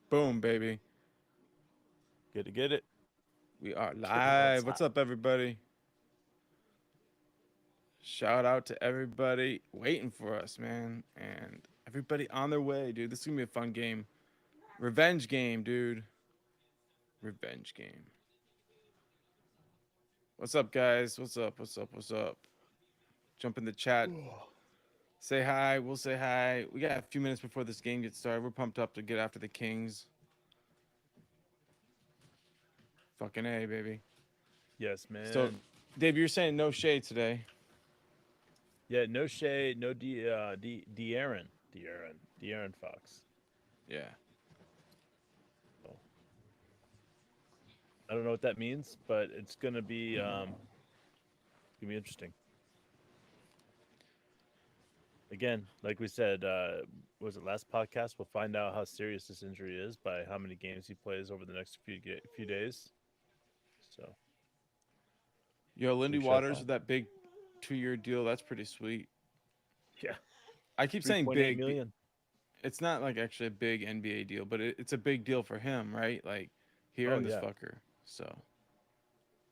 Boom, baby. Good to get it. We are Get it while it's live. What's hot. up, everybody? Shout out to everybody waiting for us, man. And everybody on their way, dude. This is going to be a fun game. Revenge game, dude. Revenge game. What's up, guys? What's up? What's up? What's up? Jump in the chat. Say hi. We'll say hi. We got a few minutes before this game gets started. We're pumped up to get after the Kings. Fucking A, baby. Yes, So, man. Dave, you're saying no shade today. Yeah, no shade, no De'Aaron Fox. Yeah. So, I don't know what that means, but it's gonna be interesting. Again, like we said, was it last podcast? We'll find out how serious this injury is by how many games he plays over the next few days. So Yo, Lindy we shall Waters find. with that big 2-year deal. That's pretty sweet. Yeah, I keep three saying point eight big. million. It's not like actually a big NBA deal, but it's a big deal for him, right? Like he Oh earned this yeah, fucker. So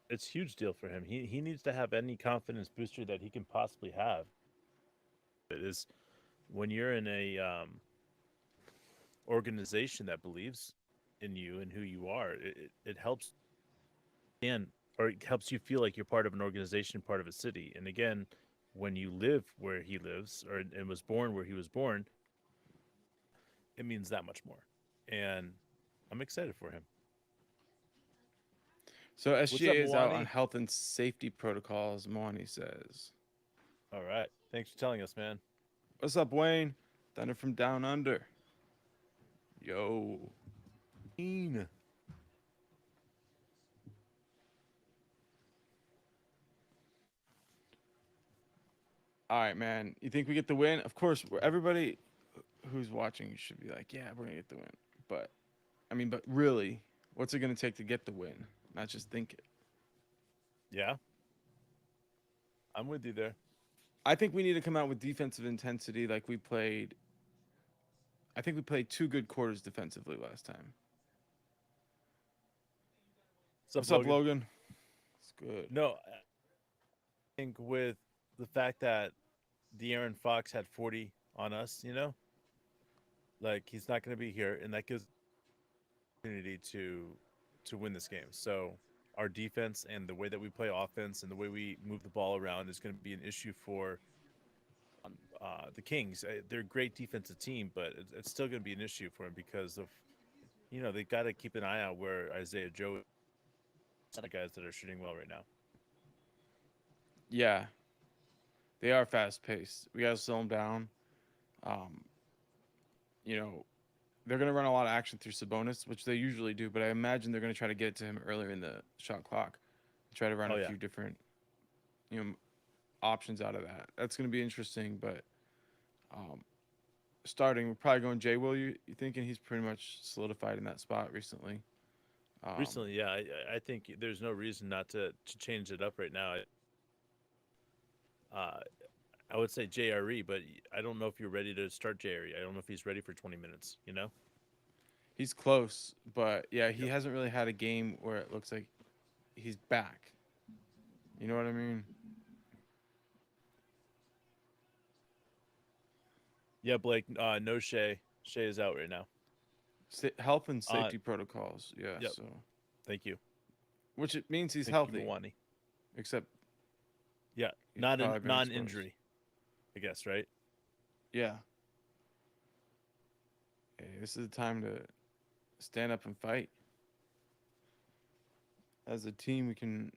it's a huge deal for him. He needs to have any confidence booster that he can possibly have. It is when you're in a organization that believes in you and who you are. It helps and or it helps you feel like you're part of an organization, part of a city. And again, when you live where he lives or and was born where he was born, it means that much more. And I'm excited for him. so What's SGA up, is out on Milani? health and safety protocols. Moani says, All right. Thanks for telling us, man. "What's up, Wayne? Thunder from down under. Yo, Keen. all right, man. You think we get the win? Of course, everybody who's watching should be like, yeah, we're gonna get the win. But I mean, but really, what's it gonna take to get the win? Not just think it. Yeah, I'm with you there. I think we need to come out with defensive intensity like we played. I think we played 2 good quarters defensively last time. What's up, What's up, Logan? Logan? It's good. No, I think with the fact that De'Aaron Fox had 40 on us, like he's not going to be here, and that gives opportunity to win this game. So our defense and the way that we play offense and the way we move the ball around is going to be an issue for the Kings. They're a great defensive team, but it's still going to be an issue for them because of they got to keep an eye out where Isaiah Joe is the guys that are shooting well right now. Yeah, they are fast paced. We gotta slow them down. Um, you know, they're gonna run a lot of action through Sabonis, which they usually do, but I imagine they're gonna try to get it to him earlier in the shot clock. Try to run Oh a yeah, few different, you know, options out of that. That's gonna be interesting. But um, starting, we're probably going Jay. Will you thinking he's pretty much solidified in that spot recently? Um, recently, yeah, I think there's no reason not to change it up right now. Uh, I would say JRE, but I don't know if you're ready to start JRE. I don't know if he's ready for 20 minutes. he's close, but yeah, he Yep. hasn't really had a game where it looks like he's back. You know what I mean? Yeah, Blake. No Shea. Shea is out right now. Health and Uh, safety protocols. Yeah, yep. so Thank you. which it means he's Thank you, healthy, Milani. except Yeah, he's probably been exposed. non-injury, I guess, right? Yeah. Hey, this is the time to stand up and fight. As a team, we can,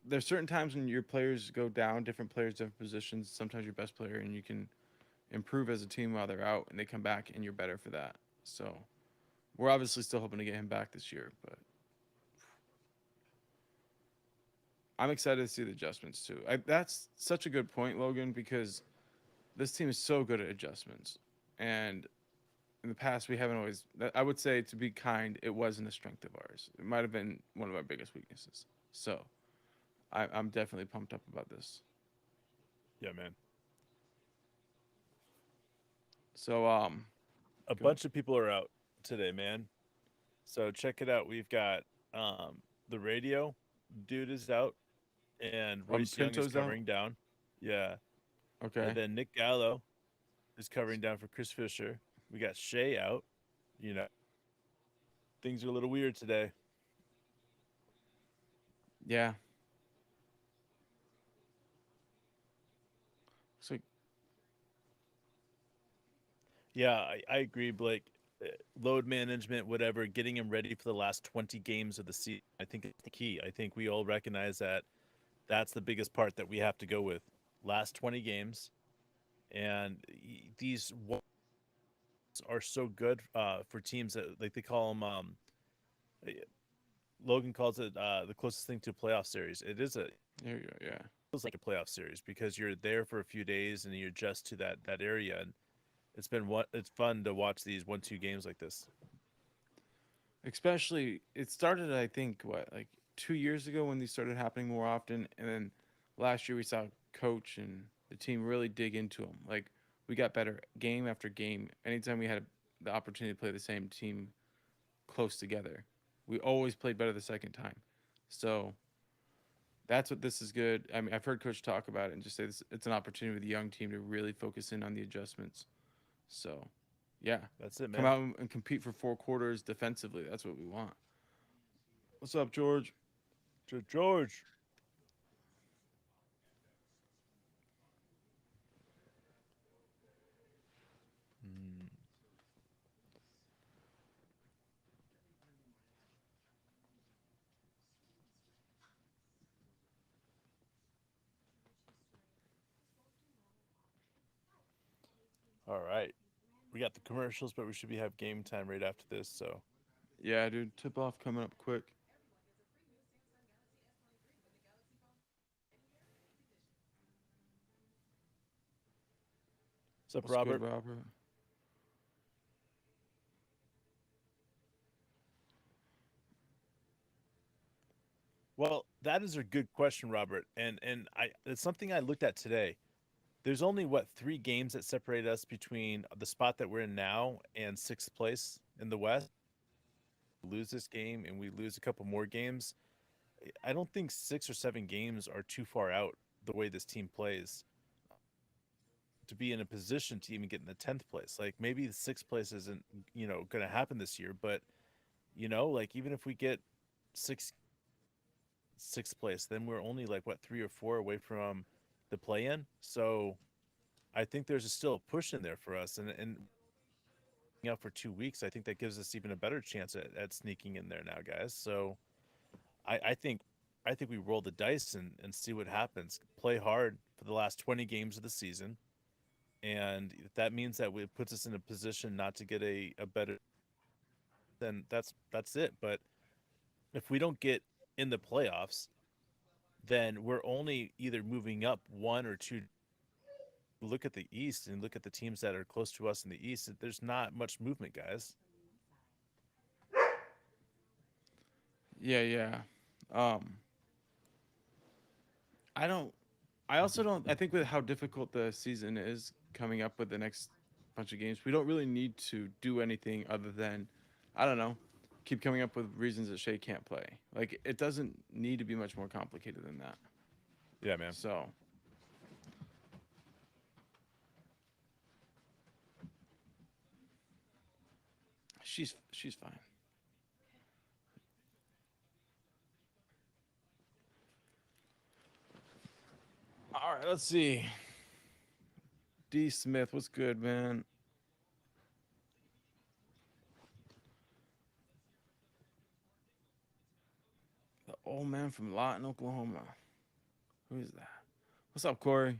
there's certain times when your players go down, different players, different positions. Sometimes your best player, and you can improve as a team while they're out, and they come back, and you're better for that. So we're obviously still hoping to get him back this year, but I'm excited to see the adjustments too. That's such a good point, Logan, because this team is so good at adjustments, and in the past we haven't always. I would say, to be kind, it wasn't a strength of ours. It might have been one of our biggest weaknesses. So I'm definitely pumped up about this. Yeah, man. So A go ahead. bunch of people are out today, man. So check it out. We've got the radio dude is out, and Royce Young is Pinto's out. covering down. Yeah, and Okay. then Nick Gallo is covering down for Chris Fisher. We got Shea out. You know, things are a little weird today. Yeah. So Yeah, I agree, Blake. Load management, whatever, getting him ready for the last 20 games of the season, I think is the key. I think we all recognize that that's the biggest part that we have to go with. Last 20 games, and these are so good for teams that like they call them. Uh, Logan calls it the closest thing to a playoff series. It is a there you go. Yeah. feels like a playoff series because you're there for a few days and you adjust to that area. And it's fun to watch these 1-2 games like this. Especially, it started, I think, what, like 2 years ago when these started happening more often, and then last year we saw coach and the team really dig into them. Like we got better game after game. Anytime we had the opportunity to play the same team close together, we always played better the second time. So that's what this is good. I mean, I've heard coach talk about it and just say this, it's an opportunity with a young team to really focus in on the adjustments. So, yeah, That's it, come man. out and compete for 4 quarters defensively. That's what we want. What's up, George? George. Mm. All right. We got the commercials, but we should be have game time right after this. So Yeah, dude. Tip off coming up quick. what's up, What's good, Robert? Robert? Well, that is a good question, Robert. And it's something I looked at today. There's only what 3 games that separate us between the spot that we're in now and sixth place in the West. Lose this game and we lose a couple more games. I don't think 6 or 7 games are too far out the way this team plays to be in a position to even get in the 10th place. Like maybe the sixth place isn't, going to happen this year, but like even if we get six sixth place, then we're only like what 3 or 4 away from the play in. So I think there's still a push in there for us, and out for 2 weeks, I think that gives us even a better chance at sneaking in there now, guys. So I think we roll the dice and see what happens. Play hard for the last 20 games of the season, and if that means that it puts us in a position not to get a better, then that's it. But if we don't get in the playoffs, then we're only either moving up 1 or 2. Look at the East and look at the teams that are close to us in the East. There's not much movement, guys. Yeah, yeah. Um, I don't. I also don't. I think with how difficult the season is coming up with the next bunch of games, we don't really need to do anything other than, I don't know, keep coming up with reasons that Shea can't play. Like it doesn't need to be much more complicated than that. Yeah, man. So she's fine. All right, let's see. D Smith, what's good, man? The old man from Lawton, Oklahoma. Who is that? What's up, Corey?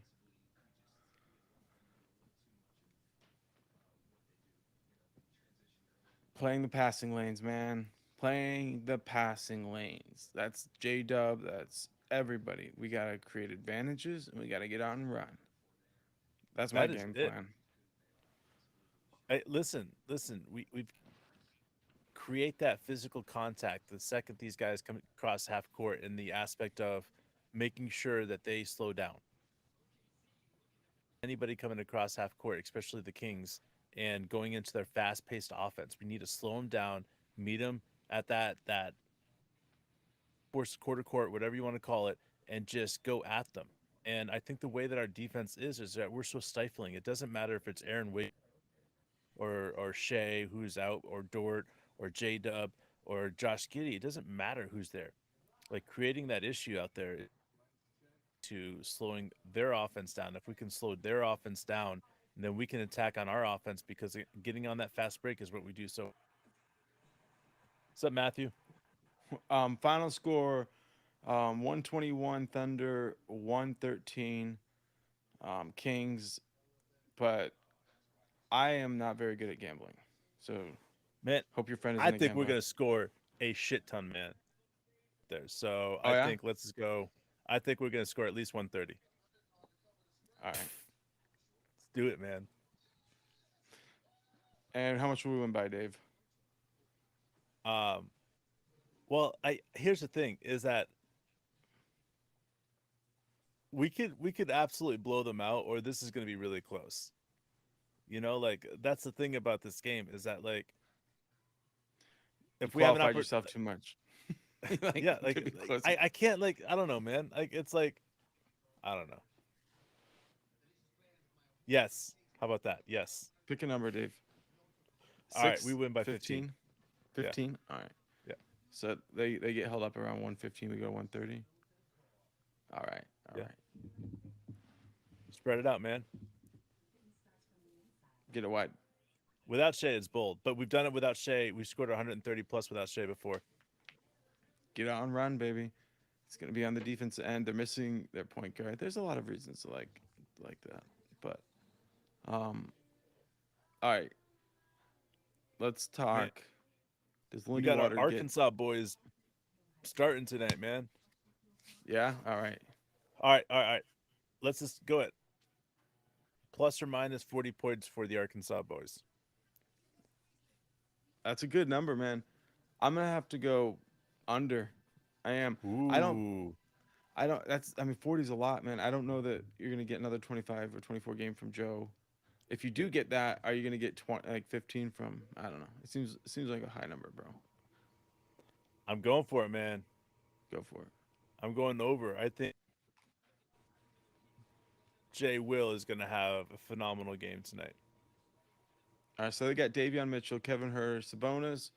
Playing the passing lanes, man. Playing the passing lanes. That's J Dub. That's everybody. We gotta create advantages and we gotta get out and run. That's my That is game it. plan. Listen. We've create that physical contact the second these guys come across half court in the aspect of making sure that they slow down. Anybody coming across half court, especially the Kings, and going into their fast-paced offense. We need to slow them down, meet them at that force quarter court, whatever you want to call it, and just go at them. And I think the way that our defense is that we're so stifling. It doesn't matter if it's Aaron Wiggins or Shea who's out, or Dort or J Dub or Josh Giddey. It doesn't matter who's there. Like, creating that issue out there to slowing their offense down. If we can slow their offense down, then we can attack on our offense, because getting on that fast break is what we do. So, what's up, Matthew? Final score, 121 Thunder, 113 Kings. But I am not very good at gambling, so Man, hope your friend I isn't a think we're gambler. gonna score a shit ton, man. There. So Oh I yeah. think let's just go. I think we're gonna score at least 130. All right. Let's do it, man. And how much will we win by, Dave? Um, well, I here's the thing: is that we could absolutely blow them out, or this is gonna be really close. Like, that's the thing about this game, is that, like, You if we have an qualified opportunity, yourself too much. Like, yeah, it could be close. I can't, like, I don't know, man. Like, it's like, I don't know. Yes. How about that? Yes. Pick a number, Dave. All right, we 6, win by 15. 15, Yeah. 15. All right. Yeah. So they get held up around 115. We go 130. All right. All Yeah. right. Spread it out, man. Get it wide. Without Shea, it's bold, but we've done it without Shea. We scored 130 plus without Shea before. Get out and run, baby. It's gonna be on the defensive end. They're missing their point guard. There's a lot of reasons to like that, but all right. Let's Man, talk. Does we Lindy got our Water get? Arkansas boys starting tonight, man. Yeah. All right. All right, all right, all right. Let's just go it. Plus or minus 40 points for the Arkansas boys. That's a good number, man. I'm gonna have to go under. I am. I don't. Ooh. I don't. That's. I mean, 40 is a lot, man. I don't know that you're gonna get another 25 or 24 game from Joe. If you do get that, are you gonna get 20, like 15 from? I don't know. It seems like a high number, bro. I'm going for it, man. Go for it. I'm going over. I think Jay Will is going to have a phenomenal game tonight. All right. So they got Davion Mitchell, Kevin Herter, Sabonis,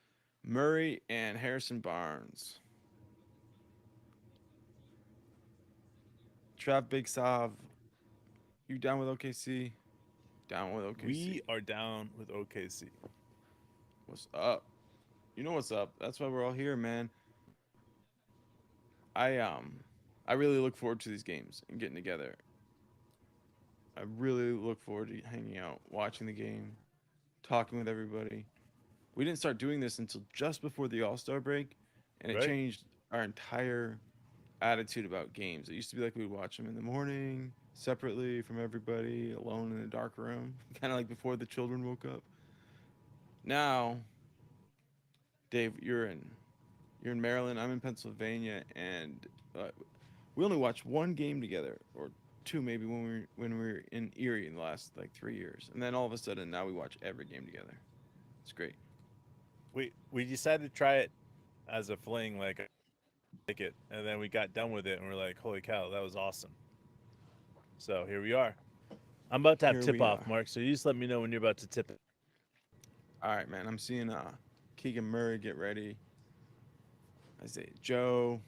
Murray, and Harrison Barnes. Trav Big Sav, you down with OKC? Down with OKC. We are down with OKC. What's up? You know what's up. That's why we're all here, man. I really look forward to these games and getting together. I really look forward to hanging out, watching the game, talking with everybody. We didn't start doing this until just before the All-Star break, and it Right? changed our entire attitude about games. It used to be like we'd watch them in the morning, separately from everybody, alone in a dark room, kind of like before the children woke up. Now, Dave, you're in Maryland. I'm in Pennsylvania, and we only watched one game together, or two maybe when we were in Erie in the last like 3 years, and then all of a sudden now we watch every game together. It's great. We decided to try it as a fling, like it, and then we got done with it, and we're like, holy cow, that was awesome. So here we are. I'm about to have Here tip we off, are. Mark. So you just let me know when you're about to tip it. All right, man. I'm seeing Keegan Murray get ready. Isaiah Joe.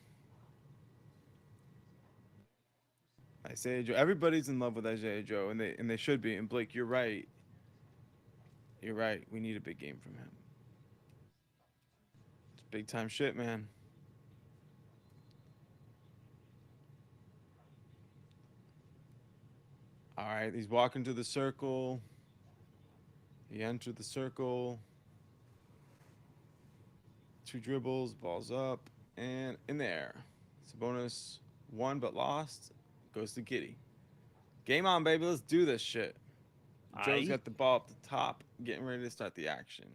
Isaiah Joe. Everybody's in love with Isaiah Joe, and they should be. And Blake, you're right. You're right. We need a big game from him. It's big time shit, man. All right, he's walking to the circle. He entered the circle. Two dribbles, balls up, and in there. Sabonis won but lost. Goes to Giddy. Game on, baby. Let's do this shit. Joe's Aye. got the ball up the top, getting ready to start the action.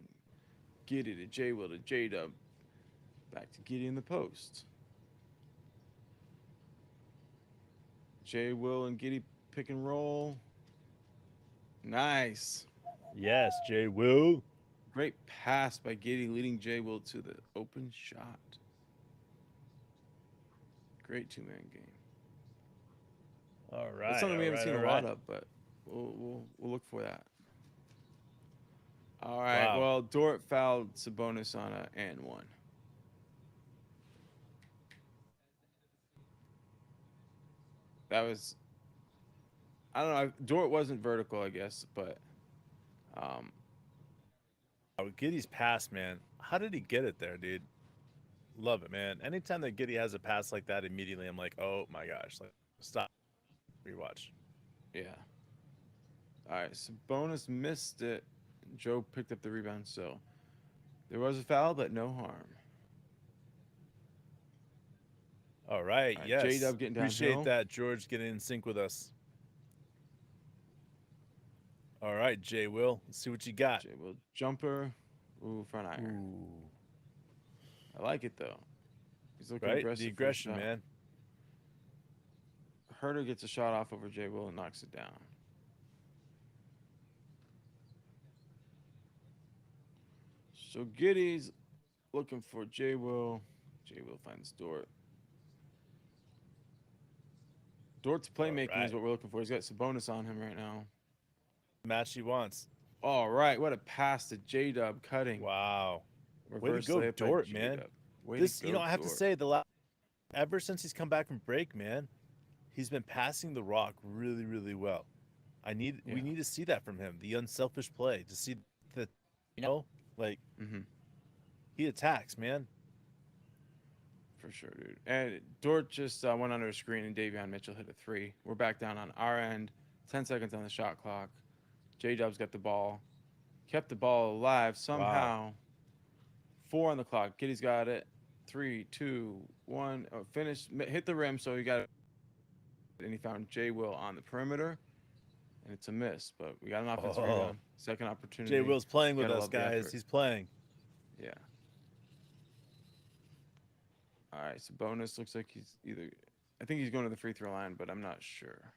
Giddy to J Will to J Dub. Back to Giddy in the post. J Will and Giddy pick and roll. Nice. Yes, Jay Will. Great pass by Giddy, leading Jay Will to the open shot. Great two-man game. All That's right, something all we haven't right, seen all a lot right. of, but we'll look for that. All right. Wow. Well, Dort fouled Sabonis on a and one. That was, I don't know. Dort wasn't vertical, I guess, but um, Oh, Giddy's pass, man. How did he get it there, dude? Love it, man. Anytime that Giddy has a pass like that, immediately I'm like, oh my gosh, like stop, rewatch. yeah. All right. Sabonis missed it. Joe picked up the rebound, so there was a foul, but no harm. All right, All right. J yes. Dub getting Appreciate downhill. that, George, getting in sync with us. All right, Jay Will, let's see what you got. J Will jumper. Ooh, front iron. Ooh, I like it though. He's looking right? The aggressive for a aggression, shot. man. Herter gets a shot off over J Will and knocks it down. So Giddy's looking for J Will. J Will finds Dort. Dort's All playmaking is right. what we're looking for. He's got Sabonis on him right now. Match he wants. All right, what a pass to J Dub cutting. Wow. Way to Reverse go, layup by Dort, J man. Dub. Way to This, go, I have to Dort. say, ever since he's come back from break, man, he's been passing the rock really, really well. We Yeah. need to see that from him. The unselfish play, to see that, like Mm-hmm. he attacks, man. For sure, dude. And Dort just went under a screen and Davion Mitchell hit a three. We're back down on our end. 10 seconds on the shot clock. J Dub's got the ball. Kept the ball alive Wow. somehow. 4 on the clock. Giddy's got it. 3, 2, 1. Oh, finished. Hit the rim, so he got it. And he found J Will on the perimeter. And it's a miss, but we got an offensive Oh, rebound. Second Jay opportunity. Will's playing with Gotta us, love the guys. effort. He's playing. Yeah. All right. So bonus looks like he's either. I think he's going to the free throw line, but I'm not sure.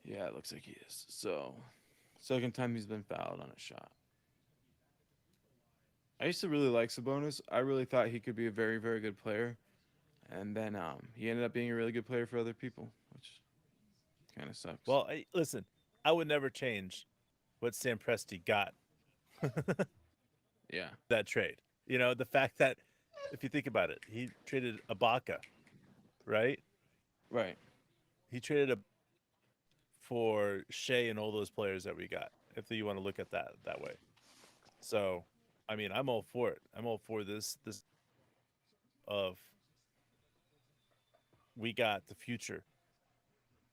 Yeah, it looks like he is. So, second time he's been fouled on a shot. I used to really like Sabonis. I really thought he could be a very, very good player, and then he ended up being a really good player for other people, which kind of sucks. Well, listen, I would never change what Sam Presti got Yeah. that trade. The fact that if you think about it, he traded Ibaka, right? Right. He traded a for Shea and all those players that we got. If you want to look at that way. So, I mean, I'm all for it. I'm all for this of we got the future.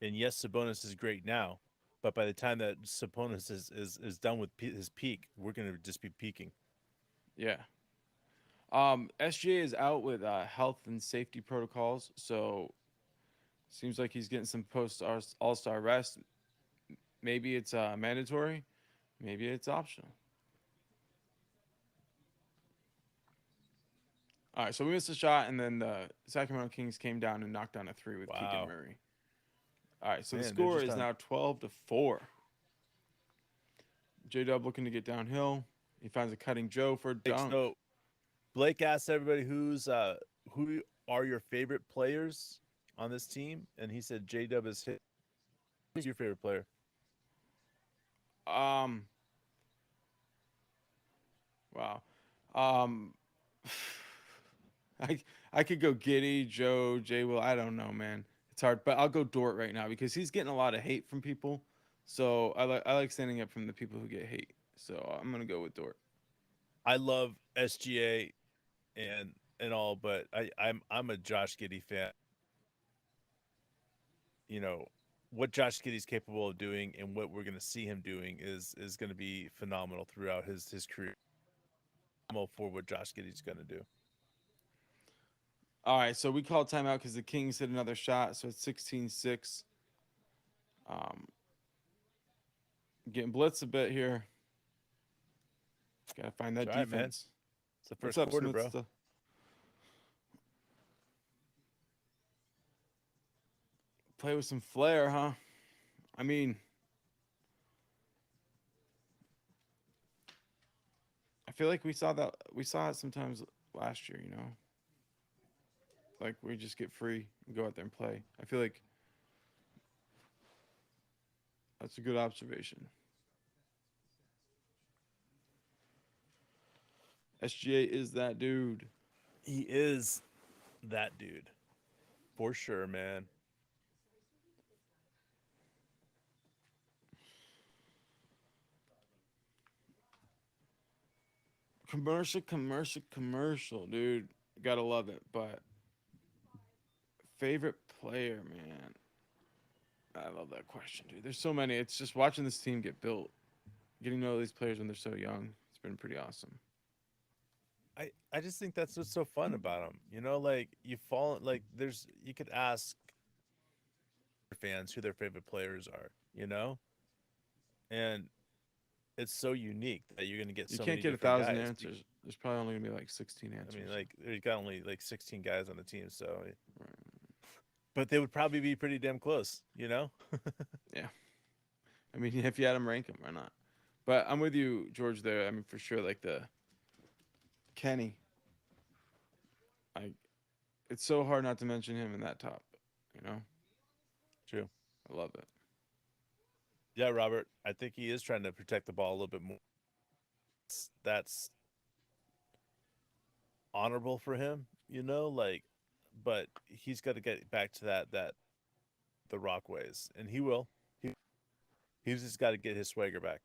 And yes, Sabonis is great now, but by the time that Sabonis is done with his peak, we're going to just be peaking. Yeah. SGA is out with health and safety protocols, so seems like he's getting some post All Star rest. Maybe it's mandatory, maybe it's optional. All right, so we missed a shot, and then the Sacramento Kings came down and knocked down a three with Keegan Wow. Murray. All right, so the Man, they're score just is on. now 12-4. J Dub looking to get downhill. He finds a cutting Joe for a dunk. So Blake asked everybody who are your favorite players on this team, and he said J Dub is hit. Who's your favorite player? Um, wow. Um, I could go Giddy, Joe, J Will. I don't know, man. It's hard, but I'll go Dort right now because he's getting a lot of hate from people. So I like standing up from the people who get hate. So I'm gonna go with Dort. I love SGA and all, but I'm a Josh Giddey fan. What Josh Giddey's capable of doing and what we're going to see him doing is going to be phenomenal throughout his career. I'm all for what Josh Giddey's going to do. All right, so we call timeout because the Kings hit another shot, so it's 16-6. Um, getting blitzed a bit here. Gotta find that That's right, man. defense. It's the What's first up, quarter, Smooth bro. stuff? Play with some flair, huh? I mean, I feel like we saw it sometimes last year, you know? Like we just get free and go out there and play. I feel like that's a good observation. SGA is that dude. He is that dude for sure, man. Commercial, dude. Gotta love it. But favorite player, man. I love that question, dude. There's so many. It's just watching this team get built, getting to know these players when they're so young. It's been pretty awesome. I just think that's what's so fun about him. You know, like you fall like there's you could ask fans who their favorite players are, you know? And it's so unique that you're going to get You so can't many get a different thousand guys. answers. There's probably only gonna be like 16 I mean, answers. like there's got only like 16 guys on the team, so Right. but they would probably be pretty damn close, you know? Yeah. I mean, if you had them rank them, why not? But I'm with you, George. There. I mean, for sure. Like the Kenny. I. It's so hard not to mention him in that top. You know. True. I love it. Yeah, Robert, I think he is trying to protect the ball a little bit more. That's honorable for him, you know, like but he's got to get back to that the Rock ways, and he will. He's just got to get his swagger back.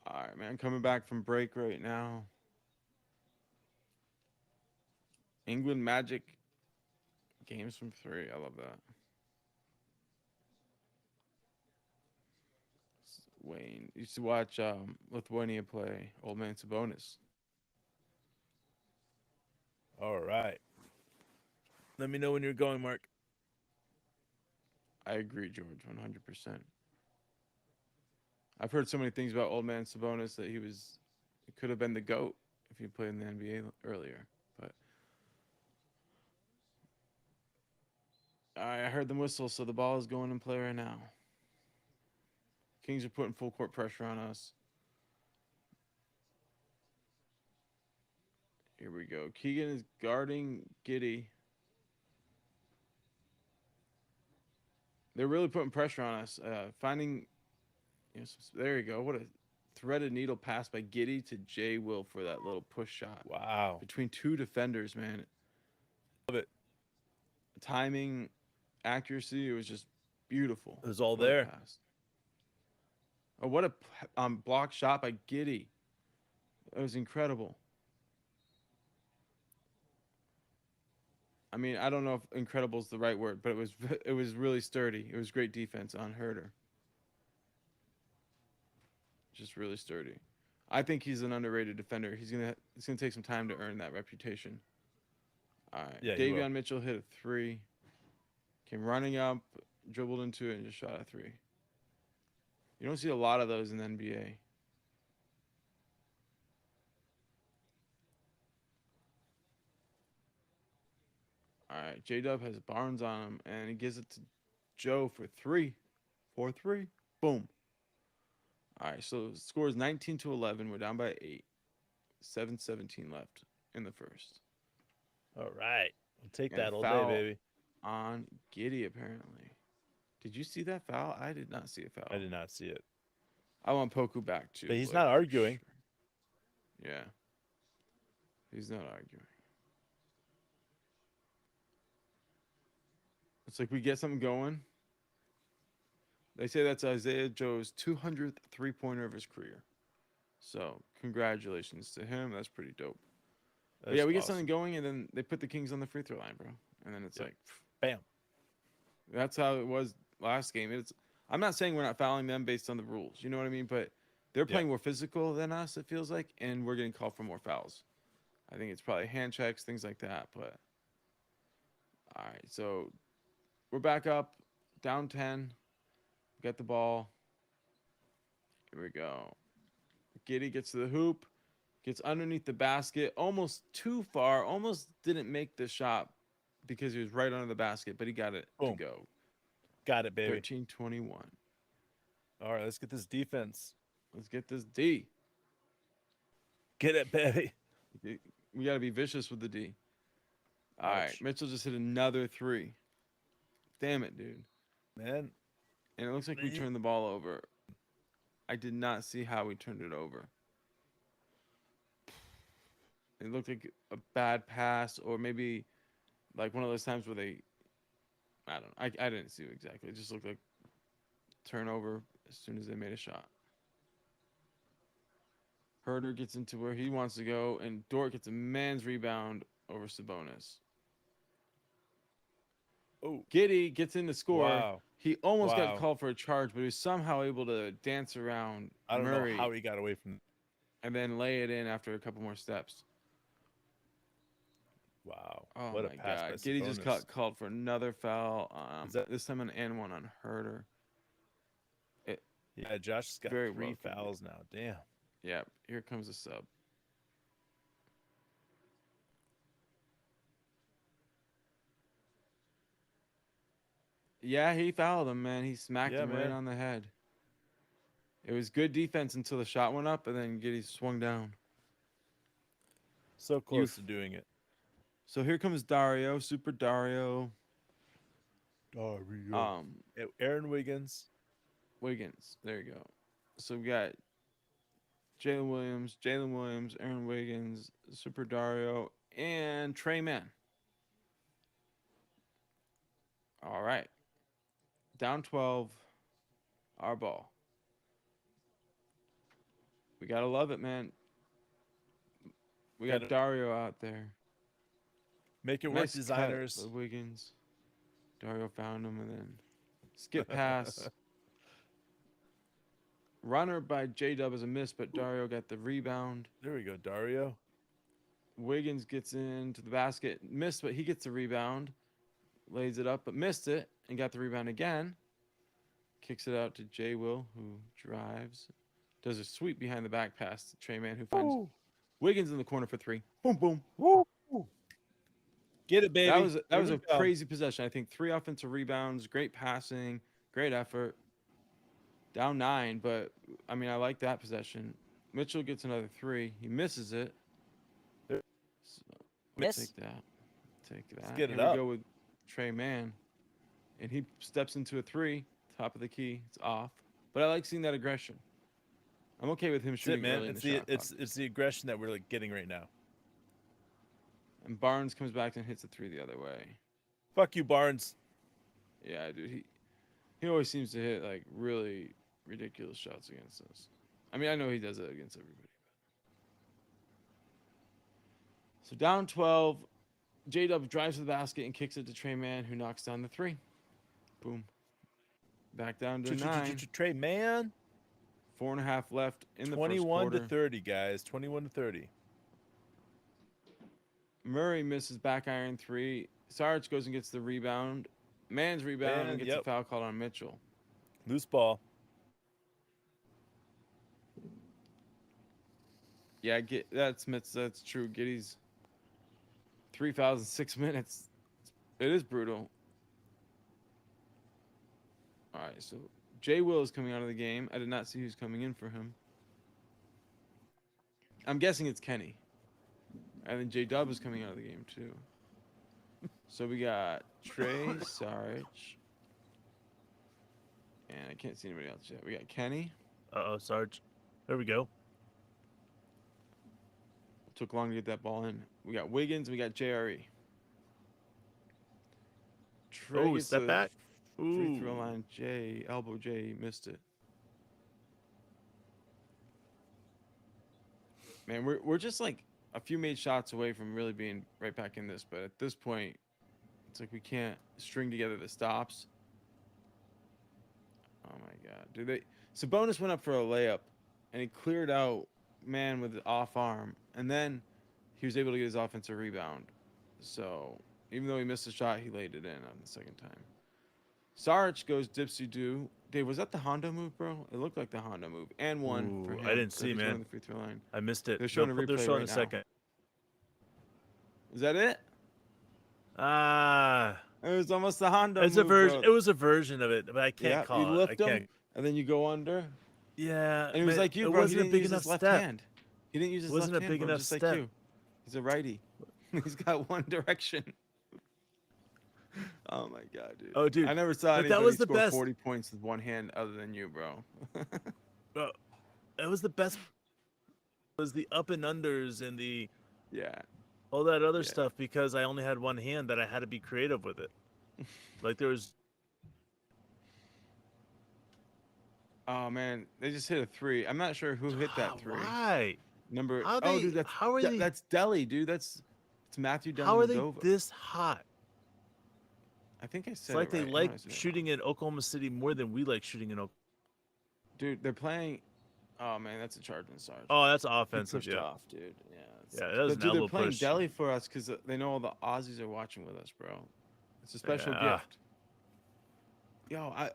All right, man. Coming back from break right now. England Magic games from 3. I love that. Wayne used to watch Lithuania play Old Man Sabonis. All right. Let me know when you're going, Mark. I agree, George, 100%. I've heard so many things about Old Man Sabonis that he could have been the GOAT if he played in the NBA earlier. But I heard them whistle, so the ball is going in play right now. Kings are putting full court pressure on us. Here we go. Keegan is guarding Giddy. They're really putting pressure on us. Finding, there you go. What a threaded needle pass by Giddy to Jay Will for that little push shot. Wow. Between 2 defenders, man. Love it. Timing, accuracy, it was just beautiful. It was all What a there. pass. Oh, what a block shot by Giddy. It was incredible. I mean, I don't know if incredible is the right word, but it was really sturdy. It was great defense on Herter. Just really sturdy. I think he's an underrated defender. It's gonna take some time to earn that reputation. All right, Yeah, he will. Davion Mitchell hit a 3. Came running up, dribbled into it, and just shot a 3. You don't see a lot of those in the NBA. All right, J Dub has Barnes on him, and he gives it to Joe for 3. 4-3. Boom. All right, so the score is 19-11. We're down by 8. 7:17 left in the first. All right. We'll take And a that all day, foul baby. on Giddy, apparently. Did you see that foul? I did not see a foul. I did not see it. I want Poku back too. But he's like, not for arguing. sure. Yeah. He's not arguing. It's like we get something going. They say that's Isaiah Joe's 200th 3-pointer of his career. So, congratulations to him. That's pretty dope. But That's yeah, we get awesome. something going, and then they put the Kings on the free throw line, bro. And then it's Yep. like, Bam. that's how it was last game. I'm not saying we're not fouling them based on the rules. You know what I mean? But they're playing more physical than us, it feels like, and we're getting called for more fouls. I think it's probably hand checks, things like that. But all right, so we're back up, down 10. Get the ball. Here we go. Giddy gets to the hoop, gets underneath the basket, almost too far, almost didn't make the shot because he was right under the basket, but he got it Boom. to go. Got it, baby. 13-21. All right, let's get this defense. Let's get this D. Get it, baby. We got to be vicious with the D. All right, Ouch. Mitchell just hit another 3. Damn it, dude. Man, And it looks like we turned the ball over. I did not see how we turned it over. It looked like a bad pass, or maybe like one of those times where they, I don't know. I didn't see it exactly. It just looked like turnover as soon as they made a shot. Herder gets into where he wants to go, and Dort gets a man's rebound over Sabonis. oh, Giddey gets in to score. wow. He almost got Wow. called for a charge, but he was somehow able to dance around I don't Murray know how he got away from. and then lay it in after a couple more steps. Wow. Oh What a my pass God. by Giddey just Sabonis. got called for another foul. that- This time an and one on Herder. Yeah, Josh has got Very 3 well could be. fouls now. Damn. Yeah, here comes a sub. Yeah, he fouled him, man. He smacked Yeah, him right man. on the head. It was good defense until the shot went up, and then Giddey swung down. So close to doing it. So here comes Dario, Super Dario. Aaron Wiggins. Wiggins. There you go. So we got Jalen Williams, Aaron Wiggins, Super Dario, and Trey Mann. All right. Down 12. Our ball. We got to love it, man. We got Dario out there. Make it work, Nice designers. cut by Wiggins. Dario found him and then skip pass. Runner by J-Dub is a miss, but Dario got the rebound. There we go, Dario. Wiggins gets into the basket. Missed, but he gets the rebound. Lays it up, but missed it and got the rebound again. Kicks it out to J. Will, who drives. Does a sweep behind the back pass to Trey Mann, who finds Wiggins in the corner for 3. Boom, boom. Woo. Get it, baby. That was a crazy possession. I think 3 offensive rebounds, great passing, great effort. Down 9, but I mean, I like that possession. Mitchell gets another 3. He misses it. So we'll Miss. take that. Let's get it Here up. we go with Trey Mann. And he steps into a 3, top of the key. It's off. But I like seeing that aggression. I'm okay with him That's shooting it, man. early in It's the the shot it's clock. it's the aggression that we're like getting right now. And Barnes comes back and hits a 3 the other way. Fuck you, Barnes. Yeah, dude. He always seems to hit like really ridiculous shots against us. I mean, I know he does it against everybody. So down 12, J-Dub drives to the basket and kicks it to Trey Mann, who knocks down the 3. Boom. Back down to 9. Trey Mann. 4.5 left in the first 21 quarter. to 30, guys. 21 to 30. Murray misses back iron 3. Sarge goes and gets the rebound. Mann's rebound and gets a foul called on Mitchell. Loose ball. Yeah, that's true. Giddey's 3 fouls in 6 minutes. It is brutal. All right, so Jay Will is coming out of the game. I did not see who's coming in for him. I'm guessing it's Kenny. And then J-Dub is coming out of the game too. So we got Trey, Sarge. And I can't see anybody else yet. We got Kenny. Uh-oh, Sarge. There we go. Took long to get that ball in. We got Wiggins. We got JRE. Trey Oh, gets step the back. Free throw Ooh. line. Elbow J missed it. Man, we're just like a few made shots away from really being right back in this, but at this point, it's like we can't string together the stops. Oh my God, dude! Sabonis went up for a layup, and he cleared out Mann with the off arm, and then he was able to get his offensive rebound. So even though he missed a shot, he laid it in on the second time. Sarge goes dipsy-do. Dave, was that the Hondo move, bro? It looked like the Hondo move. And one for Ooh, him. I didn't So see, he's man. running the free throw line. I missed it. They're showing a They're replay showing right a now. second. Is that it? Ah, It was almost the Hondo it's move, a version. bro. It was a version of it, but I can't Yeah, call you it. lift I him, can't. and then you go under. Yeah, And it was man, like you, it bro. He wasn't a didn't big use enough his left step. hand. He didn't use his Wasn't left a hand, big bro, enough just like step. you. He's a righty. He's got one direction. Oh my god, dude. Oh, dude, I never saw but that anybody was the score best. 40 points with one hand other than you, bro. Bro, it was the best. Was the up and unders and the Yeah. all that other Yeah. stuff because I only had one hand that I had to be creative with it. Like there was. Oh man, they just hit a three. I'm not sure who hit that three. Why? Number. How Oh, they? dude, that's How are they? that's Delhi, dude. It's Matthew How are they Dellavedova. this hot? I think I It's said like it they right. I like might have said it wrong. shooting in Oklahoma City more than we like shooting in Oklahoma. Dude, they're playing. Oh man, that's a charge and Sarge. Oh, that's He offensive, pushed yeah. off, dude. Yeah. Yeah, that was But an dude, they're elbow playing push. Delhi for us because they know all the Aussies are watching with us, bro. It's a special Yeah. gift. Yo,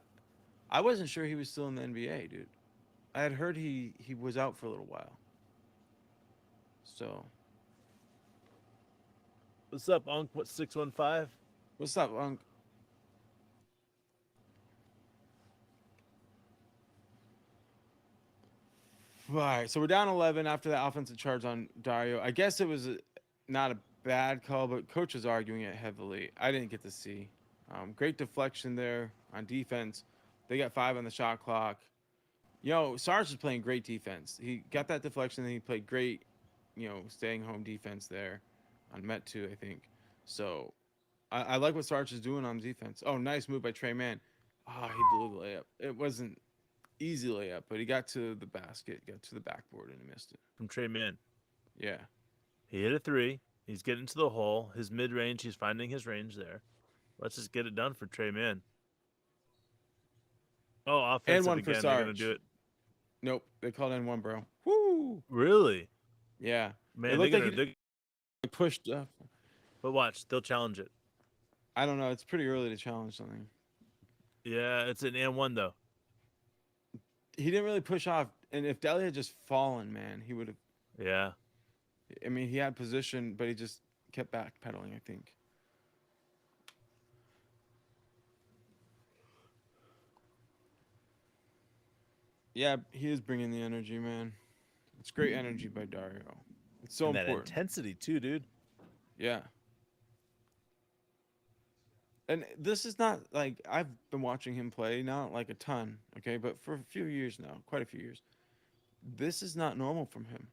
I wasn't sure he was still in the NBA, dude. I had heard he was out for a little while. So What's up, Unc? What 615? what's up, Unc? All right, so we're down 11 after that offensive charge on Dario. I guess it was not a bad call, but coach was arguing it heavily. I didn't get to see. Great deflection there on defense. They got 5 on the shot clock. Yo, Sarge was playing great defense. He got that deflection, and he played great, staying home defense there on Met 2, I think. So I like what Sarge is doing on defense. Oh, nice move by Trey Mann. Ah, he blew the layup. It wasn't easy layup, but he got to the basket, got to the backboard, and he missed it. From Trey Mann. Yeah. He hit a 3. He's getting to the hole. His mid range, he's finding his range there. Let's just get it done for Trey Mann. Oh, offensive one for again. They're gonna Sarge. do it. Nope, they called in one, bro. Woo! Really? Yeah. Man, It they're looked like gonna. he pushed up. But watch, they'll challenge it. I don't know. It's pretty early to challenge something. Yeah, it's an and one though. He didn't really push off, and if Delhi had just fallen, man, he would have. Yeah. I mean, he had position, but he just kept backpedaling, I think. Yeah, he is bringing the energy, man. It's great energy by Dario. It's so and that important. intensity too, dude. Yeah. And this is not like I've been watching him play, not like a ton, okay, but for a few years now, quite a few years. This is not normal from him.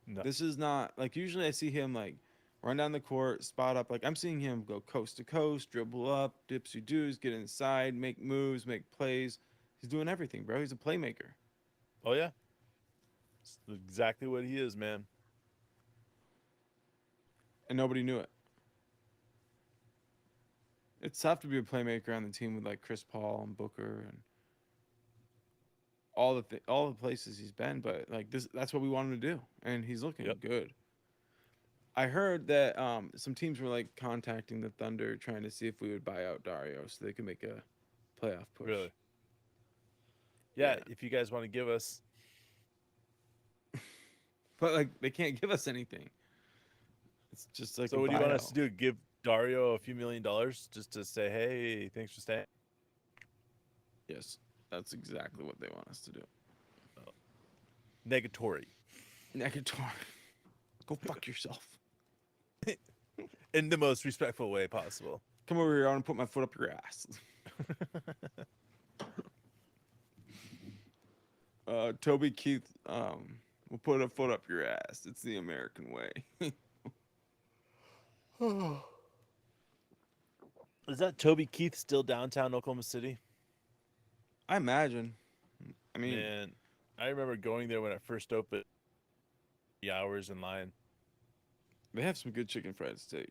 No. This is not like usually I see him like run down the court, spot up. Like I'm seeing him go coast to coast, dribble up, dipsy doos, get inside, make moves, make plays. He's doing everything, bro. He's a playmaker. Oh yeah. It's exactly what he is, man. And nobody knew it. It's tough to be a playmaker on the team with like Chris Paul and Booker and all the places he's been, but like that's what we want him to do, and he's looking Yep. good. I heard that some teams were like contacting the Thunder trying to see if we would buy out Dario so they could make a playoff push. Really. Yeah, Yeah. if you guys want to give us But like they can't give us anything. It's just like so a what do you want us buyout. to do? Give Dario a few $1 million just to say, hey, thanks for staying? Yes, that's exactly what they want us to do. Negatory. Negator, go fuck yourself. In the most respectful way possible. Come over here. I want to put my foot up your ass. Toby Keith will put a foot up your ass. It's the American way. Is that Toby Keith still downtown Oklahoma City? I imagine. I mean, Man, I remember going there when it first opened. 3 hours in line. they have some good chicken fried steak.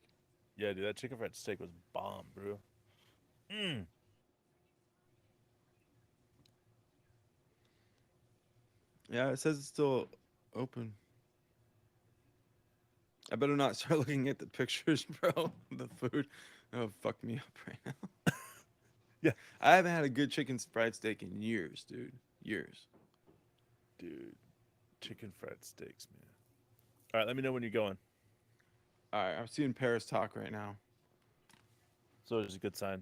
Yeah, dude, that chicken fried steak was bomb, bro. Yeah, it says it's still open. I better not start looking at the pictures, bro. The food. Oh, fuck me up right now. Yeah. I haven't had a good chicken fried steak in years, dude. Years. Dude, chicken fried steaks, man. All right, let me know when you're going. All right, I'm seeing Paris talk right now. So it's a good sign.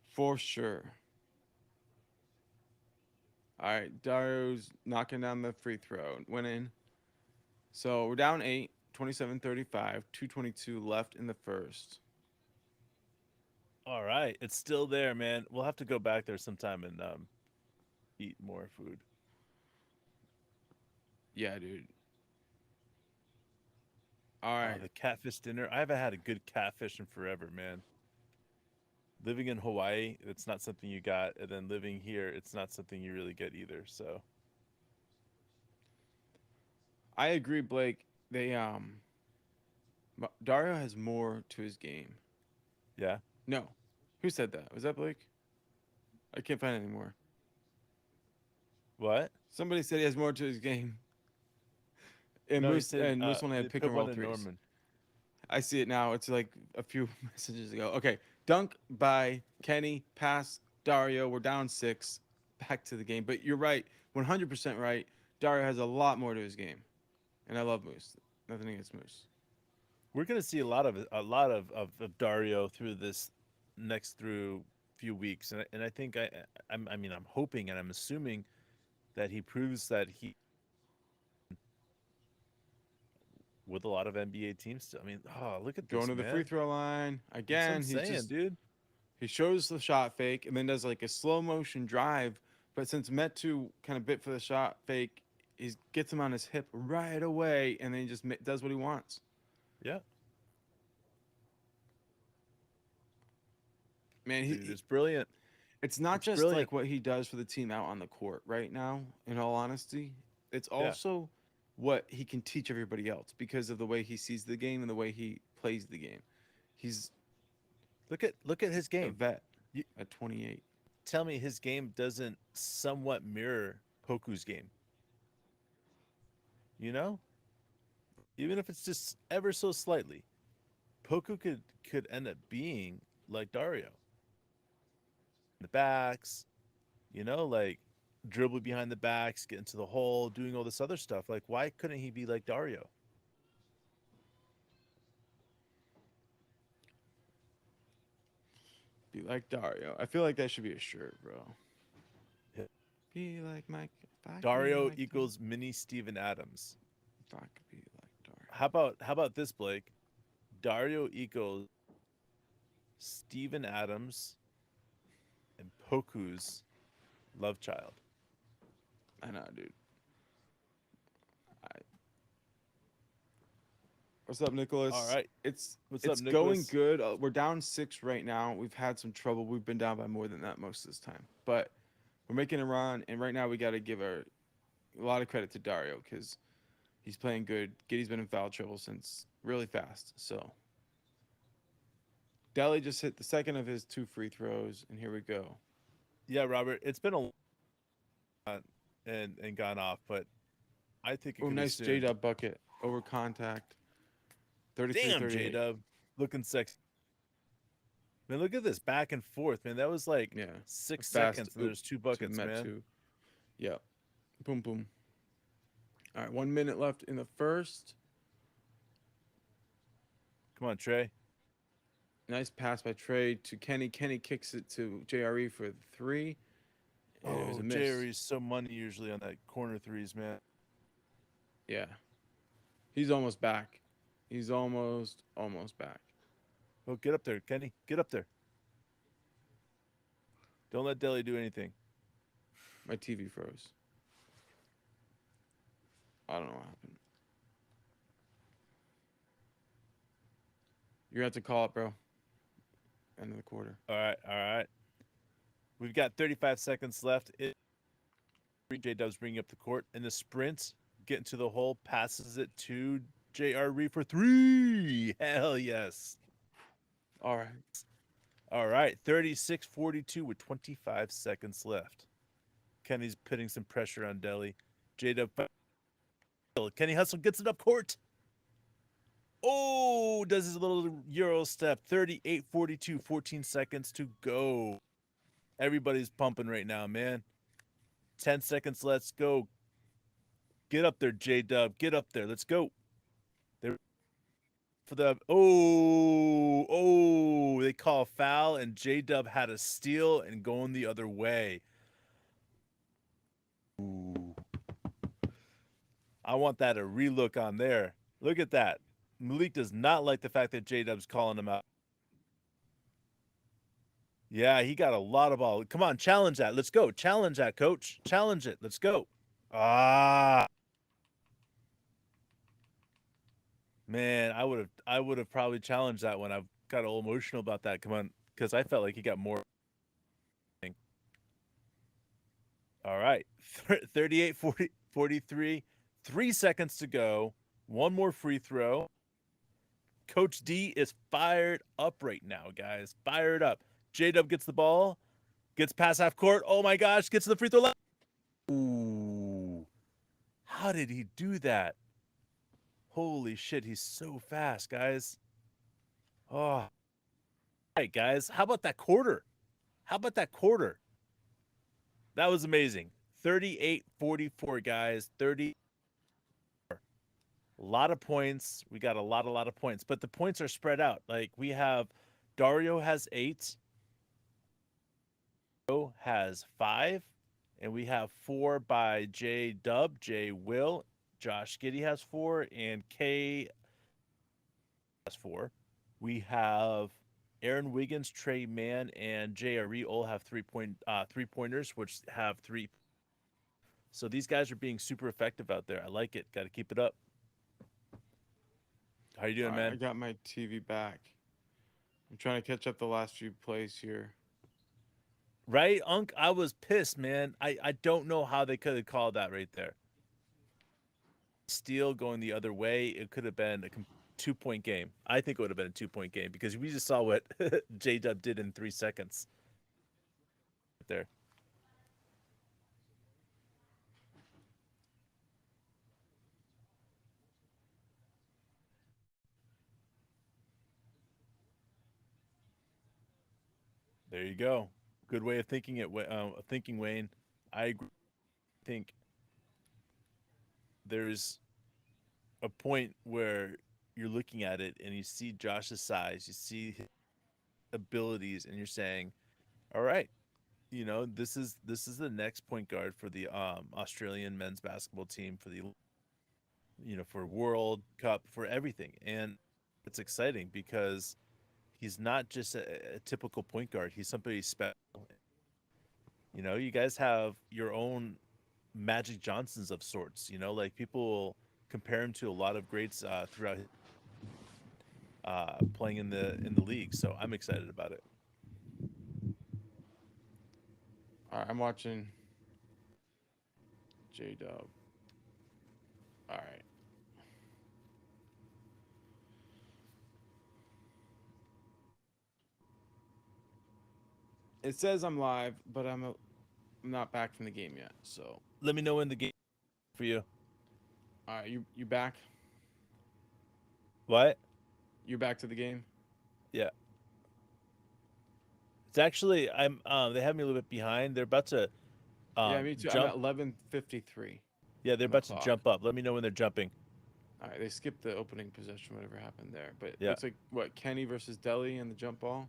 For sure. All right, Dario's knocking down the free throw, went in. So we're down 8, 27-35, 2:22 left in the first. All right, it's still there, man. We'll have to go back there sometime and eat more food. Yeah, dude. All Oh, right. the catfish dinner. I haven't had a good catfish in forever, man. Living in Hawaii, it's not something you got, and then living here, it's not something you really get either. So I agree, Blake. Dario has more to his game. yeah. No. Who said that? Was that Blake? I can't find it anymore. What? Somebody said he has more to his game. And No, he Moose said only they had pick put and roll one in threes. Norman. I see it now. It's like a few messages ago. Okay. Dunk by Kenny. Pass Dario. We're down 6. Back to the game. But you're right. 100% right. Dario has a lot more to his game. And I love Moose. Nothing against Moose. We're gonna see a lot of Dario through this next through few weeks, and I think I mean I'm hoping and I'm assuming that he proves that he with a lot of NBA teams. Still. I mean, oh look at Going this to the man. free throw line. That's what Again, I'm he's saying, just dude. he shows the shot fake and then does like a slow motion drive. But since Metu kind of bit for the shot fake, he gets him on his hip right away, and then he just does what he wants. Yeah, Man, dude, it's brilliant. it's not It's just brilliant. like what he does for the team out on the court right now. In all honesty, it's Yeah. also what he can teach everybody else because of the way he sees the game and the way he plays the game. He's Look at his a game. vet You at 28. tell me his game doesn't somewhat mirror Poku's game. You know, even if it's just ever so slightly, Poku could end up being like Dario. The backs, like dribble behind the backs, get into the hole, doing all this other stuff. Like, why couldn't he be like Dario? Be like Dario. I feel like that should be a shirt, bro. Yeah. Be like Mike. If I could be Dario like equals mini Steven Adams. If I could be like Dario. How about this, Blake? Dario equals Steven Adams and Poku's love child. I know, dude. What's up, Nicholas? All right. It's What's up, going Nicholas? good. We're down 6 right now. We've had some trouble. We've been down by more than that most of this time, but we're making a run. And right now, we got to give a lot of credit to Dario because he's playing good. Giddy's been in foul trouble since really fast. So Deli just hit the second of his 2 free throws, and here we go. Yeah, Robert. It's been a and gone off, but I think it Oh, could nice be J soon. Dub bucket over contact. 33 Damn, 38. J-Dub. Looking sexy. Man, look at this back and forth, man. That was like Yeah. 6 Fast seconds, and there's 2 buckets, man. Too. Yep. Boom, boom. All right, 1 minute left in the first. Come on, Trey. Nice pass by Trey to Kenny. Kenny kicks it to JRE for the 3. And it was Oh, a miss. Jerry's so money usually on that corner threes, man. Yeah. He's almost back. He's almost back. Oh, get up there, Kenny. Get up there. Don't let Deli do anything. My TV froze. I don't know what happened. You're going to have to call it, bro. End of the quarter. All right. We've got 35 seconds left. J-Dub's bringing up the court. In the sprint, getting to the hole, passes it to JRE for 3. Hell yes. All right. All right, 36-42 with 25 seconds left. Kenny's putting some pressure on Deli. J-Dub. Kenny Hustle gets it up court. Oh, does his little Euro step. 38-42, 14 seconds to go. Everybody's pumping right now, man. 10 seconds, let's go. Get up there, J-Dub. Get up there. Let's go. There for the they call a foul, and J-Dub had a steal and going the other way. Ooh. I want that a relook on there. Look at that. Malik does not like the fact that J-Dub's calling him out. Yeah, he got a lot of ball. Come on, challenge that. Let's go. Challenge that, coach. Challenge it. Let's go. Ah. Man, I would have probably challenged that one. I got a little emotional about that. Come on, because I felt like he got more. All right. 38 40, 43. 3 seconds to go. One more free throw. Coach D is fired up right now, guys. Fired up. J-Dub gets the ball. Gets past half court. Oh my gosh. Gets to the free throw line. Ooh. How did he do that? Holy shit. He's so fast, guys. Oh. All right, guys. How about that quarter? How about that quarter? That was amazing. 38-44, guys. 30. A lot of points. We got a lot of points. But the points are spread out. Like we have Dario has 8. Has 5. And we have 4 by J Dub, J Will, Josh Giddey has 4, and K has 4. We have Aaron Wiggins, Trey Mann, and JRE all have 3-pointers, which have 3. So these guys are being super effective out there. I like it. Got to keep it up. How you doing, All right, man? I got my TV back. I'm trying to catch up the last few plays here. Right, Unc? I was pissed, man. I don't know how they could have called that right there. Steal going the other way. It could have been a 2-point game. I think it would have been a 2-point game because we just saw what J-Dub did in 3 seconds. There. There you go. Good way of thinking it. Thinking, Wayne. I agree. Think there's a point where you're looking at it and you see Josh's size, you see his abilities, and you're saying, "All right, you know this is the next point guard for the Australian men's basketball team for the for World Cup for everything." And it's exciting because he's not just a typical point guard. He's somebody special. You guys have your own Magic Johnsons of sorts. Like people will compare him to a lot of greats throughout playing in the league. So I'm excited about it. All right, I'm watching J-Dub. All right. It says I'm live, but I'm not back from the game yet. So, Let me know when the game for you. all right, you back? What? You back to the game? Yeah. It's actually I'm they have me a little bit behind. They're about to Yeah, me too. jump. I'm at 11:53. Yeah, they're on the about to clock. jump up. Let me know when they're jumping. All right, they skipped the opening possession, whatever happened there. But it Yeah. looks like what, Kenny versus Delhi in the jump ball.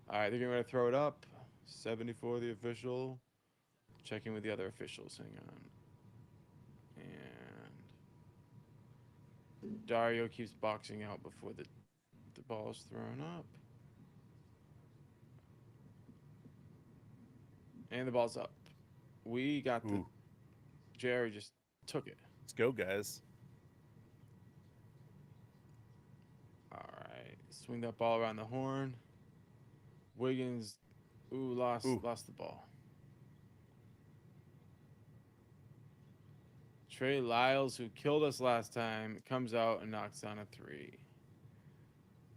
All right, they're getting ready to throw it up. 74, the official. Checking with the other officials. Hang on. And Dario keeps boxing out before the ball is thrown up. And the ball's up. We got the. Ooh. Jerry just took it. Let's go, guys. All right. Swing that ball around the horn. Wiggins, lost the ball. Trey Lyles, who killed us last time, comes out and knocks down a 3.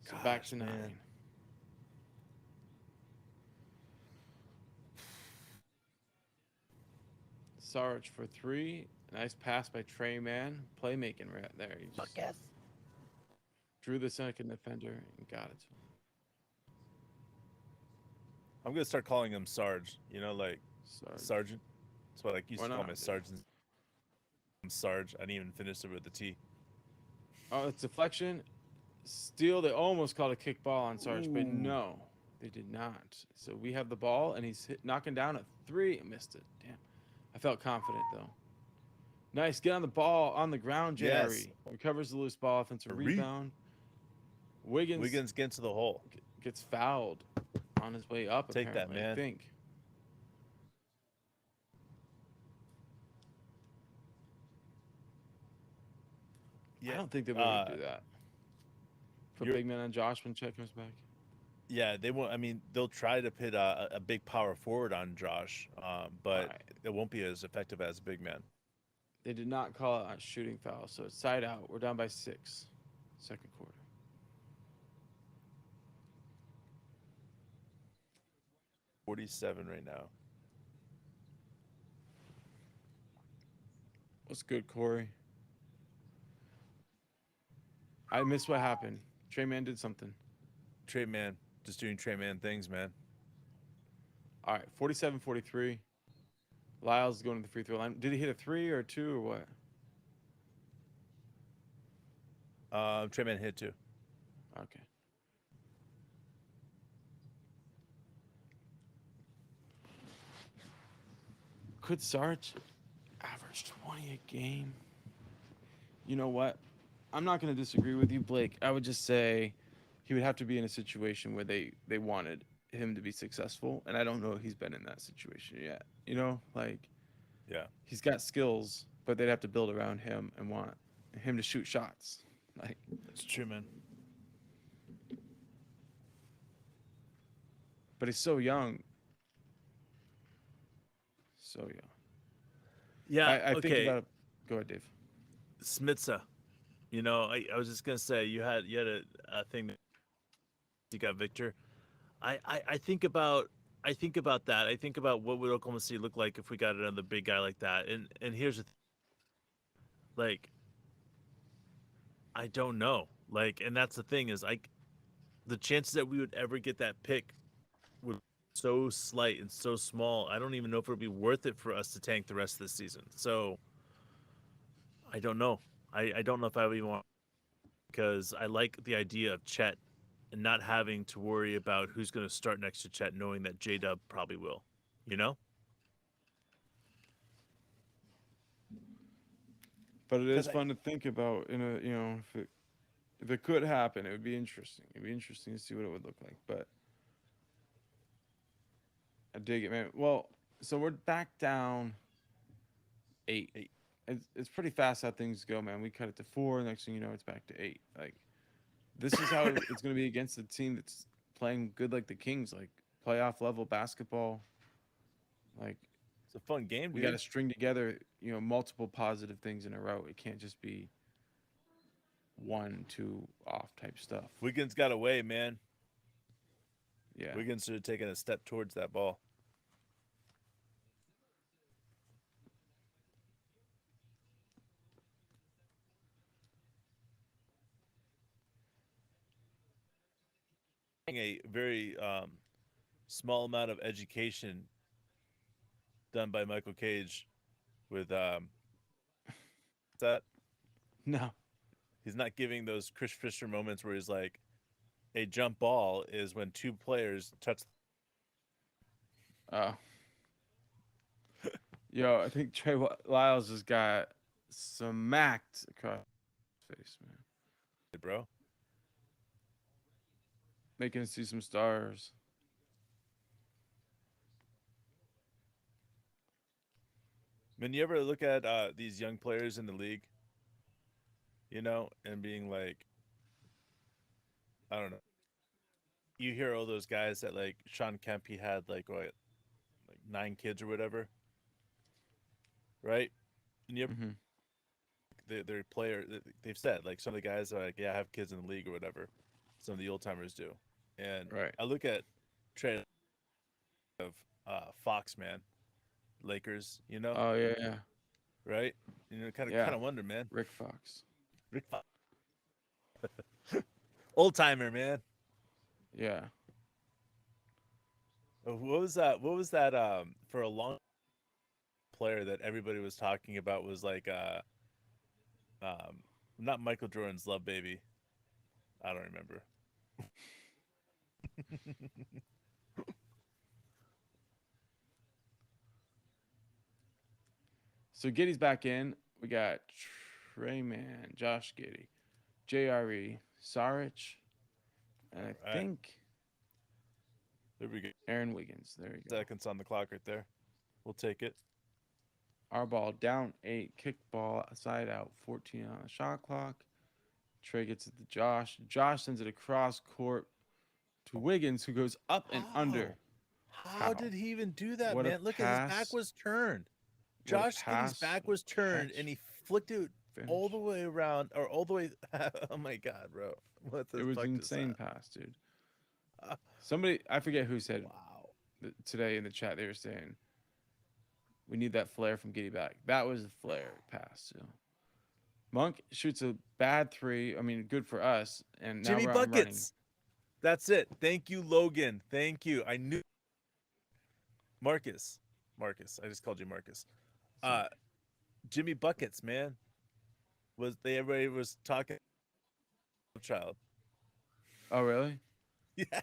So back to 9. Man. Sarge for 3. Nice pass by Trey Mann. Playmaking right there. He just drew the second defender and got it. I'm gonna start calling him Sarge. Like Sarge. Sergeant. That's what I used Why to call not, my dude? sergeant. Sarge. I didn't even finish it with the T. Oh, it's deflection. Steal. They almost called a kick ball on Sarge, but Ooh. no. They did not. So we have the ball, and he's knocking down a three. Missed it. Damn. I felt confident though. Nice. Get on the ball on the ground, Yes. Jerry. Recovers the loose ball. Offensive rebound. Wiggins gets to the hole. Gets fouled on his way up. Take that, apparently, man. I think. Yeah. I don't think they would do that. Put you're- big man on Josh when Chet comes back. Yeah, they won't. I mean, they'll try to put a big power forward on Josh, but Right. it won't be as effective as a big man. They did not call it a shooting foul, so it's side out. We're down by 6. Second quarter. 47 right now. What's good, Corey? I missed what happened. Trey Man did something. Trey Man, just doing Trey Man things, man. All right, 47-43. Lyles going to the free throw line. Did he hit a 3 or a 2 or what? Trey Man hit too. Okay. Could Sarge average 20 a game? You know what? I'm not going to disagree with you, Blake. I would just say he would have to be in a situation where they wanted him to be successful, and I don't know if he's been in that situation yet. You know, like Yeah. he's got skills, but they'd have to build around him and want him to shoot shots. Like That's true, man. but he's so young. So young. Yeah. I okay. think about. Go ahead, Dave. Smitsa. You know, I was just gonna say you had a thing that you got Victor. I think about that. I think about what would Oklahoma City look like if we got another big guy like that. And here's the like I don't know. Like, and that's the thing is like the chances that we would ever get that pick would be so slight and so small. I don't even know if it would be worth it for us to tank the rest of the season. So I don't know. I don't know if I would even want, because I like the idea of Chet and not having to worry about who's going to start next to Chet, knowing that J-Dub probably will, you know? But it is 'Cause I- fun to think about in a, you know, if it could happen, it would be interesting. It'd be interesting to see what it would look like. But I dig it, man. Well, so we're back down 8. It's pretty fast how things go, man. We cut it to 4. Next thing you know, it's back to 8. Like this is how it's going to be against a team that's playing good, like the Kings, like playoff level basketball. Like It's a fun game, we dude. got to string together, you know, multiple positive things in a row. It can't just be 1, 2 off type stuff. Wiggins got away, man. Yeah. Wiggins should have taken a step towards that ball. A very small amount of education done by Michael Cage with that No. he's not giving those Chris Fisher moments where he's like, a jump ball is when 2 players touch. Oh. Yo, I think Trey Lyles just got smacked across his face, man. Bro. Making us see some stars. When you ever look at these young players in the league, you know, and being like, I don't know. You hear all those guys that like Sean Kemp, he had like what, like 9 kids or whatever, right? And you ever, Mm-hmm. their player, they've said like some of the guys are like, yeah, I have kids in the league or whatever. Some of the old timers do, and Right. I look at Trey of Fox, man, Lakers, you know, Oh yeah. right? You know, kind Yeah. of wonder, man. Rick Fox. Rick Fox. Old timer, man. Yeah. What was that? What was that? For a long player that everybody was talking about was like, not Michael Jordan's Love Baby. I don't remember. So Giddy's back in. We got Trey Man, Josh Giddy, JRE, Saric, and I All right. think There we go. Aaron Wiggins. There you go. Seconds on the clock right there. We'll take it. Our ball down 8, kick ball side out, 14 on the shot clock. Trey gets it to Josh. Josh sends it across court to Wiggins, who goes up and under. How did he even do that, What a man? Look at his back pass. was turned. What a Josh Giddey's pass, back what was a turned, catch, and he flicked it all finish. the way around, or all the way. Oh my god, bro! What the It was fuck an is insane that? pass, dude. Somebody, I forget who said Wow. today in the chat, they were saying, we need that flare from Giddy back. That was a flare pass, too. Monk shoots a bad 3. I mean, good for us. And now Jimmy we're running. buckets. That's it. Thank you, Logan. Thank you. I knew Marcus. I just called you Marcus. Jimmy buckets, man. Everybody was talking child. Oh, really? Yeah.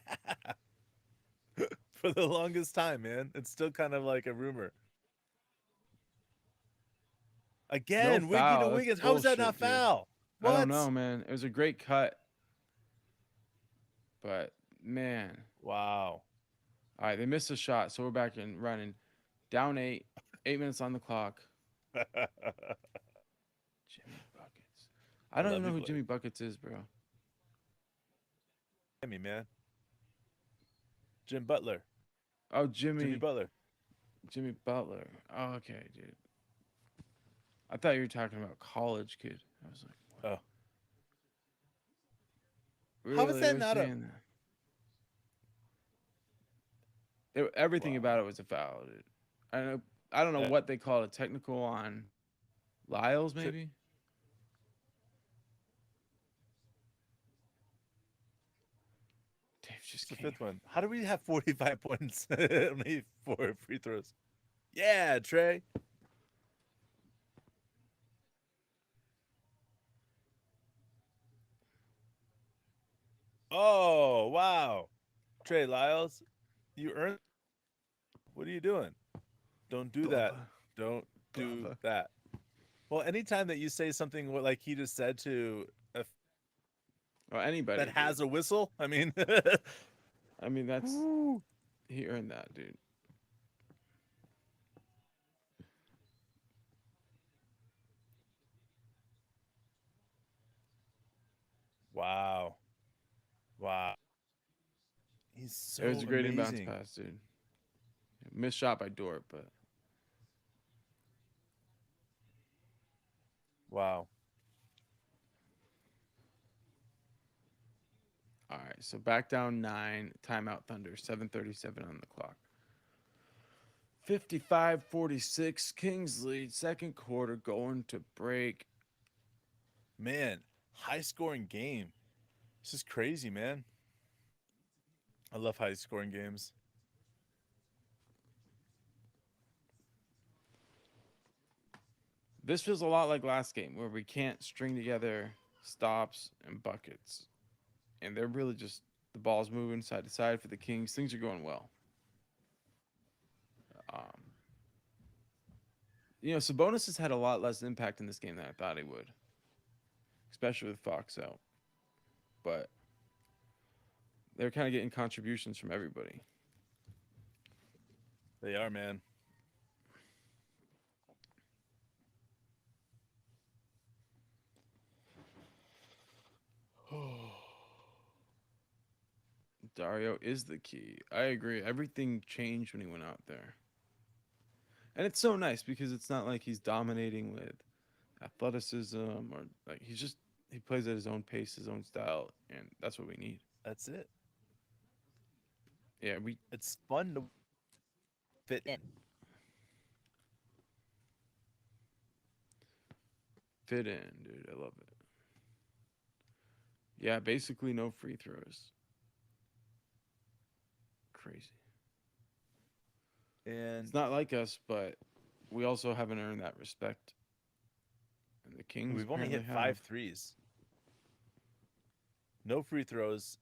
For the longest time, man. It's still kind of like a rumor. Again, No Wiggy foul. to That's Wiggins. How is that not bullshit, dude. foul? What? I don't know, man. It was a great cut. But, man. Wow. All right, they missed a shot, so we're back in running. Down 8. 8 minutes on the clock. Jimmy Buckets. I don't love even know you, who Blake. Jimmy Buckets is, bro. Jimmy, man. Jim Butler. Oh, Jimmy Butler. Butler. Oh, okay, dude. I thought you were talking about college kid. I was like, what? Oh. Really? How is that They're not a- saying that? Everything Wow. about it was a foul, dude. I don't know Yeah. what they call it. Technical on Lyles, maybe? Dave just It's the came. fifth one. How do we have 45 points? Only 4 free throws. Yeah, Trey. Oh, wow. Trey Lyles, you earned. What are you doing? Don't do that. Don't do Bubba. that. Well, anytime that you say something like he just said to Or anybody. that has a whistle, I mean, I mean, that's. Woo. He earned that, dude. Wow. He's so It was a great inbounds amazing. pass, dude. Missed shot by Dort, but Wow. all right. So back down 9, timeout Thunder, 7:37 on the clock. 55-46, Kings lead, second quarter going to break. Man, high scoring game. This is crazy, man. I love high scoring games. This feels a lot like last game where we can't string together stops and buckets. And they're really just the ball's moving side to side for the Kings. Things are going well. Sabonis has had a lot less impact in this game than I thought he would, especially with Fox out. But they're kind of getting contributions from everybody. They are, man. Dario is the key. I agree. Everything changed when he went out there. And it's so nice because it's not like he's dominating with athleticism or like he plays at his own pace, his own style, and that's what we need. That's it. Yeah, It's fun to fit in. fit in, dude. I love it. Yeah, basically no free throws. Crazy. And It's not like us, but we also haven't earned that respect. And the Kings we've only hit apparently 5 have. threes. No free throws.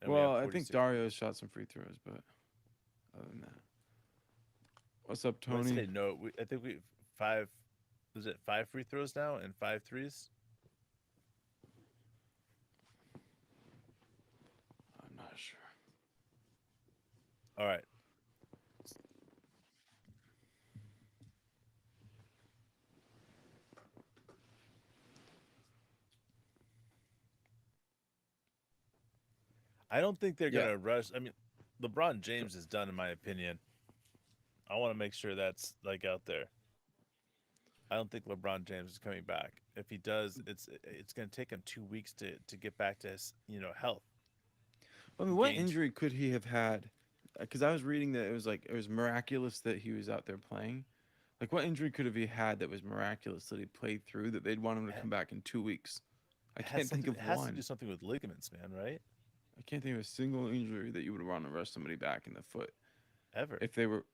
And we have Well, I think 46 Dario shot some free throws, but other than that, what's up, Well, I say Tony? no. I think we five. Was it 5 free throws now and 5 threes? I'm not sure. All right. I don't think they're Yeah. gonna rush. I mean, LeBron James is done, in my opinion. I want to make sure that's like out there. I don't think LeBron James is coming back. If he does, it's gonna take him 2 weeks to get back to his health. I mean, what Gained. injury could he have had? Because I was reading that it was miraculous that he was out there playing. Like, what injury could have he had that was miraculous that he played through that they'd want him to come back in 2 weeks? I It has can't think something- of It has to one. do something with ligaments, man. Right? I can't think of a single injury that you would want to rush somebody back in the foot Ever. if they were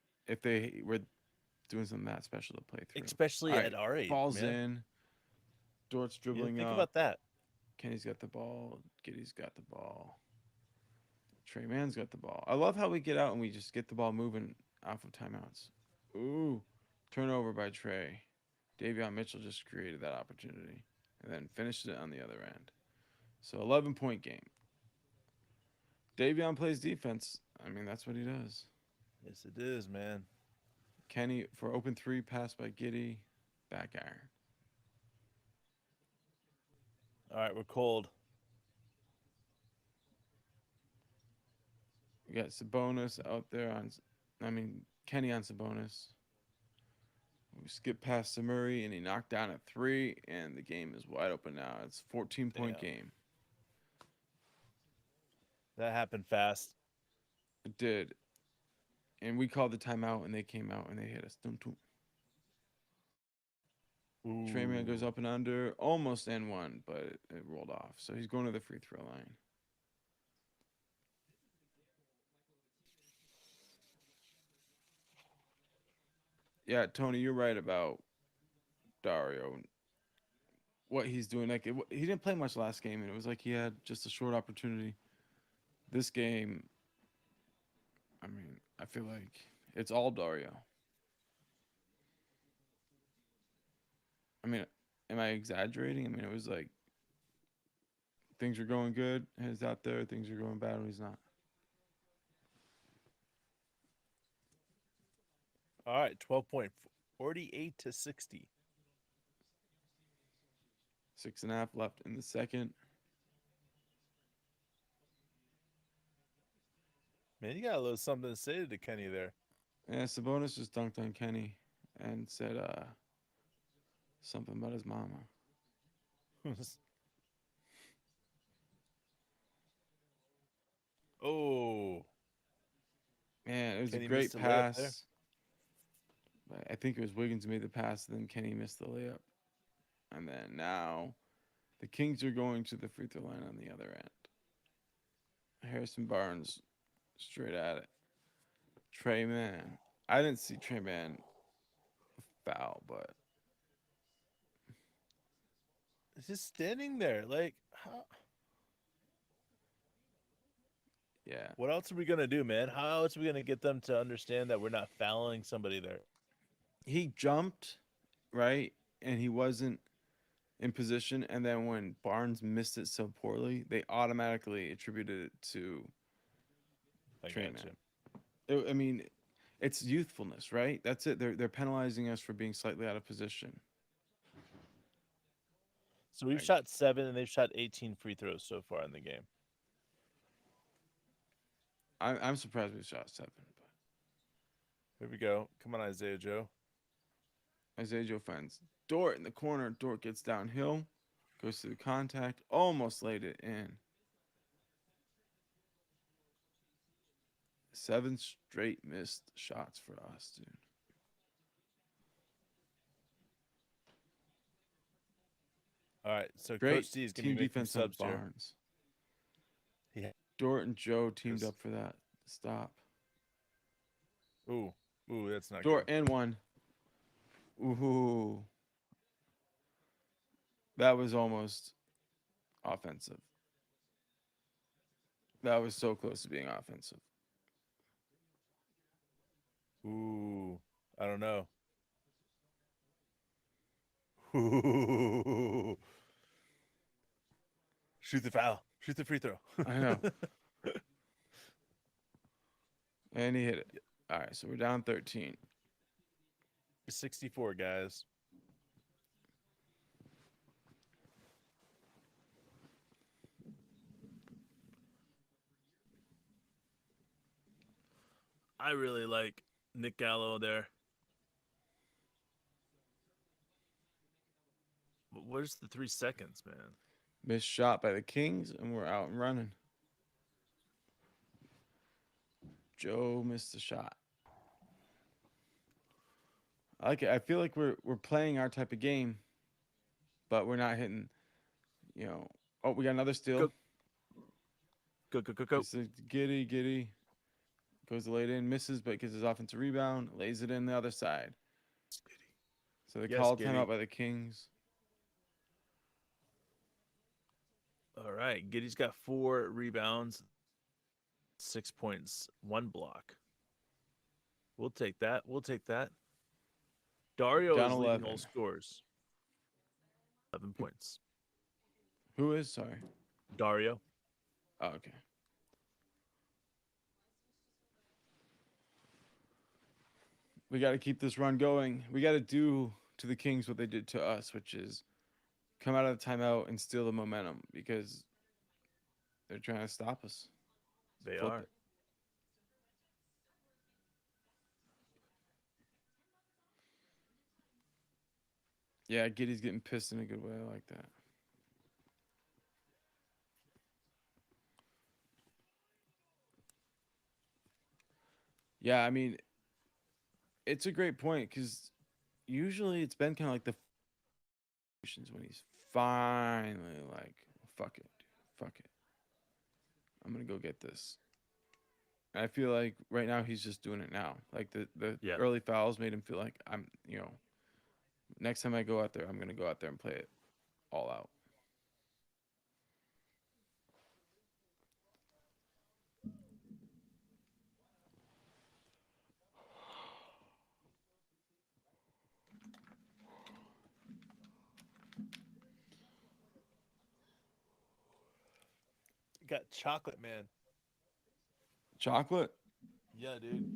doing something that special to play through. Especially All at our age, balls man. in. Dort's You know, dribbling think up. about that. Kenny's got the ball. Giddy's got the ball. Trey Man's got the ball. I love how we get out and we just get the ball moving off of timeouts. Ooh, turnover by Trey. Davion Mitchell just created that opportunity and then finished it on the other end. So 11-point game. Davion plays defense. I mean, that's what he does. Yes, it is, man. Kenny for open three, pass by Giddy, back iron. All right, we're cold. We got Sabonis out there Kenny on Sabonis. We skip past Murray and he knocked down a three, and the game is wide open now. It's a 14-point Damn. game. That happened fast. It did. And we called the timeout, and they came out and they hit us. Trey Man goes Ooh. up and under, almost and one, but it rolled off. So he's going to the free throw line. Yeah, Tony, you're right about Dario. What he's doing. Like he didn't play much last game, and it was like he had just a short opportunity. This game, I mean, I feel like it's all Dario. I mean, am I exaggerating? I mean, it was like things are going good, he's out there. Things are going bad when he's not. All right, 12 point, 48-60. 6.5 left in the second. Man, you got a little something to say to Kenny there. Yeah, Sabonis just dunked on Kenny and said something about his mama. Oh, Man, it was Kenny a great missed a layup there. pass. But I think it was Wiggins who made the pass, then Kenny missed the layup. And then now the Kings are going to the free throw line on the other end. Harrison Barnes straight at it. Trey Man. I didn't see Trey Man foul, but It's just standing there. Like, how, yeah. what else are we gonna do, man? How else are we gonna get them to understand that we're not fouling somebody there? He jumped, right? And he wasn't in position. And then when Barnes missed it so poorly, they automatically attributed it to I Trey gotcha. Man. I mean, it's youthfulness, right? That's it. They're penalizing us for being slightly out of position. So we've shot 7, and they've shot 18 free throws so far in the game. I'm surprised we shot 7. But Here we go. Come on, Isaiah Joe. Isaiah Joe finds Dort in the corner. Dort gets downhill, goes to the contact, almost laid it in. 7 straight missed shots for us, dude. All right, so Great Coach D is going to team be making defense on subs here. Barnes. Yeah. Dort and Joe teamed Yes. up for that stop. Ooh, that's not Dort good. and one. Ooh. That was almost offensive. That was so close to being offensive. Ooh, I don't know. Ooh. Shoot the foul. Shoot the free throw. I know. And he hit it. All right, so we're down 13. 64, guys. I really like Nick Gallo there. But where's the 3 seconds, man? Missed shot by the Kings, and we're out and running. Joe missed the shot. I like it. I feel like we're playing our type of game, but we're not hitting. You know. Oh, we got another steal. Go. It's a Giddy. Goes late in, misses, but gets his offensive rebound, lays it in the other side. So they Yes, call Giddy. timeout by the Kings. All right. Giddy's got 4 rebounds, 6 points, 1 block. We'll take that. Dario Down is leading 11. all scores. 11 points. Who is? Sorry. Dario. Oh, okay. We got to keep this run going. We got to do to the Kings what they did to us, which is come out of the timeout and steal the momentum because they're trying to stop us. They Flip are. it. Yeah, Giddy's getting pissed in a good way. I like that. Yeah, I mean, it's a great point because usually it's been kind of like the when he's finally like, fuck it, dude. Fuck it. I'm going to go get this. And I feel like right now he's just doing it now. Like the Yeah. early fouls made him feel like next time I go out there, I'm going to go out there and play it all out. Got chocolate, man. Chocolate? Yeah, dude.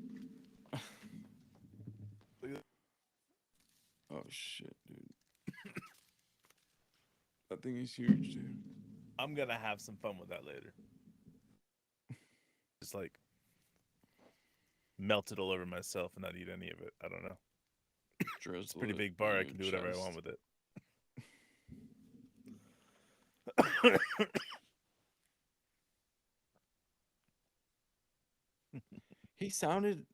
Look at Oh, shit, dude. That thing is huge, dude. I'm gonna have some fun with that later. Just like melt it all over myself and not eat any of it. I don't know. It's a pretty big bar. I can do whatever I want with it. He sounded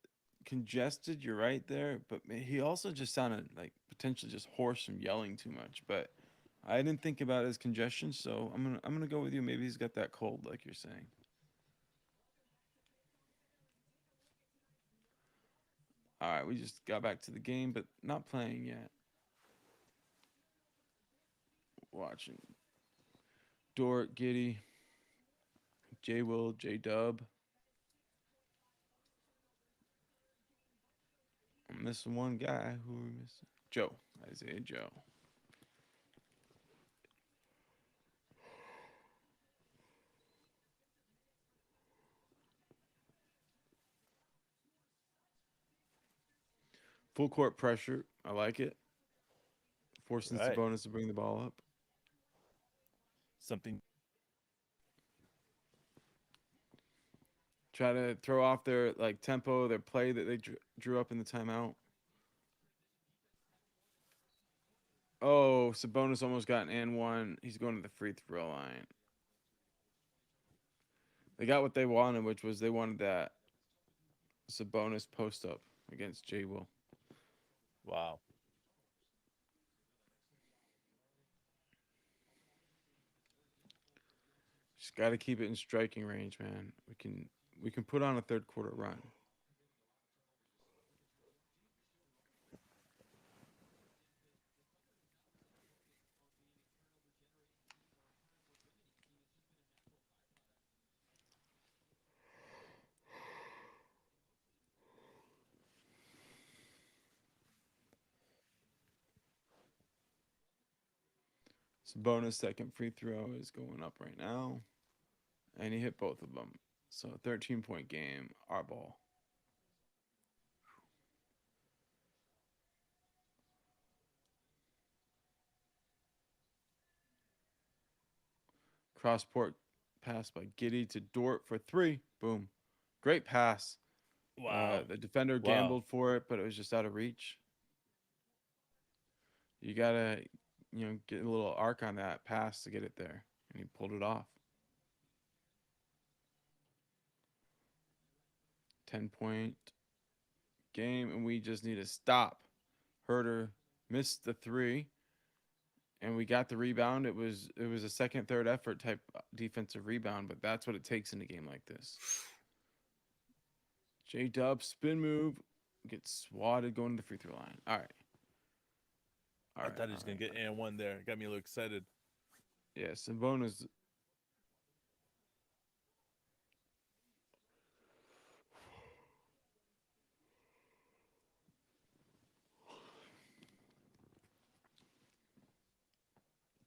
congested, you're right there, but he also just sounded like potentially just hoarse from yelling too much. But I didn't think about it as congestion, so I'm gonna go with you. Maybe he's got that cold, like you're saying. All right, we just got back to the game, but not playing yet. Watching Dort, Giddy, J Will, J Dub. I'm missing one guy. Who are we missing? Joe. Isaiah Joe. Full court pressure. I like it. Forcing Right. Sabonis to bring the ball up. Something. Try to throw off their like tempo, their play that they drew up in the timeout. Oh, Sabonis almost got an and one. He's going to the free throw line. They got what they wanted, which was they wanted that Sabonis post up against J Will. Wow. Just got to keep it in striking range, man. We can put on a third quarter run. Sabonis' second free throw is going up right now. And he hit both of them. So 13-point game, our ball. Cross-court pass by Giddy to Dort for 3. Boom. Great pass. Wow. The defender Wow. gambled for it, but it was just out of reach. You got to, get a little arc on that pass to get it there. And he pulled it off. 10-point game, and we just need to stop. Herter missed the 3, and we got the rebound. It was a second, third effort type defensive rebound, but that's what it takes in a game like this. J-Dub spin move, gets swatted going to the free throw line. All right. I thought he was gonna get and one there. Got me a little excited. Yeah, Sabonis.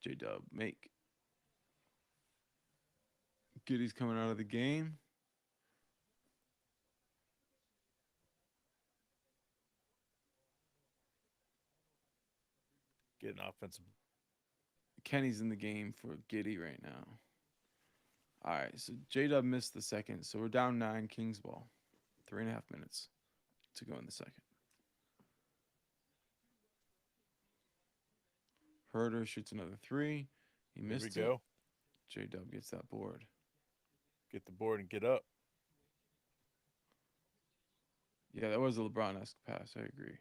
J-Dub make. Giddy's coming out of the game. Get an offensive. Kenny's in the game for Giddy right now. All right, so J-Dub missed the second, so we're down 9, Kings ball. 3.5 minutes to go in the second. Herter shoots another 3. He missed it. Here we go. J-Dub gets that board. Get the board and get up. Yeah, that was a LeBron-esque pass. I agree.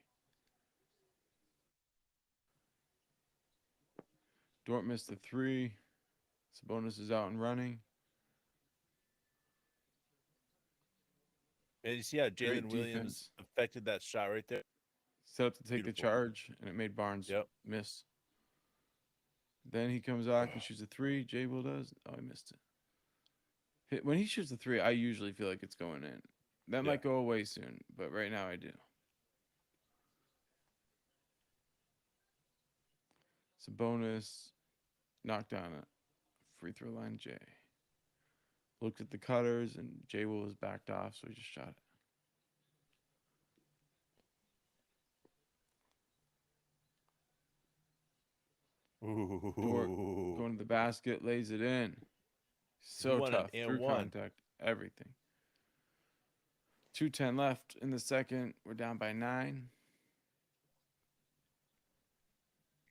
Dort missed the 3. Sabonis is out and running. And you see how Great Jalen Williams defense. affected that shot right there? Set up to take Beautiful. the charge, and it made Barnes miss. Then he comes out and shoots a 3. J Will does. Oh, he missed it. When he shoots a 3, I usually feel like it's going in. That might go away soon, but right now I do. Sabonis knocked down a free throw line. J looked at the cutters, and J Will was backed off, so he just shot it. Dort going to the basket, lays it in. So tough. Through contact, everything. 2:10 left in the second. We're down by 9.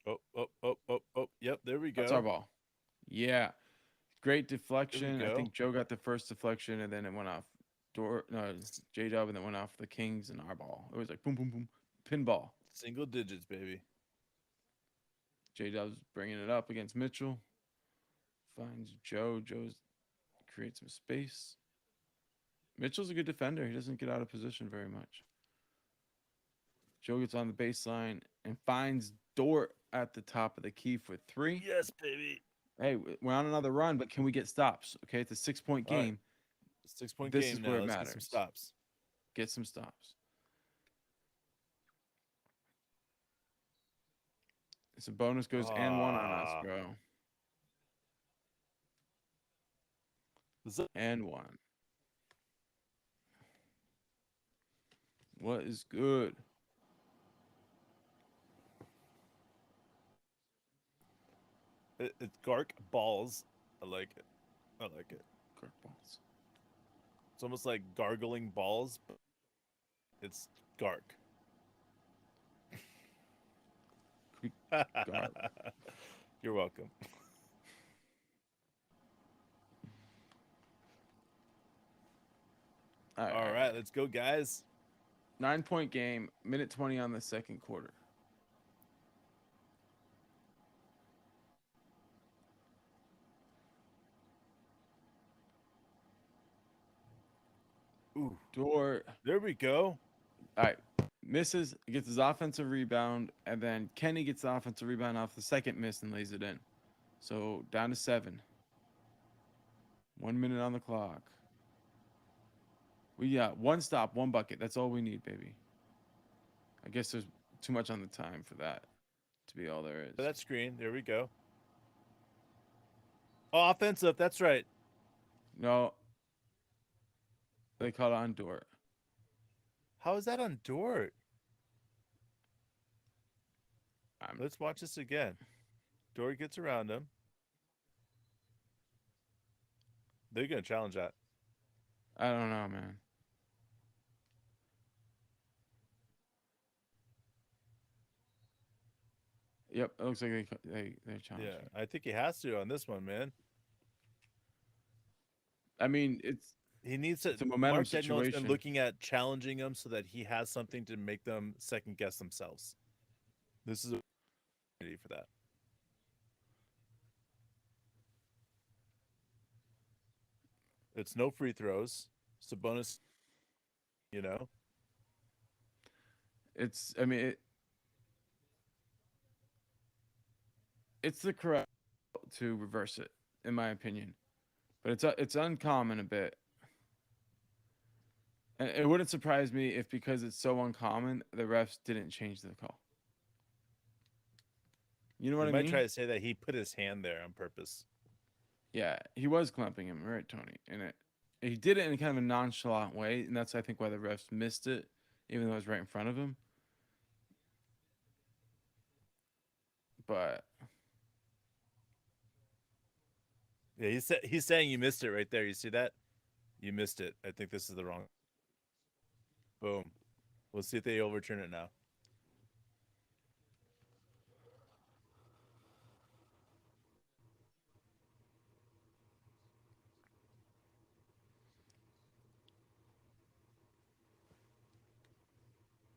Oh. Yep, there we go. That's our ball. Yeah. Great deflection. There we I think go. Joe got the first deflection, and then it went off J-Dub, and then went off the Kings and our ball. It was like boom, boom, boom. Pinball. Single digits, baby. J-Dub's bringing it up against Mitchell. Finds Joe. Joe's creates some space. Mitchell's a good defender. He doesn't get out of position very much. Joe gets on the baseline and finds Dort at the top of the key for 3. Yes, baby. Hey, we're on another run, but can we get stops? Okay, it's a 6-point All right. game. 6-point This game is now. where it Let's get some matters. stops. Get some stops. It's a bonus goes and 1 on us, bro. And 1. What is good? It's Gark balls. I like it. Kirk balls. It's almost like gargling balls, but it's Gark. Gark. You're welcome. All right, let's go, guys. 9-point game, minute 20 on the second quarter. Ooh, Dort. there we go. All right. Misses, gets his offensive rebound, and then Kenny gets the offensive rebound off the second miss and lays it in. So down to 7. 1 minute on the clock. We got 1 stop, 1 bucket. That's all we need, baby. I guess there's too much on the time for that to be all there is. For that screen, there we go. Oh, offensive. That's right. No, they called it on Dort. How is that on Dort? I'm, Let's watch this again. Dort gets around him. They're gonna challenge that. I don't know, man. Yep, it looks like they're challenging. Yeah, I think he has to on this one, man. I mean, He needs to. it's a momentum Mark Dagnall's been situation. looking at challenging him so that he has something to make them second guess themselves. This is a opportunity for that. It's no free throws. It's a bonus. You know. I mean, it's the correct to reverse it, in my opinion. But it's uncommon a bit. And it wouldn't surprise me if because it's so uncommon, the refs didn't change the call. You know what You I might mean? try to say that he put his hand there on purpose. Yeah, he was clamping him, right, Tony? And he did it in kind of a nonchalant way, and that's I think why the refs missed it, even though it was right in front of him. But Yeah, he's saying you missed it right there. You see that? You missed it. I think this is the wrong. Boom. We'll see if they overturn it now.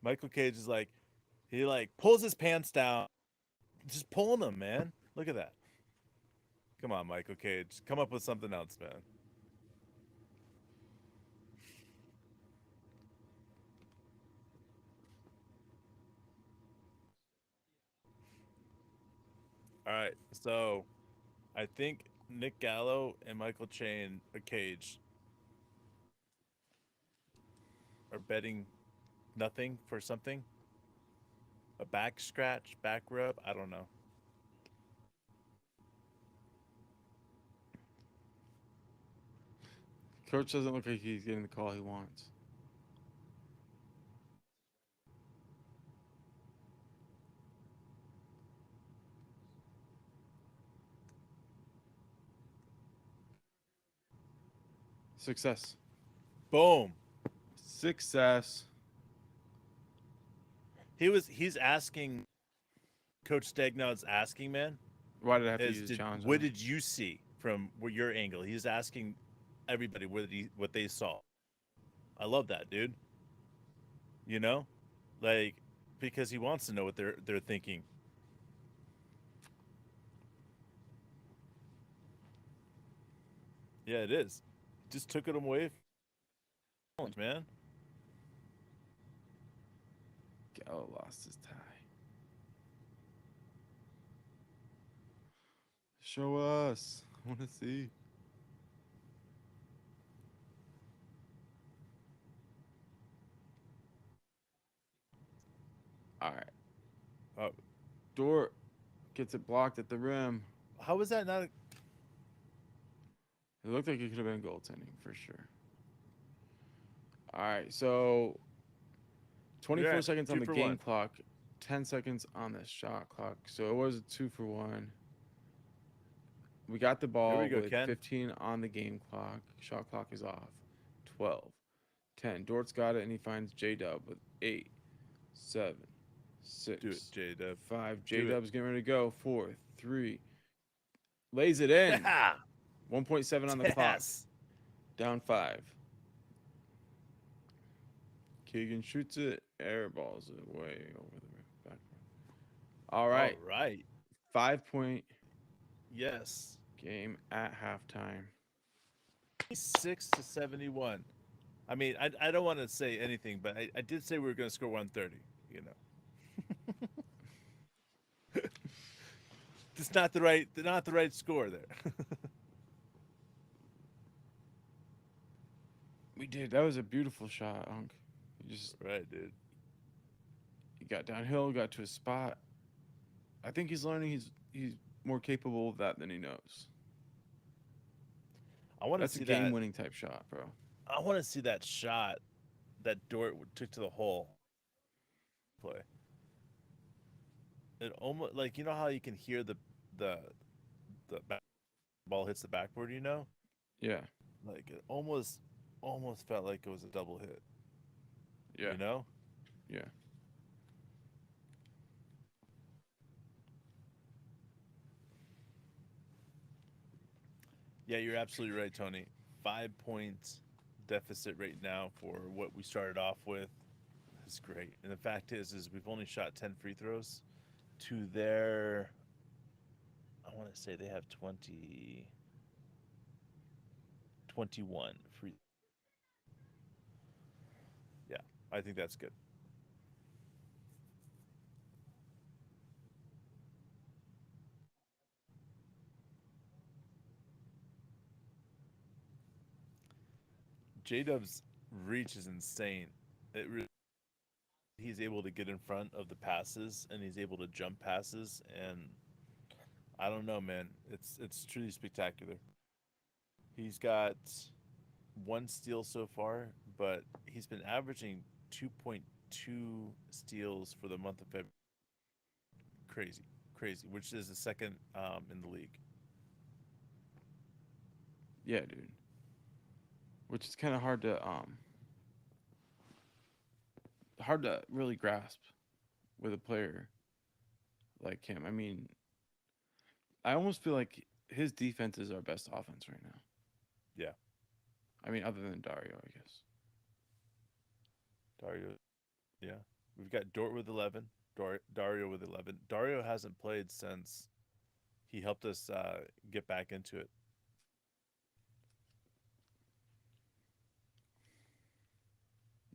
Michael Cage is like, he like pulls his pants down, just pulling them, man. Look at that. Come on, Michael Cage, come up with something else, man. All right, so I think Nick Gallo and Michael Cage are betting nothing for something. A back scratch, back rub. I don't know. coach doesn't look like he's getting the call he wants. Success. Boom. Success. He's asking. Coach Stagnod's asking, man. Why did I have to use challenge? What did you see from your angle? He's asking everybody what they saw. I love that, dude. You know, like because he wants to know what they're thinking. Yeah, it is. Just took it away. Man. Gallo lost his tie. Show us. I want to see. All right. Oh, Dort gets it blocked at the rim. how was that not? It looked like it could have been goaltending for sure. All right, so 24 at seconds on 2 the for game 1. clock, 10 seconds on the shot clock. So it was a 2-for-1. We got the ball we go, with Ken. 15 on the game clock. Shot clock is off. 12, 10. Dort's got it, and he finds J-Dub with 8, 7, 6, Do it, J-Dub. 5. Do it. J-Dub's getting ready to go. 4, 3. Lays it in. Yeah. 1.7 on the clock. Yes. Down 5. Keegan shoots it. Air balls it way over the back. All right. All right. 5-point Yes. game at halftime. 6-71. I mean, I don't want to say anything, but I did say we were going to score 130. You know, it's not the right score there. We did. That was a beautiful shot, Unc. You just Right, dude. he got downhill, got to his spot. I think he's learning he's more capable of that than he knows. I want to That's a see that. game-winning type shot, bro. I want to see that shot that Dort took to the hole play. It almost like, you know how you can hear the ball hits the backboard. Yeah, Like it almost felt like it was a double hit. yeah, You know. yeah. Yeah, you're absolutely right, Tony. 5 points deficit right now for what we started off with is great. And the fact is we've only shot 10 free throws to their, I want to say they have 21 free. Yeah, I think that's good. J-Dub's reach is insane. He's able to get in front of the passes and he's able to jump passes, and I don't know, man. It's truly spectacular. He's got one steal so far, but he's been averaging 2.2 steals for the month of February. Crazy, which is the second in the league. Yeah, dude. Which is kind of hard to really grasp with a player like him. I mean, I almost feel like his defense is our best offense right now. Yeah, I mean, other than Dario, I guess. Dario. Yeah, we've got Dort with 11, Dario with 11. Dario hasn't played since he helped us get back into it.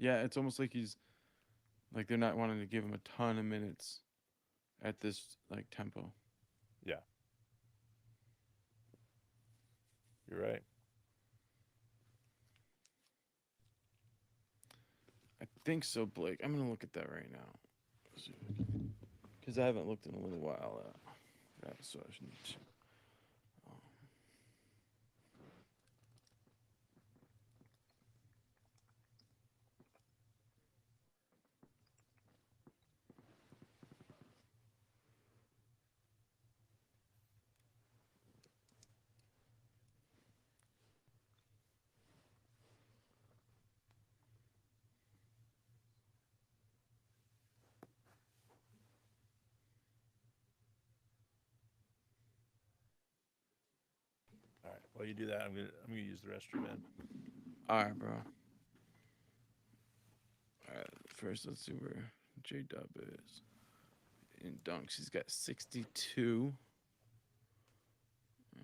Yeah, it's almost like they're not wanting to give him a ton of minutes at this like tempo. Yeah, you're right. I think so, Blake. I'm gonna look at that right now because I haven't looked in a little while. So I should need to. All right. While you do that, I'm gonna use the restroom, man. All right, bro. All right. First, let's see where J Dub is in dunks. He's got 62,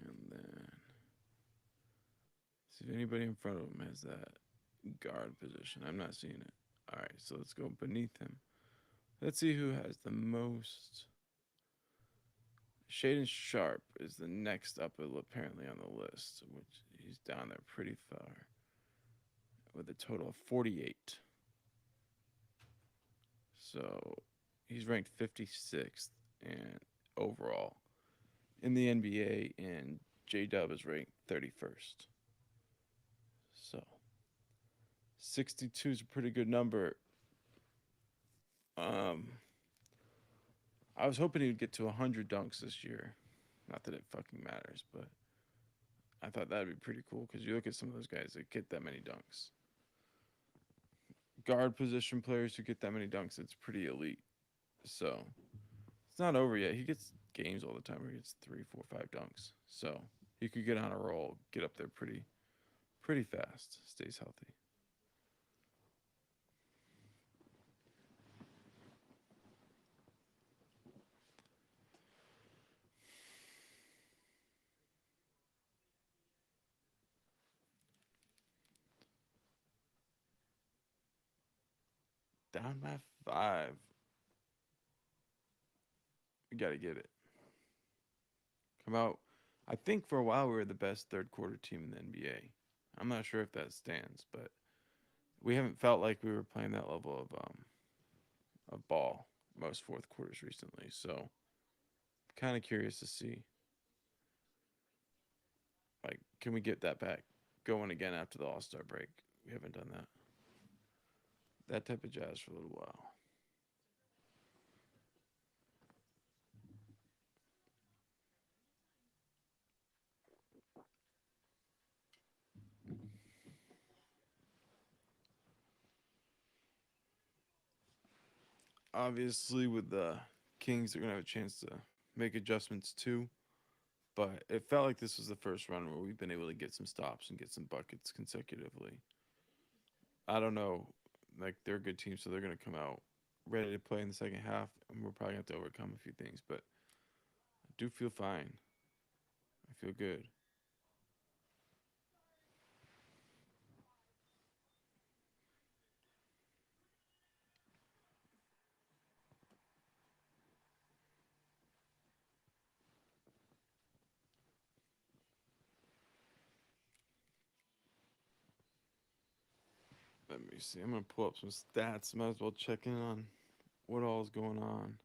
and then see if anybody in front of him has that guard position. I'm not seeing it. All right, so let's go beneath him. Let's see who has the most. Shaden Sharp is the next up apparently on the list, which he's down there pretty far with a total of 48. So he's ranked 56th and overall in the NBA, and J Dub is ranked 31st. So 62 is a pretty good number. I was hoping he would get to 100 dunks this year. Not that it fucking matters, but I thought that'd be pretty cool because you look at some of those guys that get that many dunks. Guard position players who get that many dunks, it's pretty elite. So it's not over yet. He gets games all the time where he gets 3, 4, 5 dunks. So he could get on a roll, get up there pretty fast, stays healthy. Down by 5. We got to get it. Come out. I think for a while we were the best third quarter team in the NBA. I'm not sure if that stands, but we haven't felt like we were playing that level of ball most fourth quarters recently. So kind of curious to see, like, can we get that back? going again after the All-Star break. We haven't done that. That type of jazz for a little while. Obviously, with the Kings, they're gonna have a chance to make adjustments too. But it felt like this was the first run where we've been able to get some stops and get some buckets consecutively. I don't know, like they're a good team, so they're gonna come out ready to play in the second half, and we're probably gonna have to overcome a few things. But I do feel fine. I feel good. Let me see. I'm gonna pull up some stats. Might as well check in on what all is going on.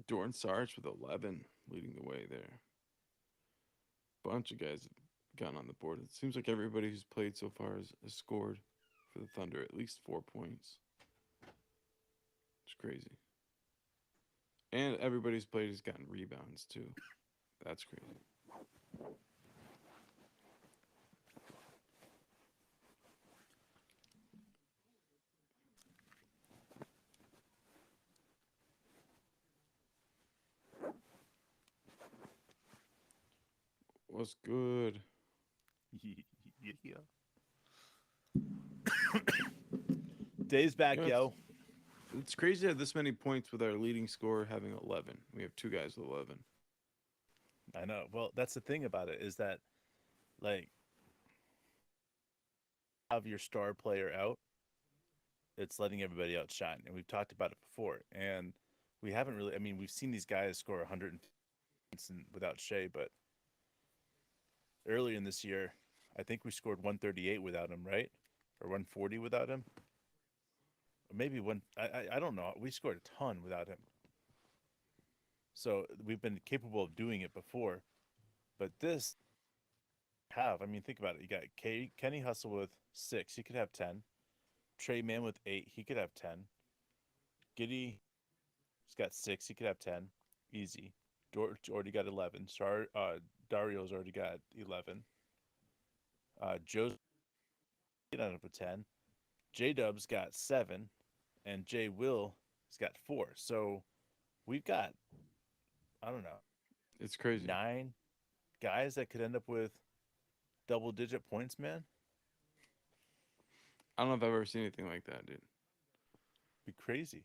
Dorn Sarge with 11 leading the way there. Bunch of guys have gotten on the board. It seems like everybody who's played so far has scored for the Thunder at least 4 points. It's crazy. And everybody who's played has gotten rebounds too. That's crazy. What's good? Yeah. Days back, You know, yo. It's crazy to have this many points with our leading scorer having 11. We have 2 guys with 11. I know. Well, that's the thing about it is that, like, have your star player out, it's letting everybody else shine. And we've talked about it before. And we haven't really, I mean, we've seen these guys score 100 points without Shea, but earlier in this year, I think we scored 138 without him, right? Or 140 without him. Or maybe I don't know. We scored a ton without him. So we've been capable of doing it before. But this I mean, think about it. You got Kenny Hustle with 6. He could have 10. Trey Mann with 8. He could have 10. Giddy, he's got 6. He could have 10. Easy. George already got 11. Dario's already got 11. Joe's ended up with 10. J-Dub's got 7. And J Will has got 4. So we've got, I don't know, It's crazy. 9 guys that could end up with double-digit points, man. I don't know if I've ever seen anything like that, dude. Be crazy.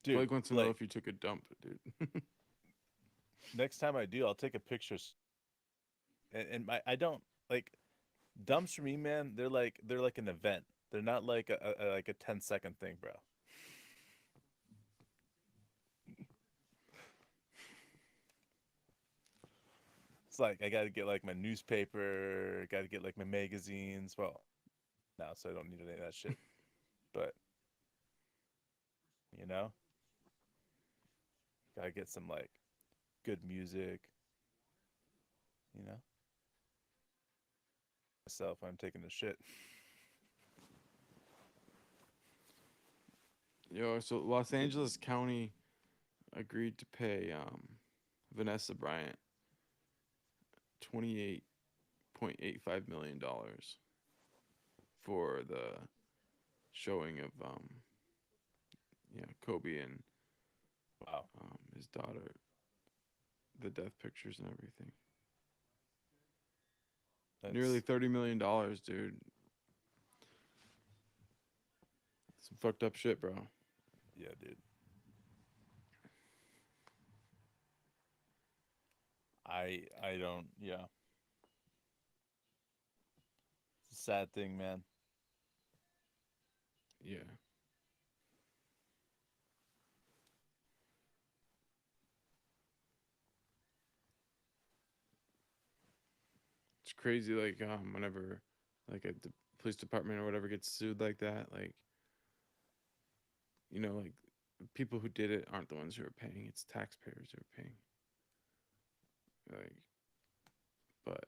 Dude, Dude, Blake wants to know if you took a dump, dude. next time I do, I'll take a picture. And I don't like dumps for me, man. They're like an event. They're not like a 10-second thing, bro. It's like I got to get like my newspaper, got to get like my magazines. Well, now so I don't need any of that shit. But you know, got to get some like good music. You know, myself, I'm taking the shit. Yo, so Los Angeles County agreed to pay Vanessa Bryant $28.85 million for the showing of Kobe and Wow. his daughter, the death pictures and everything. That's, Nearly $30 million, dude. Some fucked up shit, bro. yeah, dude. I don't, yeah. It's a sad thing, man. Yeah. It's crazy, like whenever like at the police department or whatever gets sued like that, like, like people who did it aren't the ones who are paying. It's taxpayers who are paying. Like, but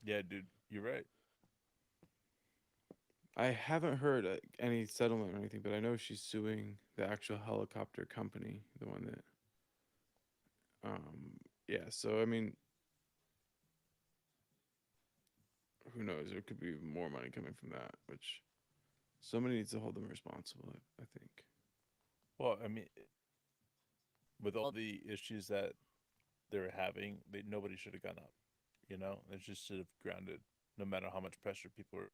Yeah, dude, you're right. I haven't heard any settlement or anything, but I know she's suing the actual helicopter company, the one that, yeah. So I mean, who knows? There could be more money coming from that, which somebody needs to hold them responsible. I think. Well, I mean, with all the issues that they're having, nobody should have gone up. You know, it just should have grounded. No matter how much pressure people are,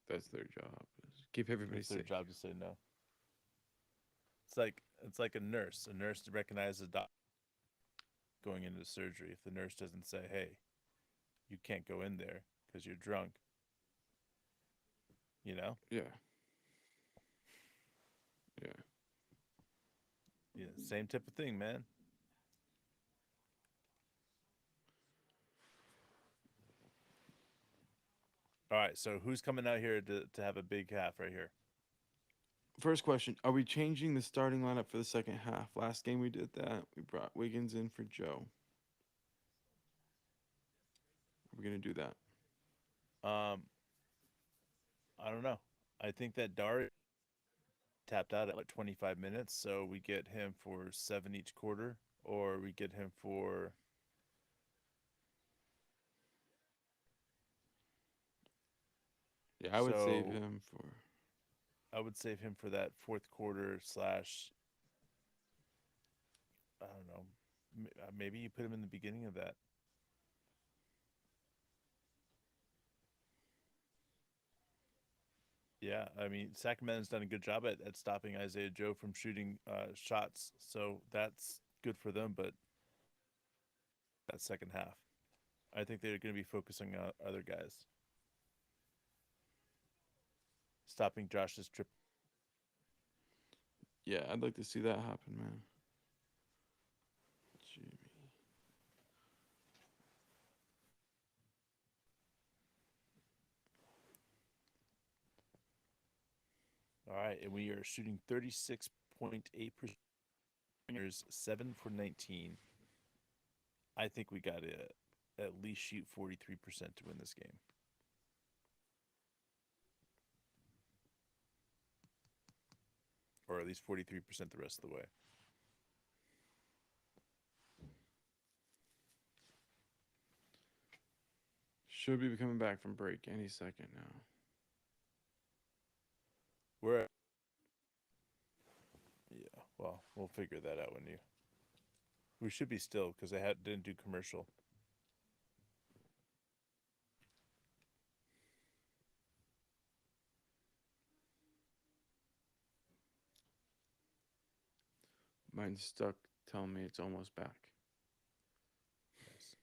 That's their job. Is keep everybody it's their safe. job to say no. It's like a nurse. A nurse recognizes a doctor going into surgery. If the nurse doesn't say, "Hey, you can't go in there because you're drunk," you know, Yeah. Yeah. yeah, same type of thing, man. All right, so who's coming out here to have a big half right here? First question: are we changing the starting lineup for the second half? Last game we did that. We brought Wiggins in for Joe. We're gonna do that. Um, I don't know. I think that Dari tapped out at like 25 minutes, so we get him for 7 each quarter, or we get him for Yeah, I would save so him for. I would save him for that fourth quarter slash. I don't know. Maybe you put him in the beginning of that. Yeah, I mean Sacramento's done a good job at stopping Isaiah Joe from shooting shots, so that's good for them. But that second half, I think they're going to be focusing on other guys, stopping Josh's trip. Yeah, I'd like to see that happen, man. Jimmy. All right, and we are shooting 36.8%, 7 for 19. I think we got to at least shoot 43% to win this game. Or at least 43% the rest of the way. Should be coming back from break any second now. We're at, yeah, well, we'll figure that out when you. We should be still because I didn't do commercial. Mine's stuck telling me it's almost back. Nice.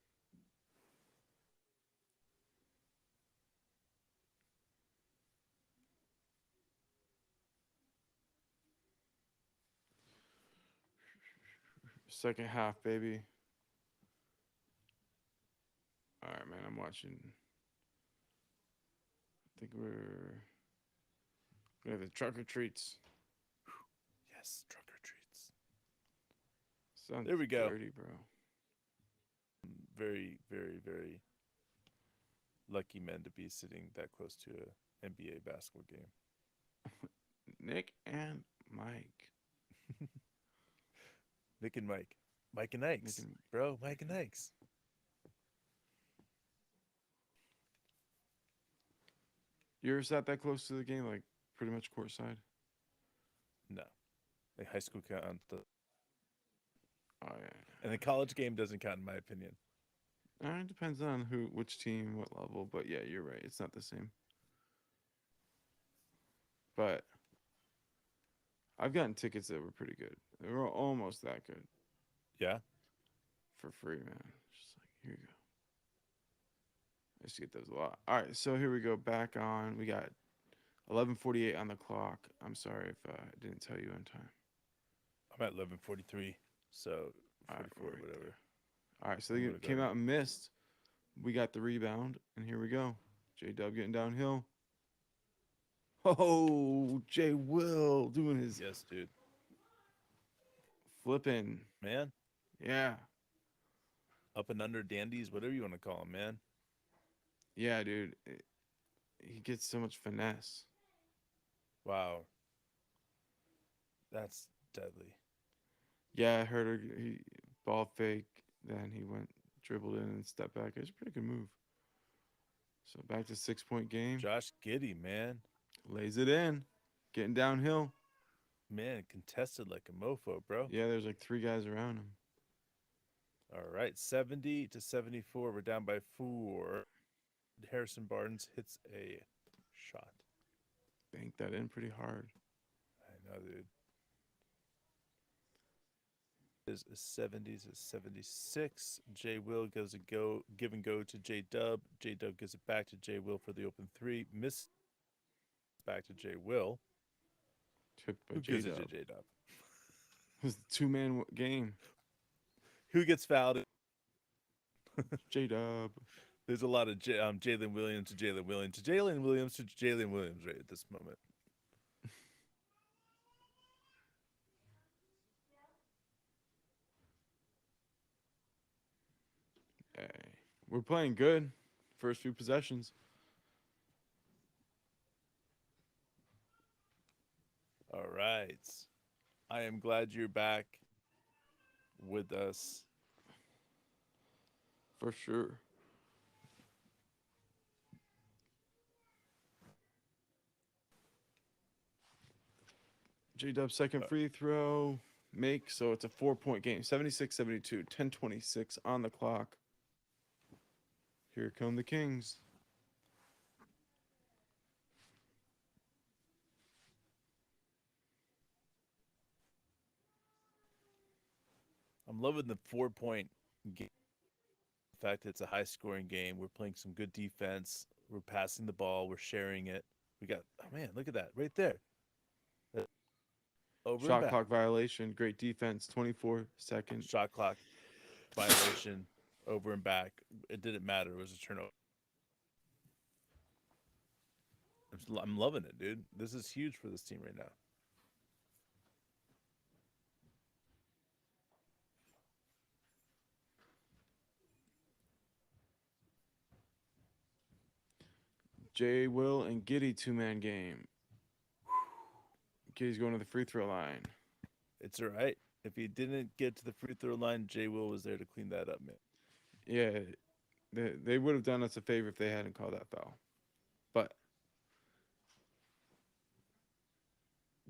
Second half, baby. All right, man. I'm watching. I think we have the trucker treats. Yes, trucker treats. Sounds There we go. dirty, bro. Very, very, very lucky men to be sitting that close to an NBA basketball game. Nick and Mike. Nick and Mike. Mike and Ikes. Nick and- Bro, Mike and Ikes. You ever sat that close to the game, like pretty much courtside? No. The high school count. Oh yeah. And the college game doesn't count, in my opinion. It depends on which team, what level. But yeah, you're right. It's not the same. But I've gotten tickets that were pretty good. They were almost that good Yeah? for free, man. Just like, here you go. I used to get those a lot. All right, so here we go. Back on. We got 11:48 on the clock. I'm sorry if I didn't tell you on time. I'm at 11:43, so All right, 44, we're right whatever. there. All right, so I'm they gonna came go. out and missed We got the rebound, and here we go. J Dub getting downhill. Oh, Jay Will doing his Yes, dude. flipping. Man, Yeah. up and under dandies, whatever you want to call them, man. Yeah, dude. He gets so much finesse. Wow. That's deadly. Yeah, I heard he ball fake. Then he went, dribbled in and stepped back. It's a pretty good move. So back to 6-point game. Josh Giddey, man. Lays it in. Getting downhill. Man, contested like a mofo, bro. Yeah, there's like 3 guys around him. All right, 70 to 74. We're down by 4. Harrison Barnes hits a shot. Banked that in pretty hard. I know, dude. Is 70 to 76. J Will gives a give and go to J Dub. J Dub gives it back to J Will for the open 3. Miss back to J Will. Tipped by Who J gives it Dub. to J Dub? It was a 2-man game. Who gets fouled? J Dub. There's a lot of Jalen Williams to Jalen Williams to Jalen Williams to Jalen Williams right at this moment. Hey, we're playing good. First few possessions. All right. I am glad you're back with us. For sure. J Dub's second free throw. Make, so it's a 4-point game. 76-72. 10:26 on the clock. Here come the Kings. I'm loving the 4-point game. The fact that it's a high scoring game. We're playing some good defense. We're passing the ball. We're sharing it. We got, oh man, look at that right there. Over and Shot back. clock violation. Great defense. 24 seconds. Shot clock violation. Over and back. It didn't matter. It was a turnover. I'm loving it, dude. This is huge for this team right now. J Will and Giddy 2-man game. Giddy's going to the free throw line. It's all right. If he didn't get to the free throw line, J Will was there to clean that up, man. Yeah, they would have done us a favor if they hadn't called that foul. But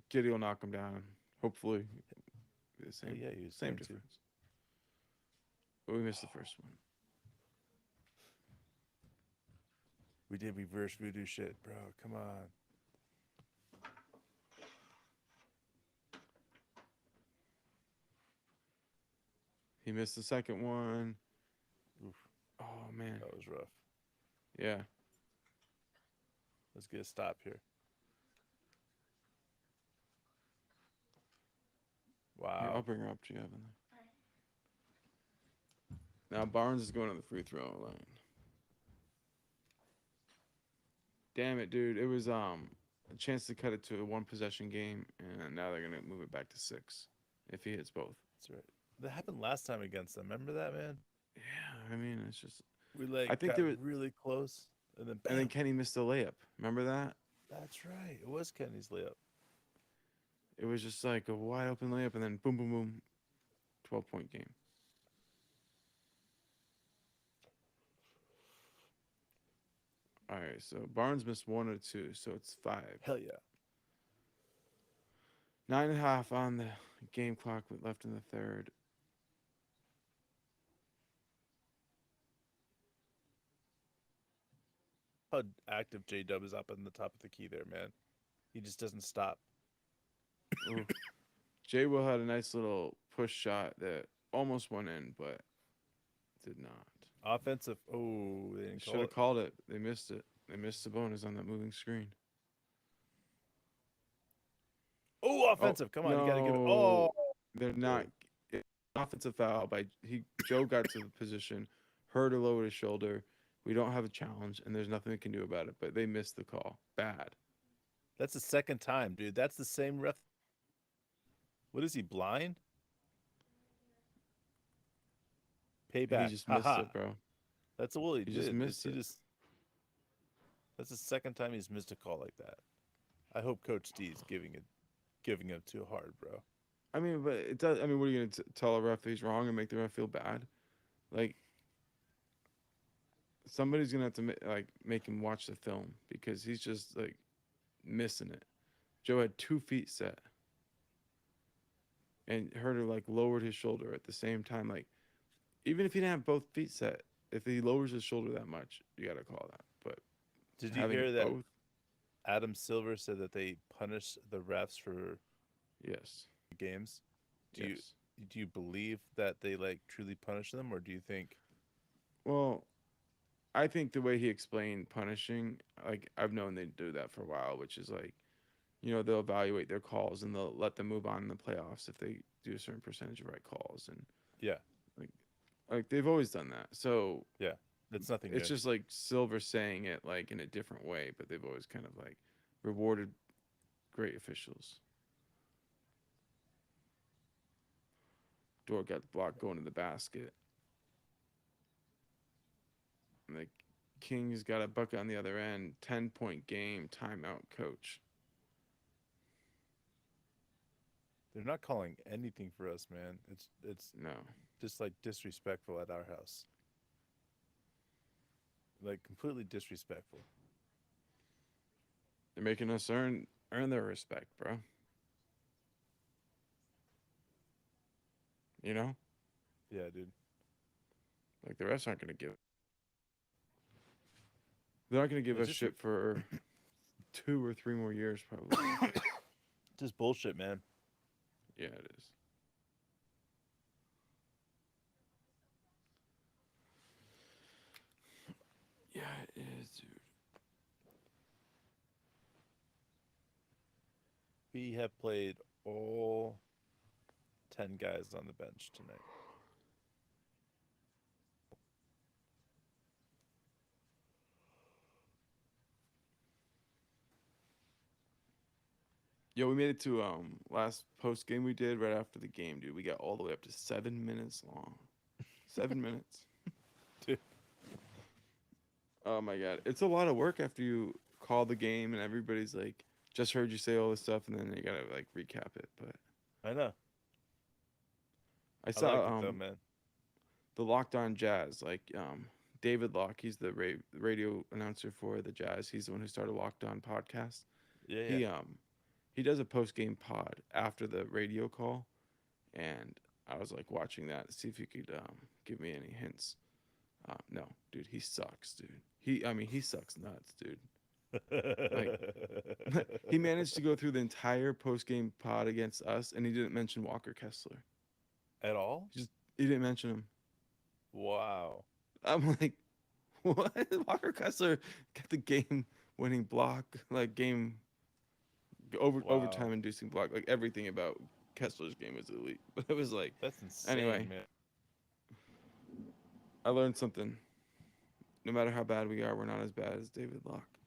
Giddy will knock him down. Hopefully, the same. Yeah, he was same going to. difference. But we missed the first one. We did reverse voodoo shit, bro. Come on. He missed the second one. Oof, Oh man. that was rough. Yeah. Let's get a stop here. Here, Wow. I'll bring her up to you, Evan. Now Barnes is going to the free throw line. Damn it, dude. It was a chance to cut it to a 1-possession game, and now they're gonna move it back to 6 if he hits both. That's right. That happened last time against them. Remember that, man? Yeah, I mean it's just. We like I think got there was- really close, and then And then bam. Kenny missed a layup. Remember that? That's right. It was Kenny's layup. It was just like a wide open layup, and then boom, boom, boom, 12-point game. All right, so Barnes missed 1 or 2, so it's 5. Hell yeah. 9.5 on the game clock with left in the third. How active J Dub is up in the top of the key there, man. He just doesn't stop. Ooh. Jay Will had a nice little push shot that almost went in, but did not. Offensive. Oh, they didn't Should call have it. called it. They missed it. They missed the bonus on that moving screen. Oh, offensive. Come on, you gotta give it. Oh, They're not. Offensive foul by Joe got to the position, Herder lowered his shoulder. We don't have a challenge, and there's nothing we can do about it. But they missed the call. Bad. That's the second time, dude. That's the same ref. What is he, blind? He Payback. just missed Haha. it, bro. That's all he He did. just It's- missed he it. just. That's the second time he's missed a call like that. I hope Coach D is giving him too hard, bro. I mean, but it does. I mean, what are you gonna tell a ref that he's wrong and make the ref feel bad? Like, somebody's gonna have to make him watch the film because he's just like missing it. Joe had 2 feet set, and Herder like lowered his shoulder at the same time. Like, even if he didn't have both feet set, if he lowers his shoulder that much, you gotta call that. But Did you having hear it that both, Adam Silver said that they punish the refs for yes, games? yes. Do you believe that they like truly punish them, or do you think? Well, I think the way he explained punishing, like I've known they do that for a while, which is like, they'll evaluate their calls and they'll let them move on in the playoffs if they do a certain percentage of right calls, and Yeah, like they've always done that. So it's nothing. it's new. just like Silver saying it like in a different way, but they've always kind of like rewarded great officials. Dort got blocked going to the basket. And the Kings got a bucket on the other end. 10-point game. Timeout, coach. They're not calling anything for us, man. It's No. just like disrespectful at our house. Like completely disrespectful. They're making us earn their respect, bro. You know? Yeah, dude. Like the refs aren't gonna give. They're not gonna give It's us just shit for 2 or 3 more years, probably. Just bullshit, man. Yeah, it is. Yeah, it is, dude. We have played all 10 guys on the bench tonight. Yo, we made it to last post game we did right after the game, dude. We got all the way up to 7 minutes long. 7 minutes. Dude. Oh my god. It's a lot of work after you call the game and everybody's like just heard you say all this stuff and then you gotta like recap it. But I know. I I saw like it though, man. the Locked On Jazz, like David Locke, he's the radio announcer for the Jazz. He's the one who started Locked On podcast. Yeah. He does a post game pod after the radio call, and I was like watching that to see if you could give me any hints. No, dude, he sucks, dude. He sucks nuts, dude. He managed to go through the entire post game pod against us, and he didn't mention Walker Kessler. At all? He didn't mention him. Wow. I'm like, what? Walker Kessler got the game-winning block, like overtime inducing block, like everything about Kessler's game was elite. But it was like, That's insane, Anyway. man. I learned something. No matter how bad we are, we're not as bad as David Locke.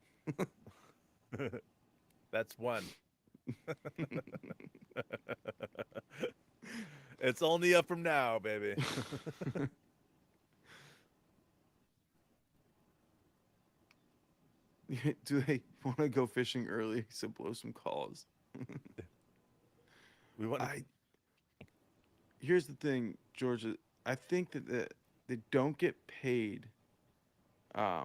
That's one. It's only up from now, baby. Do they want to go fishing early so blow some calls? We want to Here's the thing, Georgia. I think that they don't get paid. I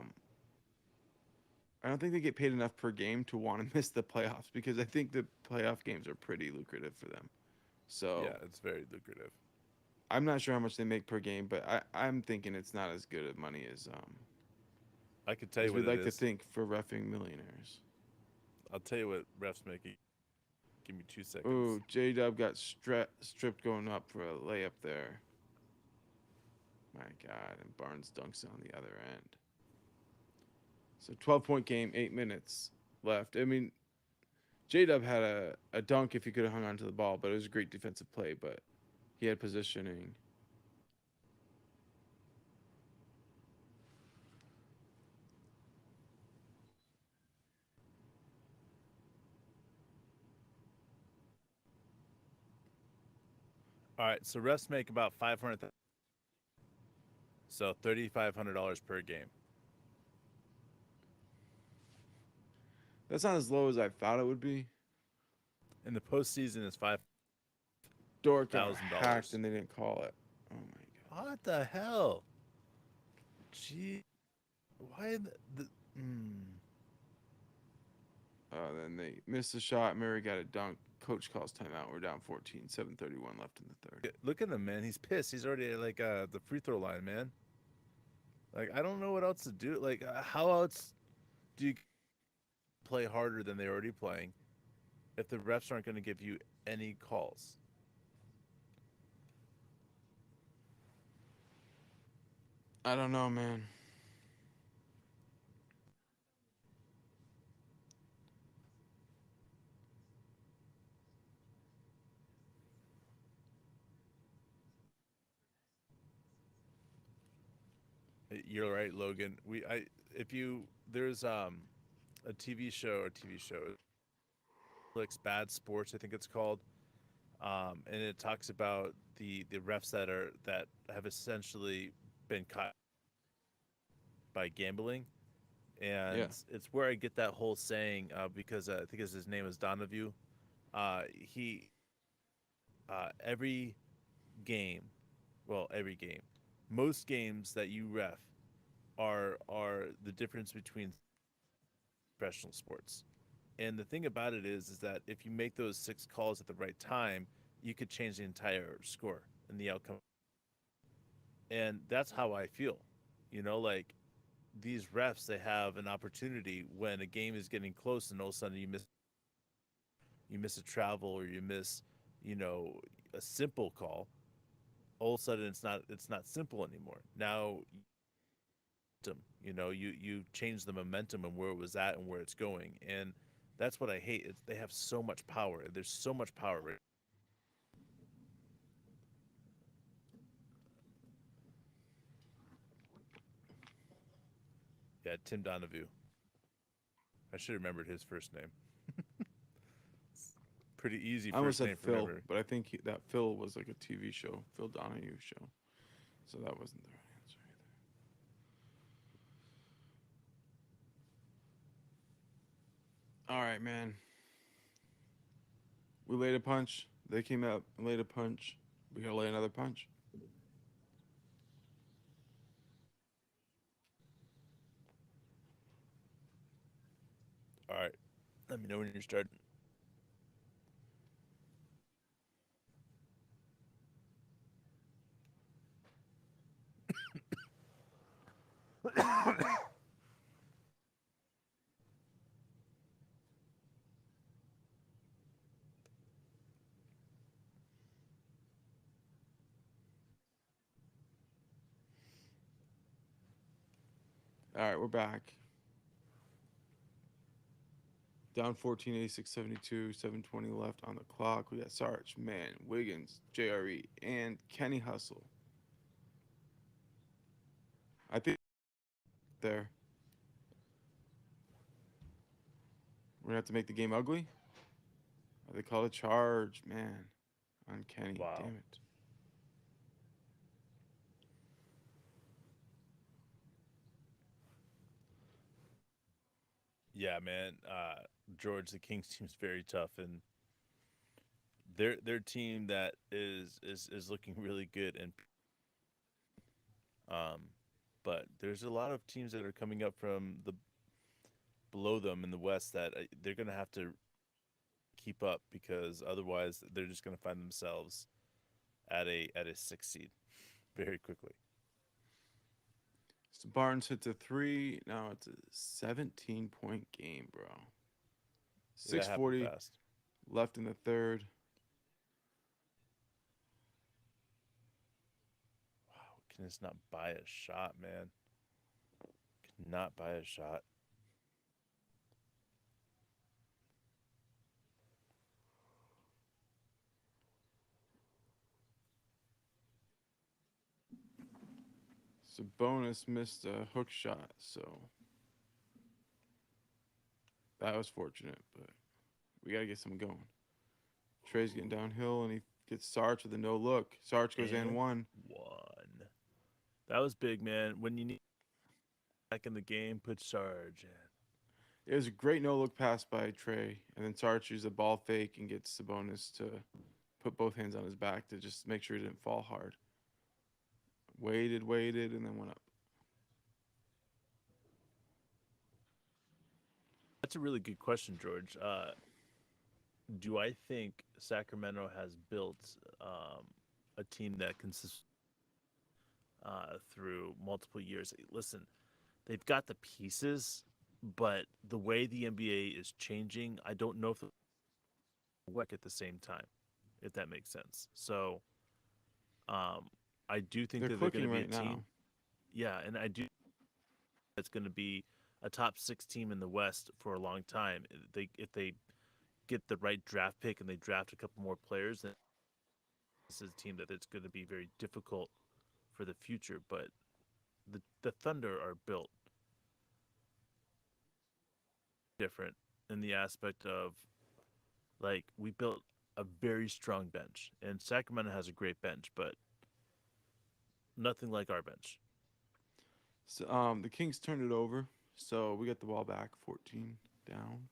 don't think they get paid enough per game to want to miss the playoffs because I think the playoff games are pretty lucrative for them. So Yeah, it's very lucrative. I'm not sure how much they make per game, but I'm thinking it's not as good of money as I could tell you as what we'd like it to is. think for reffing millionaires. I'll tell you what refs making. Give me 2 seconds. Ooh, J-Dub got stripped going up for a layup there. My God, and Barnes dunks on the other end. So 12-point game, 8 minutes left. I mean, J-Dub had a dunk if he could have hung on to the ball, but it was a great defensive play, but he had positioning. All right, so refs make about 500, so $3,500 per game. That's not as low as I thought it would be. In the postseason, is Door got hacked $5,000. and they didn't call it. Oh my god. What the hell? Gee, why the Then they missed a shot. Murray got a dunk. Coach calls timeout. We're down 14. 7:31 left in the third. Look at him, man. He's pissed. He's already at like the free throw line, man. Like I don't know what else to do. Like how else do you play harder than they're already playing if the refs aren't going to give you any calls? I don't know, man. You're right, Logan. If you there's a TV show, Netflix Bad Sports, I think it's called, and it talks about the refs that have essentially been caught by gambling, and Yeah. it's where I get that whole saying because I think his name is Donahue. He every game, well, every game, most games that you ref are the difference between professional sports. And the thing about it is that if you make those 6 calls at the right time, you could change the entire score and the outcome. And that's how I feel. Like these refs, they have an opportunity when a game is getting close, and all of a sudden you miss a travel, or you miss, a simple call. All of a sudden, it's not simple anymore. Now, you change the momentum and where it was at and where it's going, and that's what I hate. They have so much power. There's so much power. Yeah, Tim Donahue. I should have remembered his first name. Pretty easy I almost first said name for Phil, memory. but I think that Phil was like a TV show, Phil Donahue show. So that wasn't the right answer either. All right, man. We laid a punch. They came out and laid a punch. We gotta lay another punch. All right, let me know when you're starting. All right, we're back. Down 14, 86, 72, 7:20 left on the clock. We got Sarge, Man, Wiggins, JRE, and Kenny Hustle. I think there. We're gonna have to make the game ugly. They call a charge, man, on Kenny. Wow. Damn it. Yeah, man. George, the Kings team's very tough, and their team that is looking really good, and um, but there's a lot of teams that are coming up from the below them in the West that they're gonna have to keep up, because otherwise they're just gonna find themselves at a 6 seed very quickly. So Barnes hits a three. Now it's a 17-point game, bro. That happened 6:40 fast. left in the third. Wow, can just not buy a shot, man. Cannot buy a shot. Sabonis missed a hook shot, so that was fortunate, but we got to get something going. Trey's getting downhill, and he Gets Sarge with a no look. Sarge goes in And one. one. That was big, man. When you need back in the game, put Sarge in. It was a great no look pass by Trey, and then Sarge uses a ball fake and gets Sabonis to put both hands on his back to just make sure he didn't fall hard. Waited, and then went up. That's a really good question, George. Do I think Sacramento has built a team that consists through multiple years? Listen, they've got the pieces, but the way the NBA is changing, I don't know if they'll work at the same time, if that makes sense. So, I do think They're that they're going clicking to be right a team. now. Yeah, and I do. That's going to be a top 6 team in the West for a long time. If they get the right draft pick and they draft a couple more players, then this is a team that it's going to be very difficult for the future. But the Thunder are built different in the aspect of, like, we built a very strong bench, and Sacramento has a great bench, but nothing like our bench. So, the Kings turned it over, so we got the ball back, 14 down.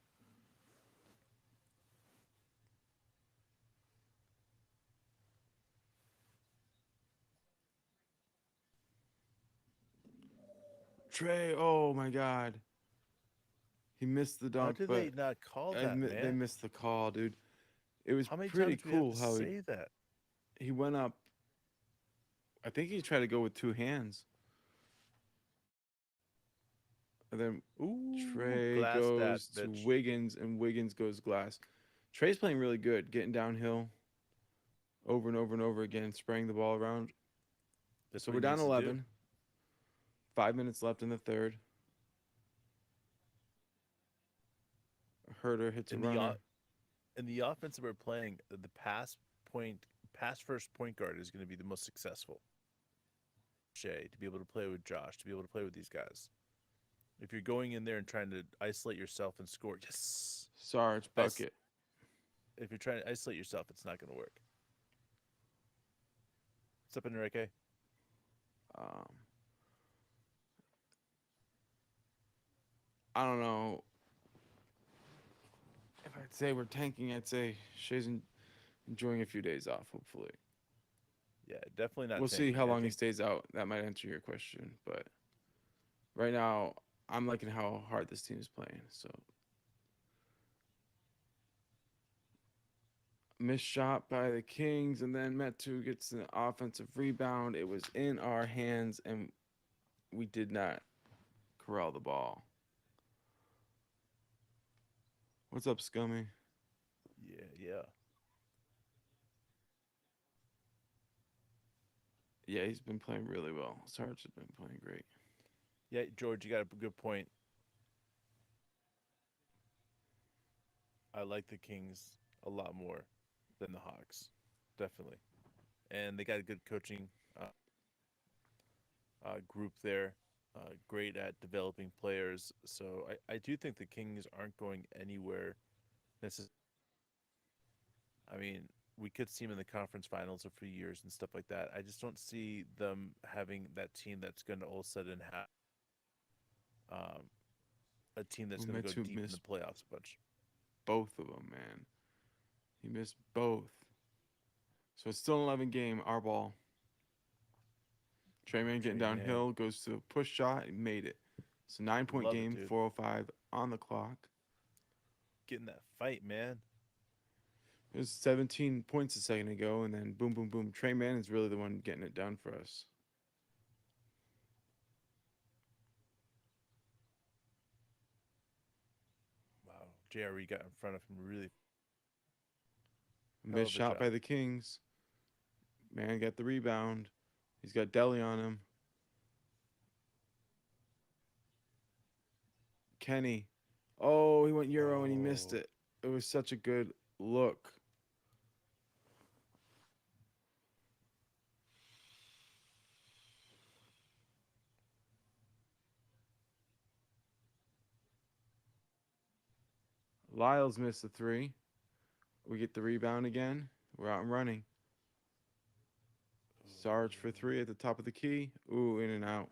Trey, oh my God, he missed the How dunk, did but they not call that, they man? missed the call, dude. It was How many pretty times do we have cool to how say that? he went up. I think he tried to go with two hands, and then Ooh, Trey glass that goes to bitch. Wiggins, and Wiggins goes glass. Trey's playing really good, getting downhill over and over and over again, spraying the ball around. That's So what we're he down needs to do. 11. 5 minutes left in the third. Herter hits a In the runner. in the offense that we're playing, the pass first point guard is going to be the most successful. Shea, to be able to play with Josh, to be able to play with these guys. If you're going in there and trying to isolate yourself and score, yes. Sarge bucket. If you're trying to isolate yourself, it's not going to work. What's up, Enrique? Um, I don't know if I'd say we're tanking. I'd say Shea's enjoying a few days off. Hopefully, Yeah, definitely not. we'll see tanking. how I long he think stays out. That might answer your question, but right now I'm liking how hard this team is playing. So missed shot by the Kings, and then Metu gets an offensive rebound. It was in our hands, and we did not corral the ball. What's up, Scummy? yeah. Yeah, he's been playing really well. Sarge has been playing great. Yeah, George, you got a good point. I like the Kings a lot more than the Hawks, definitely. And they got a good coaching group there, great at developing players. So I do think the Kings aren't going anywhere necessarily. I mean, we could see them in the conference finals for years and stuff like that. I just don't see them having that team that's going to all of a sudden have um, a team that's Well, going to go Metu deep in the missed playoffs a bunch. both of them, man. He missed both. So it's still an 11 game, our ball. Treyman getting Trey Man. downhill, goes to a push shot, and made it. It's a 9 point Love it, game, dude. 4:05 on the clock. Getting that fight, man. It was 17 points a second ago, and then boom, boom, boom. Trey Man is really the one getting it done for us. Wow. JRE got in front of him really. Hell Missed of a shot job. by the Kings. Man got the rebound. He's got Deli on him. Kenny. Oh, he went Euro and he missed Oh. it. It was such a good look. Lyles missed the three. We get the rebound again. We're out and running. Sarge for three at the top of the key. Ooh, in and out.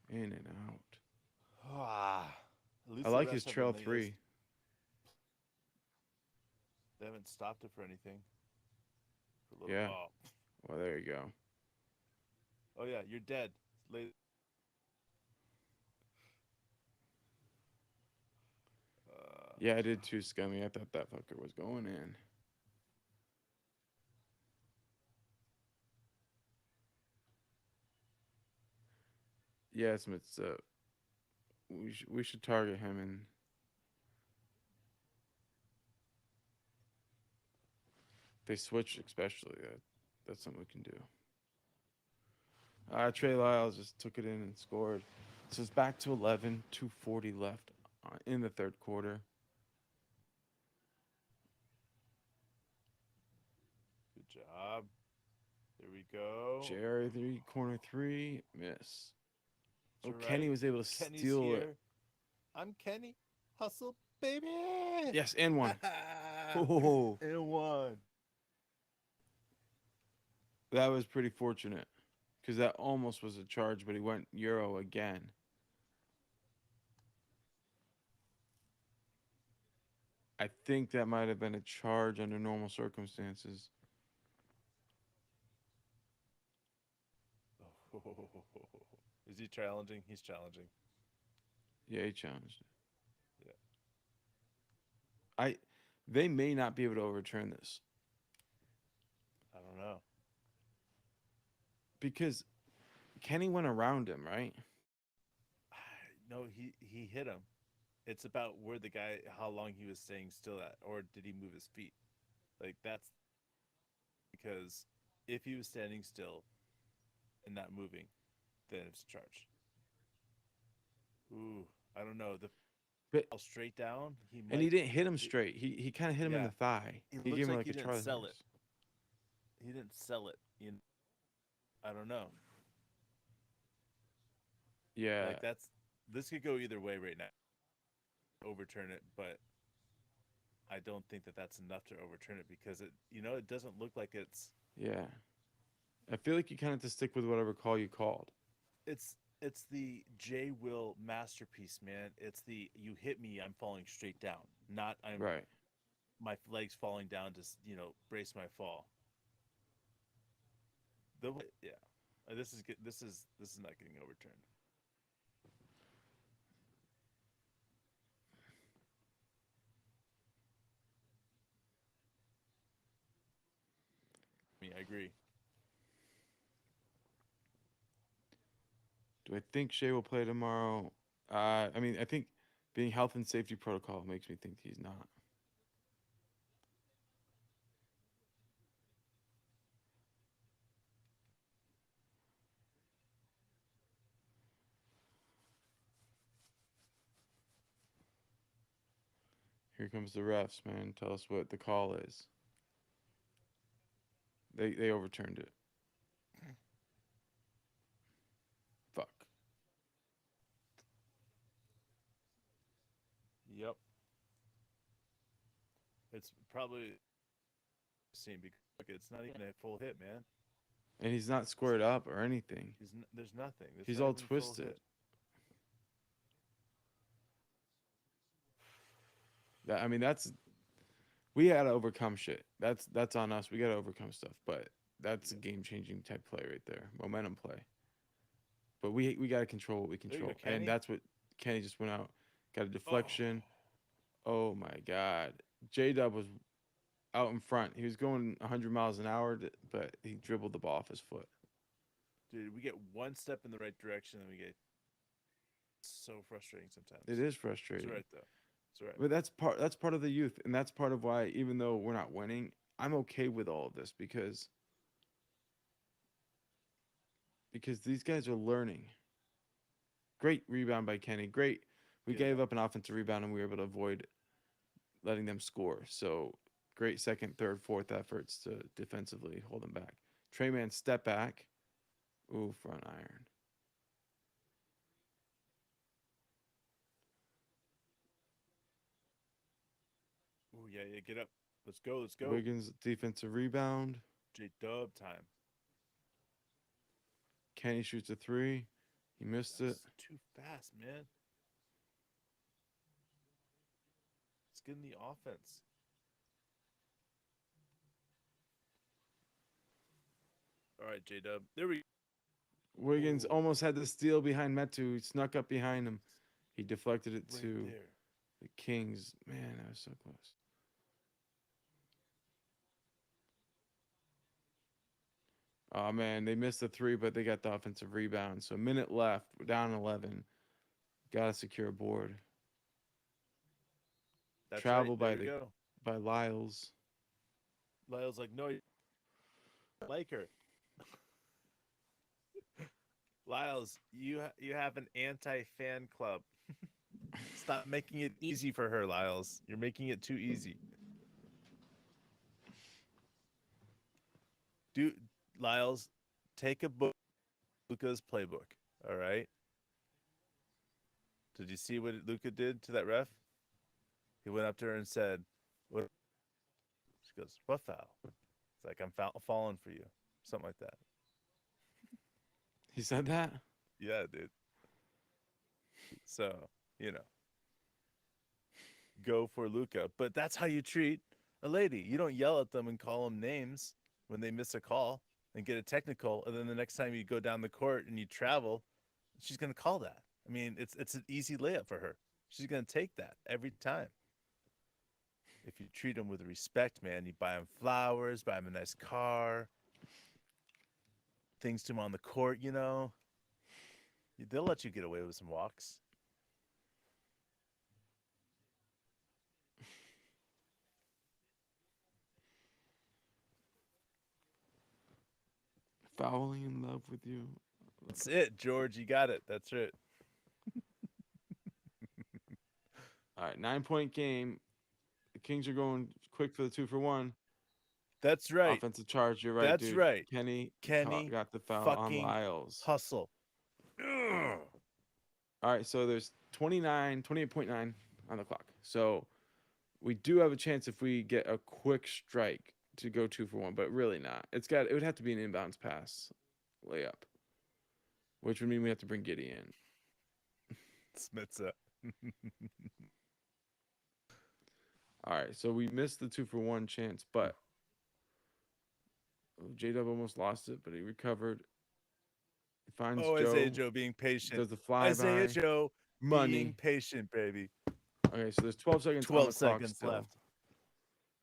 In and out. At least I the like refs his have trail been three. They haven't stopped it for anything. For a little, Yeah. Well, there you go. Oh yeah, you're dead. Yeah, I did too, Scummy. I thought that fucker was going in. Yeah, it's we should target him, and they switch especially. That's something we can do. Trey Lyles just took it in and scored. So it's back to 11, 2:40 left in the third quarter. Good job. There we go. Jerry corner three, miss. That's Kenny right. was able to Kenny's steal here. it. I'm Kenny. Hustle, baby. Yes, and one. Oh, And one. that was pretty fortunate because that almost was a charge, but he went Euro again. I think that might have been a charge under normal circumstances. Is he challenging? He's challenging. Yeah, he challenged it. Yeah. They may not be able to overturn this I don't know. because Kenny went around him, right? No, he hit him. It's about where the guy, how long he was staying still at, or did he move his feet? Like that's because if he was standing still and not moving, then it's a charge. Ooh, I don't know. The But fall straight down, he might. and he didn't hit him straight. He kind of hit him in Yeah. the thigh. It He looks gave him like like he a didn't Charlie sell horse. it. He didn't sell it. I don't know. Yeah, Like this could go either way right now. Overturn it, but I don't think that that's enough to overturn it because it doesn't look like yeah. I feel like you kind of have to stick with whatever call you called. it's the J Will masterpiece, man. It's the you hit me, I'm falling straight down, not Right. my legs falling down to brace my fall. Yeah, this is good. This is not getting overturned. I agree. Do I think Shea will play tomorrow? I mean, I think being health and safety protocol makes me think he's not. Here comes the refs, man. Tell us what the call is. They overturned it. Fuck. Yep. It's probably seen because look, it's not even a full hit, man. And he's not squared up or anything. There's nothing. He's not all even full twisted. hit. I mean, we got to overcome shit. That's on us. We got to overcome stuff. But that's a game-changing type play right there. Momentum play. But we got to control what we you control. go, Kenny. And that's what Kenny just went out. Got a deflection. Oh my God. J-Dub was out in front. He was going 100 miles an hour, but he dribbled the ball off his foot. Dude, we get one step in the right direction and we get so frustrating sometimes. It is frustrating. It's right though. It's right. But that's part of the youth, and that's part of why, even though we're not winning, I'm okay with all of this because these guys are learning. Great rebound by Kenny. Great. We gave up an offensive rebound and we were able to avoid letting them score. So great second, third, fourth efforts to defensively hold them back. Treyman step back. Ooh, front iron. Oh yeah, get up. Let's go. Wiggins defensive rebound. J-Dub time. Kenny shoots a three. He missed it. That's too fast, man. Let's get in the offense. All right, J-Dub. There we go. Wiggins Ooh. almost had the steal behind Metu. He snuck up behind him. He deflected it Right to there. the Kings. Man, that was so close. Oh man, they missed the three, but they got the offensive rebound. So a minute left. We're down 11. Gotta secure a board. That's Travel right. There by we go. by Lyles. Lyle's like, no, you like her. Lyles, you have an anti-fan club. Stop making it easy for her, Lyles. You're making it too easy. Lyles, take a book, Luca's playbook. All right. Did you see what Luca did to that ref? He went up to her and said, "What?" She goes, "What foul?" It's like, "I'm falling for you," something like that. He said that? Yeah, dude. So, you know, go for Luca. But that's how you treat a lady. You don't yell at them and call them names when they miss a call and get a technical. And then the next time you go down the court and you travel, she's going to call that. I mean, it's an easy layup for her. She's going to take that every time. If you treat them with respect, man, you buy them flowers, buy them a nice car, things to them on the court, you know, they'll let you get away with some walks. Fouling in love with you. That's it, George. You got it. That's it. All right, 9-point game. The Kings are going quick for the 2-for-1. That's right. Offensive charge. You're right, That's dude. right. Kenny got the foul on fucking Lyles. Hustle. All right, so there's 28.9 on the clock. So we do have a chance if we get a quick strike to go 2-for-1, but really not. It would have to be an inbounds pass layup, which would mean we have to bring Giddy in. Smitsa. All right, so we missed the 2-for-1 chance, but J-Dub almost lost it, but he recovered. He finds Joe. Isaiah Joe being patient. Does the flyby. Isaiah Joe Money. being patient, baby. Okay, so there's 12 seconds 12 on the clock seconds still. left.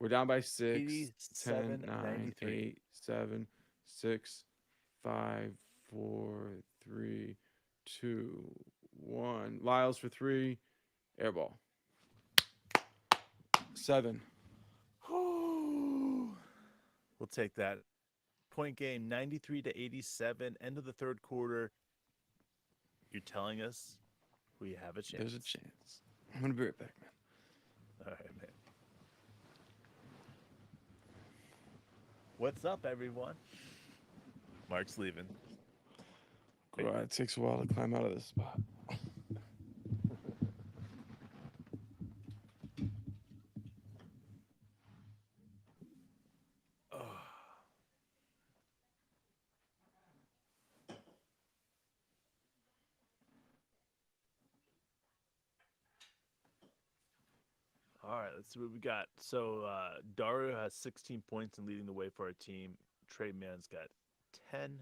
We're down by 6, 87, 10, 9, 93. 8, 7, 6, 5, 4, 3, 2, 1. Lyles for 3. Air ball. 7. We'll take that. Point game, 93-87. End of the third quarter. You're telling us we have a chance. There's a chance. I'm going to be right back, man. All right, man. What's up, everyone? Mark's leaving. God, it takes a while to climb out of this spot. All right, let's see what we got. So Dario has 16 points and leading the way for our team. Trey Mann's got 10.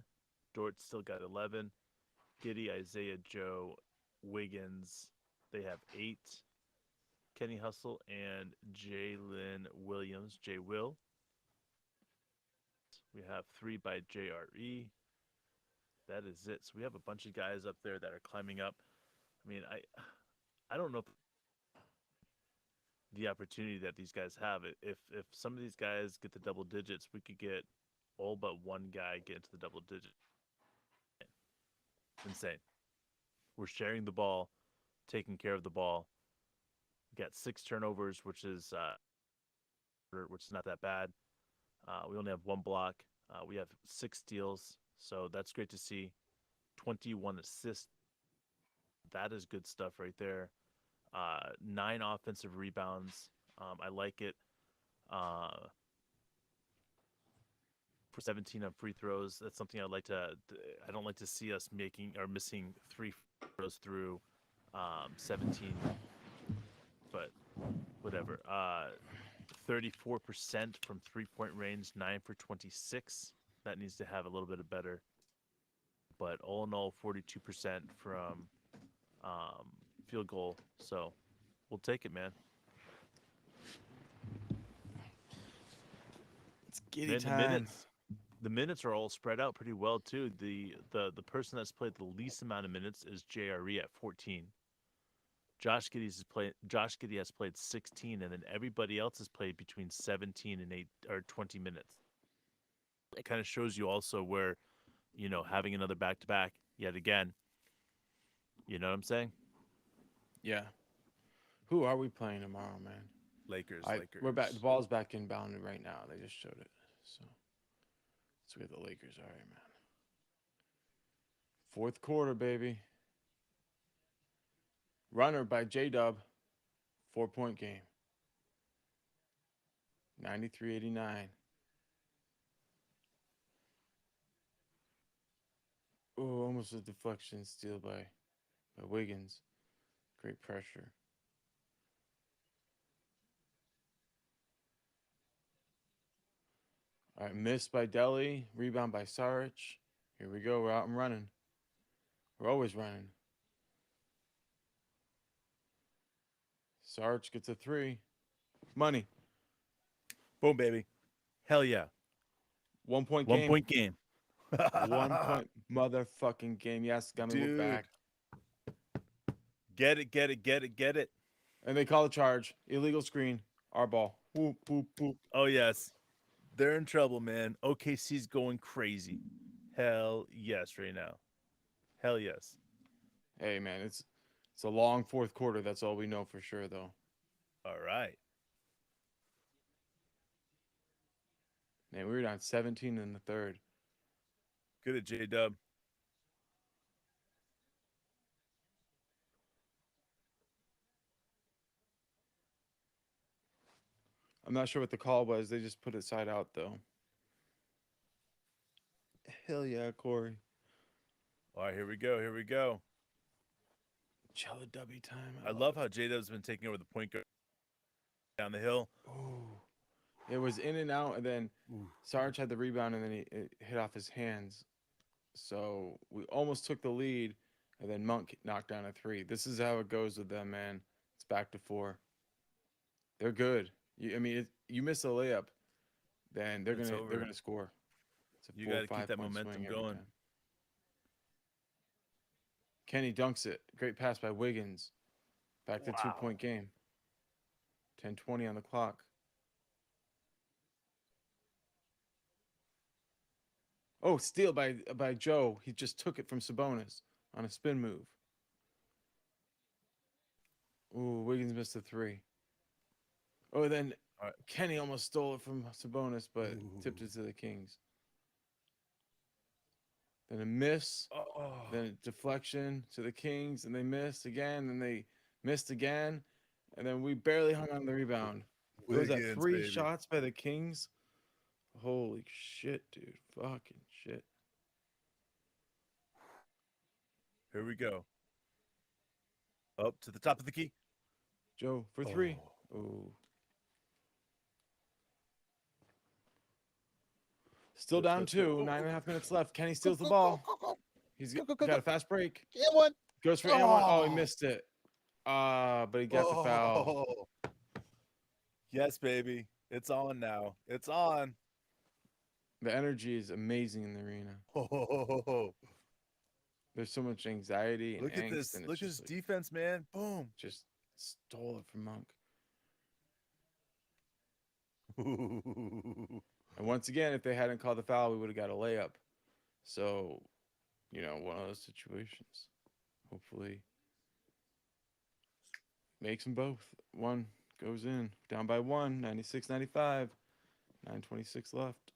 Dort still got 11. Giddy, Isaiah Joe, Wiggins, they have 8. Kenny Hustle and Jalen Williams, J. Will. We have 3 by JRE. That is it. So we have a bunch of guys up there that are climbing up. I mean, I don't know if the opportunity that these guys have. If some of these guys get the double digits, we could get all but one guy get into the double digit. Insane. We're sharing the ball, taking care of the ball. We got 6 turnovers, which is not that bad. We only have 1 block. We have 6 steals, so that's great to see. 21 assists. That is good stuff right there. 9 offensive rebounds. I like it. 17 on free throws. That's something I'd like to. I don't like to see us making or missing 3 free throws through 17. But whatever. 34% from 3-point range, 9 for 26. That needs to have a little bit of better. But all in all, 42% from field goal. So we'll take it, man. It's giddy Man, time. the minutes are all spread out pretty well too. The person that's played the least amount of minutes is JRE at 14. Josh Giddey has played 16, and then everybody else has played between 17 and 8 or 20 minutes. It kind of shows you also where, having another back-to-back yet again. You know what I'm saying? Yeah. Who are we playing tomorrow, man? Lakers. We're back. The ball's back inbounded right now. They just showed it. So that's where the Lakers are, man. Fourth quarter, baby. Runner by J-Dub. 4-point game. 93-89. Oh, almost a deflection steal by Wiggins. Great pressure. All right, missed by Delhi. Rebound by Saric. Here we go. We're out and running. We're always running. Saric gets a 3. Money. Boom, baby. Hell yeah. 1-point 1 game. point game. 1 point motherfucking game. Yes, got me. We're Dude. back. Get it. And they call a charge. Illegal screen. Our ball. Whoop, whoop, whoop. Oh, yes. They're in trouble, man. OKC's going crazy. Hell yes right now. Hell yes. Hey, man, it's a long fourth quarter. That's all we know for sure, though. All right. Man, we were down 17 in the third. Good at J-Dub. I'm not sure what the call was. They just put it side out, though. Hell yeah, Corey. All right, here we go. Cello W time. I love how J-Dub's been taking over the point guard down the hill. Ooh. It was in and out, and then Sarge had the rebound, and then it hit off his hands. So we almost took the lead, and then Monk knocked down a 3. This is how it goes with them, man. It's back to 4. They're good. You miss a layup, then they're gonna score. It's a You 4 got or to keep 5 that point momentum swing every going. time. Kenny dunks it. Great pass by Wiggins. Back to 2-point game. 10:20 on the clock. Oh, steal by Joe. He just took it from Sabonis on a spin move. Ooh, Wiggins missed a 3. Oh, then Kenny almost stole it from Sabonis, but tipped it to the Kings. Then a miss. Then a deflection to the Kings, and they missed again, and they missed again, and then we barely hung on the rebound. What was that, 3 shots by the Kings? Holy shit, dude. Fucking shit. Here we go. Up to the top of the key. Joe for 3. Oh. Still down 2. 9.5 minutes left. Kenny steals the ball. He's got a fast break. Yeah, one. Goes for and one. Oh, he missed it. But he got the foul. Yes, baby. It's on now. It's on. The energy is amazing in the arena. Oh. There's so much anxiety and Look at angst, this. and it's Look at just his defense, man. Boom. just stole it from Monk. And once again, if they hadn't called the foul, we would have got a layup. So, one of those situations. Hopefully, makes them both. One goes in. Down by 1, 96-95. 9:26 left.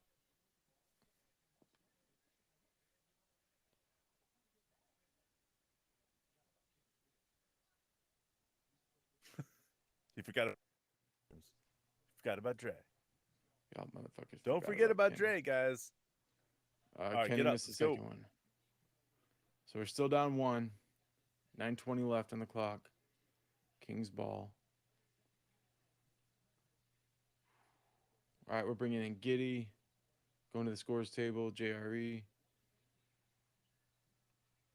You forgot about Dre. Y'all motherfuckers. Don't forget about Dre, guys. right, Kenny get up. missed the Let's go. second one. So we're still down 1. 9:20 left on the clock. Kings ball. All right, we're bringing in Giddy. Going to the scores table. JRE.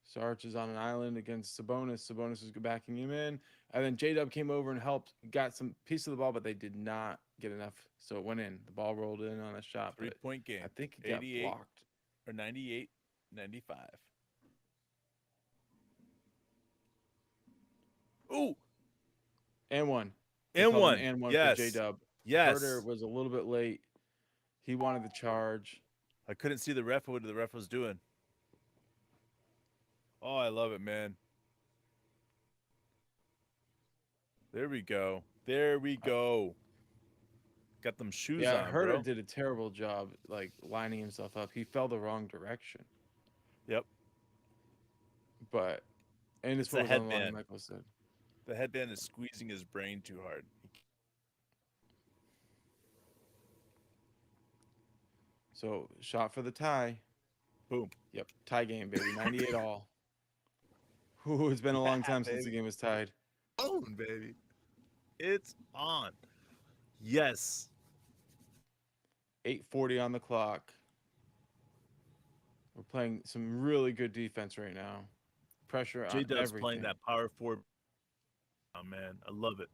Sarge is on an island against Sabonis. Sabonis is backing him in. And then J-Dub came over and helped. Got some piece of the ball, but they did not get enough. So it went in. The ball rolled in on a shot. But 3-point game. I think it got 88 blocked. or 98, 95. Ooh, And one. They and called one. an and one Yes. for J-Dub. Yes. Herder was a little bit late. He wanted the charge. I couldn't see the ref, what the ref was doing. Oh, I love it, man. There we go. There we go. Got them shoes Yeah, on, Herder bro. did a terrible job like lining himself up. He fell the wrong direction. Yep. But and his It's the foot was on the line, headband. Michael said. The headband is squeezing his brain too hard. So shot for the tie. Boom. Yep, tie game, baby. 98 all. Ooh, it's been a long time since the baby. game was tied. On, baby. It's on. Yes. 8:40 on the clock. We're playing some really good defense right now. Pressure on J-Dub's everything. playing that power forward. Oh, man. I love it.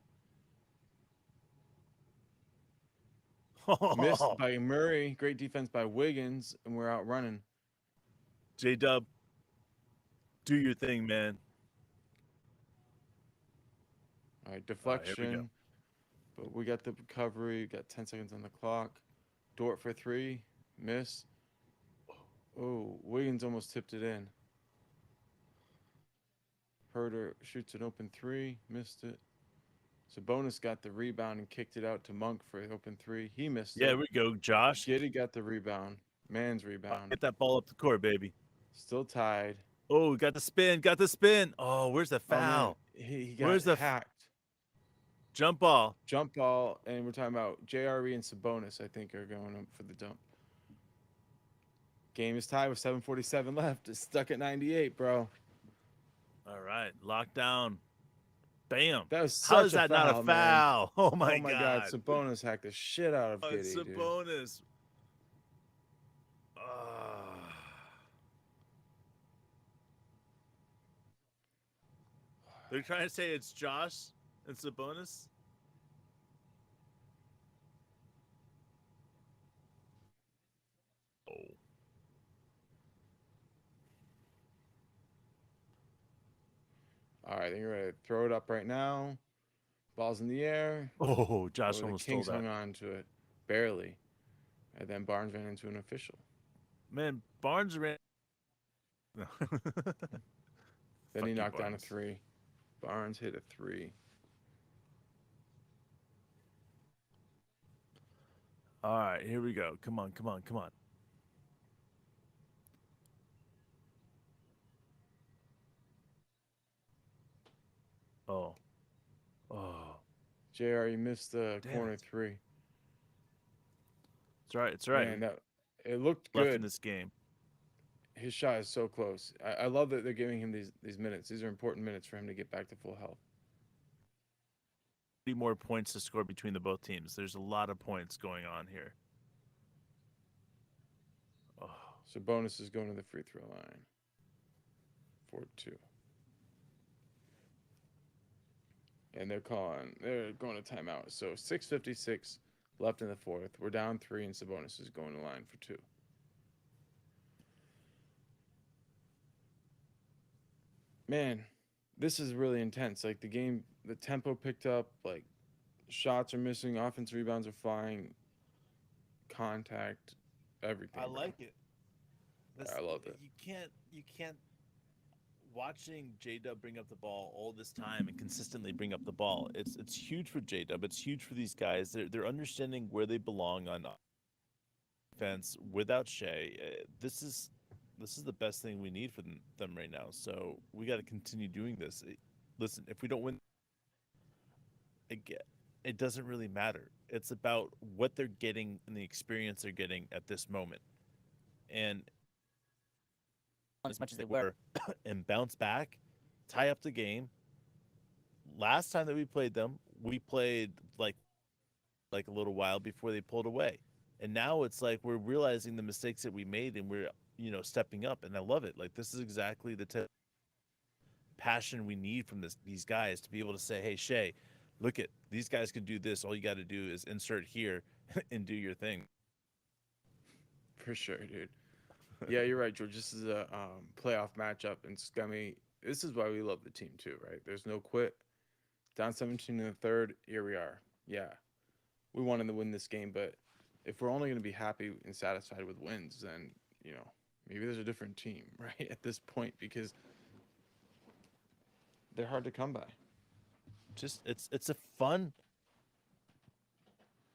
Missed by Murray. Great defense by Wiggins, and we're out running. J-Dub, do your thing, man. All right, Here we go. deflection. But we got the recovery. Got 10 seconds on the clock. Dort for 3. Miss. Oh, Wiggins almost tipped it in. Herder shoots an open 3. Missed it. Sabonis got the rebound and kicked it out to Monk for an open 3. He missed it. There we go, Josh. Giddy got the rebound. Man's rebound. Get that ball up the court, baby. Still tied. Oh, got the spin. Got the spin. Oh, where's the Oh, man, foul? he got Where's the hacked. Jump ball. Jump ball, and we're talking about JRE and Sabonis, I think, are going up for the dump. Game is tied with 7:47 left. It's stuck at 98, bro. All right, lockdown. Bam. That was How such is a that not a foul, man. foul? Oh my, Oh my God. Sabonis hacked the shit out of Oh, Giddy, it's a dude. bonus. Ah. They're trying to say it's Josh and Sabonis. Oh. All right, I think you're ready to throw it up right now. Ball's in the air. Oh, Josh The almost stole Kings that. hung on to it. Barely. And then Barnes ran into an official. Man, Barnes ran. No. Then he Fuck you, knocked down a Barnes. 3. Barnes hit a 3. All right, here we go. Come on, come on, come on. Oh. Oh. JR, you missed the Damn corner it. 3. It's right. It's right. Man, it looked Left good. in this game. His shot is so close. I love that they're giving him these minutes. These are important minutes for him to get back to full health. 30 more points to score between the both teams. There's a lot of points going on here. Oh. So bonus is going to the free throw line. 4-2. And they're going to timeout. So 6:56 left in the fourth. We're down 3, and Sabonis is going to line for 2. Man, this is really intense. Like the tempo picked up. Like shots are missing, offensive rebounds are flying, contact, everything. I bro. like it. I love it. You can't watching J-Dub bring up the ball all this time and consistently bring up the ball. It's huge for J-Dub. It's huge for these guys. They're understanding where they belong on defense without Shea. This is the best thing we need for them right now. So we got to continue doing this. Listen, if we don't win, it doesn't really matter. It's about what they're getting and the experience they're getting at this moment. And as much as they were and bounce back, tie up the game. Last time that we played them, we played like a little while before they pulled away. And now it's like we're realizing the mistakes that we made and we're, stepping up, and I love it. Like, this is exactly the type of passion we need from these guys to be able to say, "Hey, Shay, look at these guys can do this. All you got to do is insert here and do your thing." For sure, dude. Yeah, you're right, George. This is a playoff matchup, and Scummy. This is why we love the team too, right? There's no quit. Down 17 in the third. Here we are. Yeah, we wanted to win this game, but if we're only going to be happy and satisfied with wins, then maybe there's a different team, right? At this point, because they're hard to come by. Just it's a fun.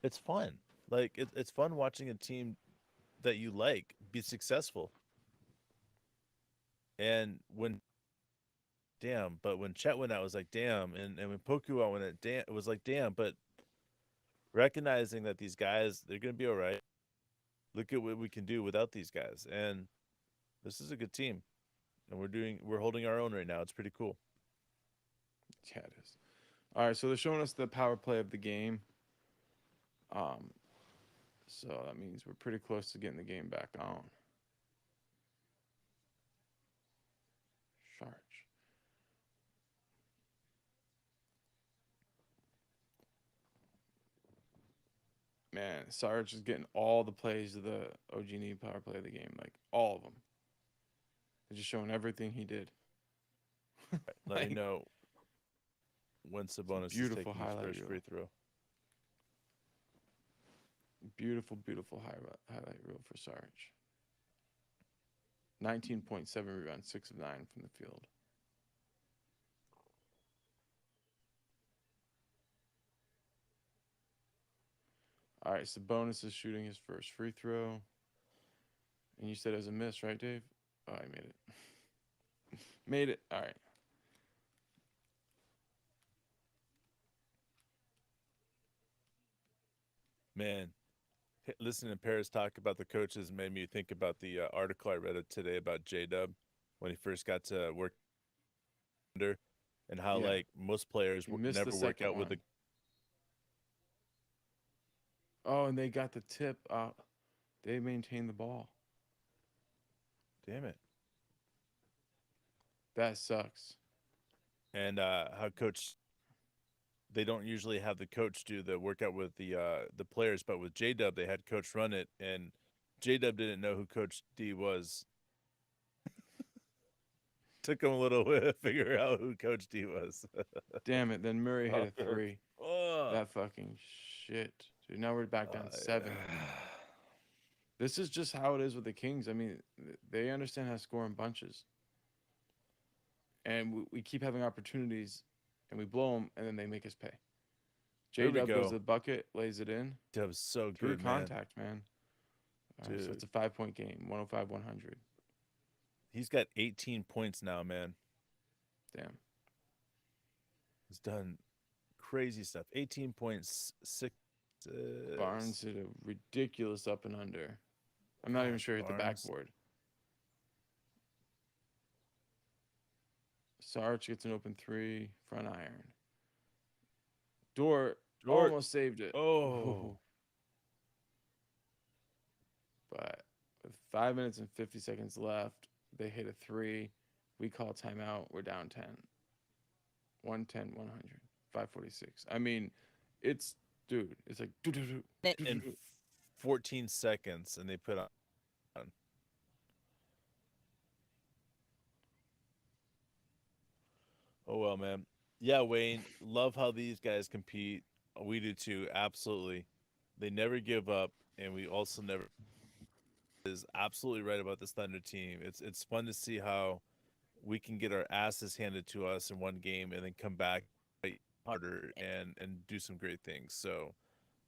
It's fun. Like it's fun watching a team that you like be successful. And when Chet went out, it was like damn, and when Poku out went out, damn, it was like damn. But recognizing that these guys, they're gonna be all right. Look at what we can do without these guys, and this is a good team, and we're holding our own right now. It's pretty cool. Yeah, it is. All right, so they're showing us the power play of the game. So that means we're pretty close to getting the game back on. Charge. Man, Sarge is getting all the plays of the OG&E power play of the game, like all of them. They're just showing everything he did. Let Like, me know when Sabonis is beautiful taking his highlight first reel. free throw. Beautiful, beautiful highlight reel for Sarge. 19.7 rebounds, 6 of 9 from the field. All right, Sabonis is shooting his first free throw. And you said it was a miss, right, Dave? Oh, I made it. Made it. All right. Man, listening to Paris talk about the coaches made me think about the article I read today about J-Dub when he first got to work under, and how Yeah. like most players He missed never the work second out with the. one. Oh, and they got the tip. They maintained the ball. Damn it. That sucks. And how coach, they don't usually have the coach do the workout with the players, but with J-Dub they had coach run it, and J-Dub didn't know who Coach D was. Took him a little bit to figure out who Coach D was. Damn it. Then Murray hit a 3. Oh, That fucking shit. Dude, now we're back down 7. This is just how it is with the Kings. I mean, they understand how to score in bunches. And we keep having opportunities, and we blow them, and then they make us pay. There we J-Dub goes go. to the bucket, lays it in. Dub's so Through good, man. contact, man. All right, so Dude. it's a 5-point game, 105-100. He's got 18 points now, man. Damn. He's done crazy stuff. 18.6. Barnes hit a ridiculous up and under. I'm not even sure he hit the Barnes. backboard. Sarge gets an open 3, front iron. Dort almost saved it. Oh. But with 5 minutes and 50 seconds left, they hit a 3. We call timeout. We're down 10. 110, 100, 546. I mean, it's like In 14 seconds, and they put on. Oh, well, man. Yeah, Wayne, love how these guys compete. We do too, absolutely. They never give up, and we also never is absolutely right about this Thunder team. It's fun to see how we can get our asses handed to us in one game and then come back fight harder and do some great things. So,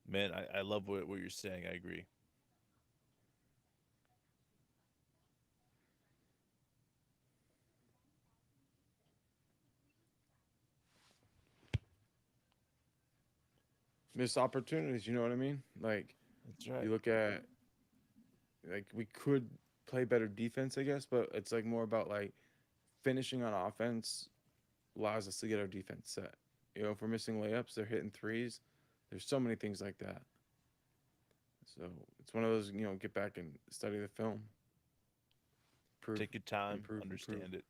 man, I love what you're saying. I agree. missed opportunities. You know what I mean? Like, That's right. you look at, like, we could play better defense, I guess, but it's like more about like finishing on offense allows us to get our defense set. You know, if we're missing layups, they're hitting threes. There's so many things like that. So it's one of those, you know, get back and study the film. Improve, Take your time, improve. understand it.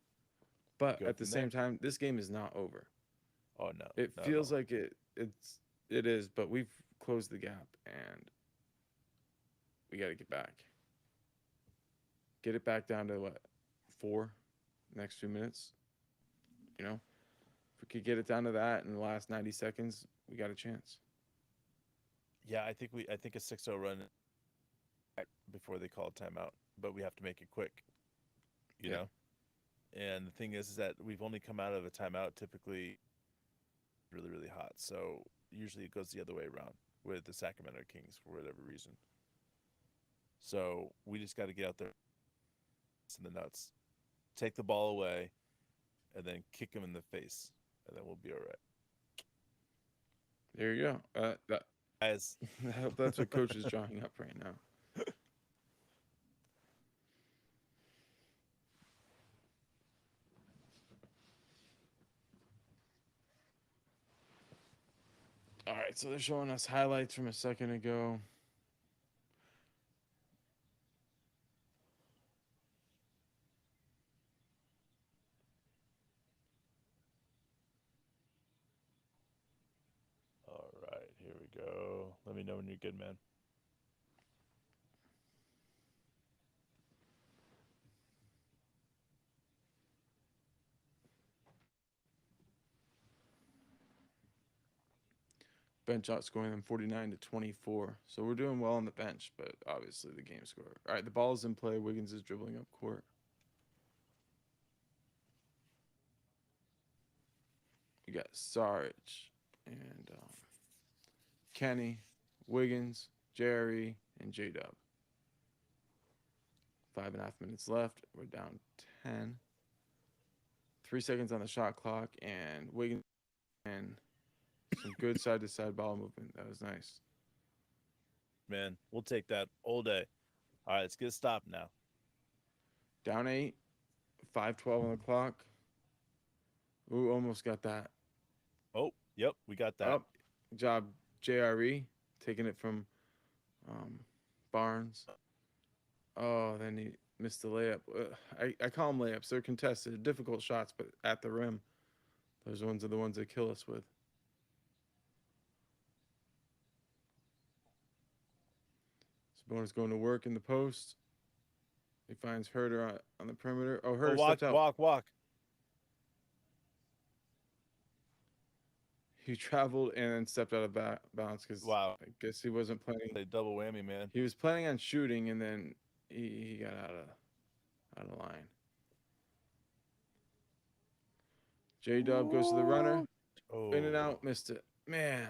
But Go at the from same there. time, this game is not over. Oh no, It not at feels all. like it is, but we've closed the gap and we got to get back. Get it back down to what? 4 next 2 minutes. You know? If we could get it down to that in the last 90 seconds, we got a chance. Yeah, I think a 6-0 run before they call a timeout, but we have to make it quick. You Yeah. know? And the thing is that we've only come out of a timeout typically really, really hot. So usually it goes the other way around with the Sacramento Kings for whatever reason. So we just got to get out there in the nuts, take the ball away, and then kick him in the face, and then we'll be all right. There you go. Guys, I hope that's what coach is drawing up right now. All right, so they're showing us highlights from a second ago. all right, here we go. Let me know when you're good, man. Bench outscoring them 49-24. So we're doing well on the bench, but obviously the game score. All right, the ball is in play. Wiggins is dribbling up court. We got Sarge and Kenny, Wiggins, Jerry, and J Dub. 5.5 minutes left. We're down 10. 3 seconds on the shot clock, and Wiggins and some good side to side ball movement. That was nice. Man, we'll take that all day. All right, let's get a stop now. Down 8, 5:12 on the clock. Ooh, almost got that. Oh, yep, we got that. Up. Good job, JRE, taking it from Barnes. Oh, then he missed the layup. I call them layups. They're contested, difficult shots, but at the rim. Those ones are the ones that kill us with. Sabonis going to work in the post. He finds Herder on the perimeter. Oh, Herder walk, stepped out. walk. He traveled and then stepped out of bounds because Wow. I guess he wasn't planning. They double whammy, man. He was planning on shooting, and then he got out of line. J Dub goes to the runner. Oh, In and out, missed it. Man,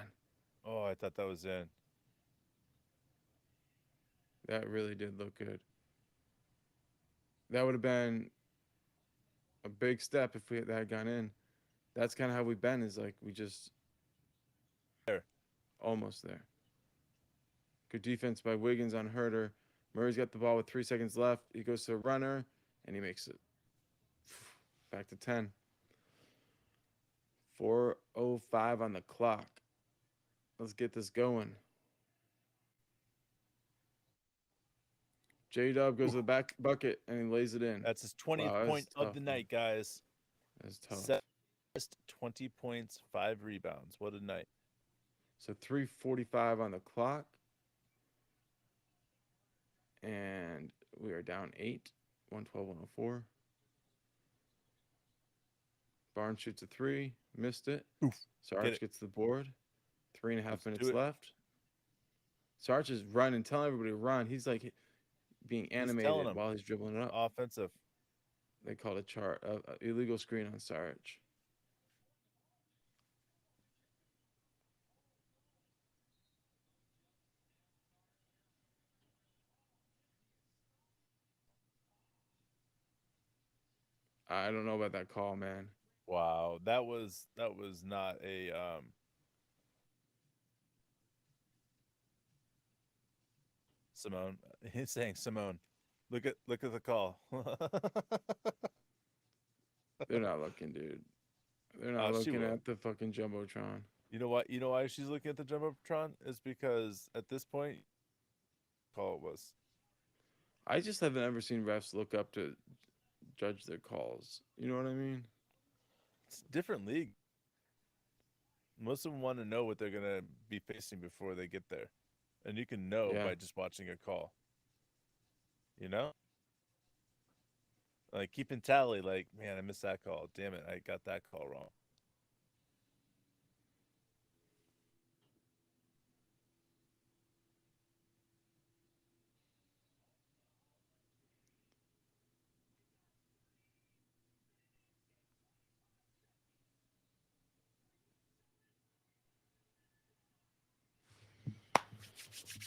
Oh, I thought that was in. that really did look good. That would have been a big step if that had gone in. That's kind of how we've been. Is like we just There. almost there. Good defense by Wiggins on Herder. Murray's got the ball with 3 seconds left. He goes to a runner and he makes it. Back to 10. 4:05 on the clock. Let's get this going. J Dub goes to the back bucket and he lays it in. That's his 20th Wow, that was point of tough, the man. night, guys. That's tough. Just 20 points, 5 rebounds. What a night. So 3:45 on the clock. And we are down 8. 112-104. Barnes shoots a 3. Missed it. Oof. Sarge Get it. gets the board. 3.5 Let's do minutes it. left. Sarge is running, telling everybody to run. He's like being telling animated them. while he's dribbling it up. Offensive. They called a illegal screen on Sarge. I don't know about that call, man. Wow, that was not a Simone. He's saying Simone. Look at the call. They're not looking, dude. They're not She looking will. at the fucking jumbotron. You know what? You know why she's looking at the jumbotron? Is because at this point, call it was. I just haven't ever seen refs look up to judge their calls. You know what I mean? It's a different league. Most of them want to know what they're gonna be facing before they get there, and you can know Yeah. by just watching a call. You know, like keeping tally. Like, man, I missed that call. Damn it, I got that call wrong.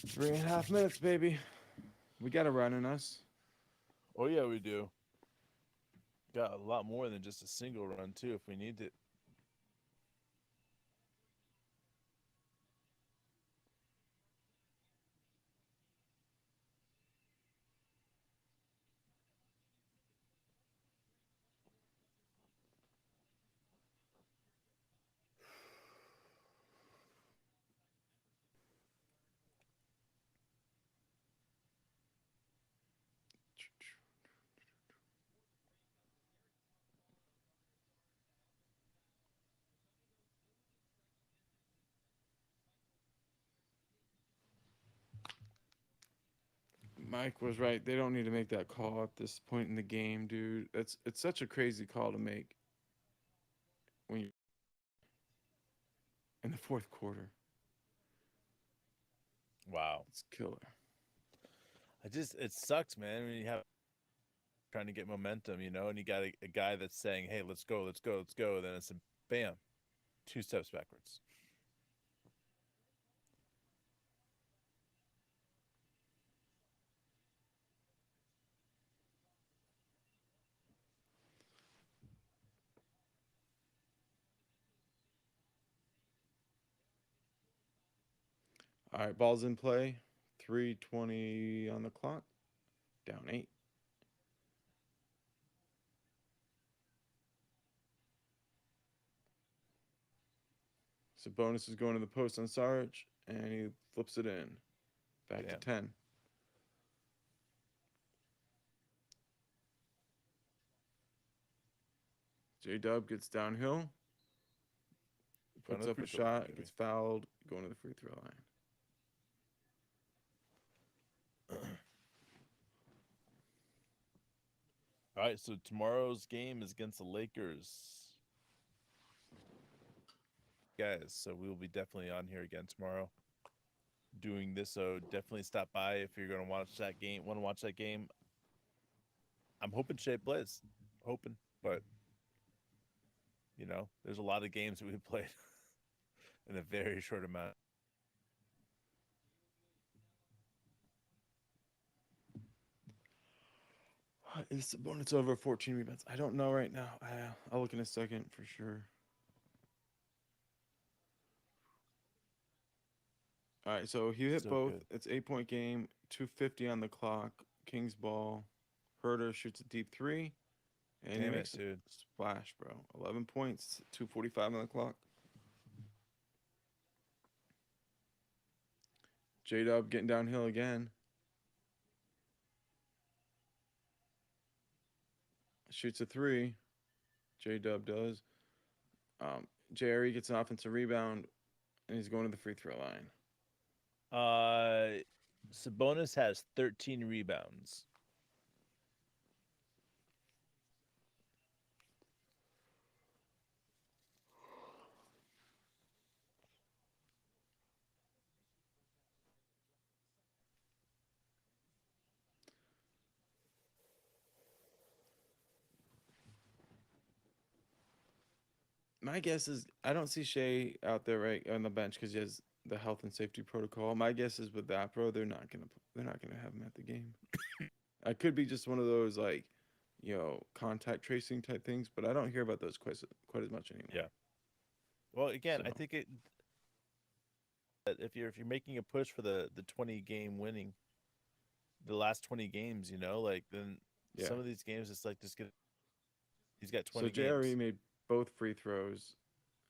Three and a half minutes, baby. We got a run in us. Oh yeah, we do. Got a lot more than just a single run too, if we need it. Mike was right. They don't need to make that call at this point in the game, dude. It's such a crazy call to make when you in the fourth quarter. Wow, It's killer. it sucks, man. When you have trying to get momentum, you know, and you got a guy that's saying, "Hey, let's go, let's go, let's go," then it's a bam, 2 steps backwards. All right, balls in play. 3:20 on the clock. Down 8. So bonus is going to the post on Sarge, and he flips it in. Back to Damn. 10. J-Dub gets downhill. Puts Going to the up a free throw line, shot, baby. gets fouled, going to the free throw line. All right, so tomorrow's game is against the Lakers, guys. So we will be definitely on here again tomorrow, doing this. So definitely stop by if you're going to watch that game. Want to watch that game? I'm hoping Shea plays, hoping, but you know, there's a lot of games that we played in a very short amount. Is the bonus over 14 rebounds? I don't know right now. I'll look in a second for sure. All right, so he hit So both. good. It's 8-point game, 2:50 on the clock. Kings ball. Herder shoots a deep 3, and he Damn it, makes dude. a splash, bro. 11 points, 2:45 on the clock. J-Dub getting downhill again. Shoots a 3. J-Dub does. Jerry gets an offensive rebound, and he's going to the free throw line. Sabonis has 13 rebounds. My guess is I don't see Shea out there right on the bench because he has the health and safety protocol. My guess is with that, bro, they're not gonna have him at the game. I could be just one of those like, contact tracing type things, but I don't hear about those quite as much anymore. Yeah. Well, again, I So- think that if you're making a push for the 20 game winning, the last 20 games, you know, like then Yeah. some of these games it's like just get he's got So 20 JRE games. made both free throws.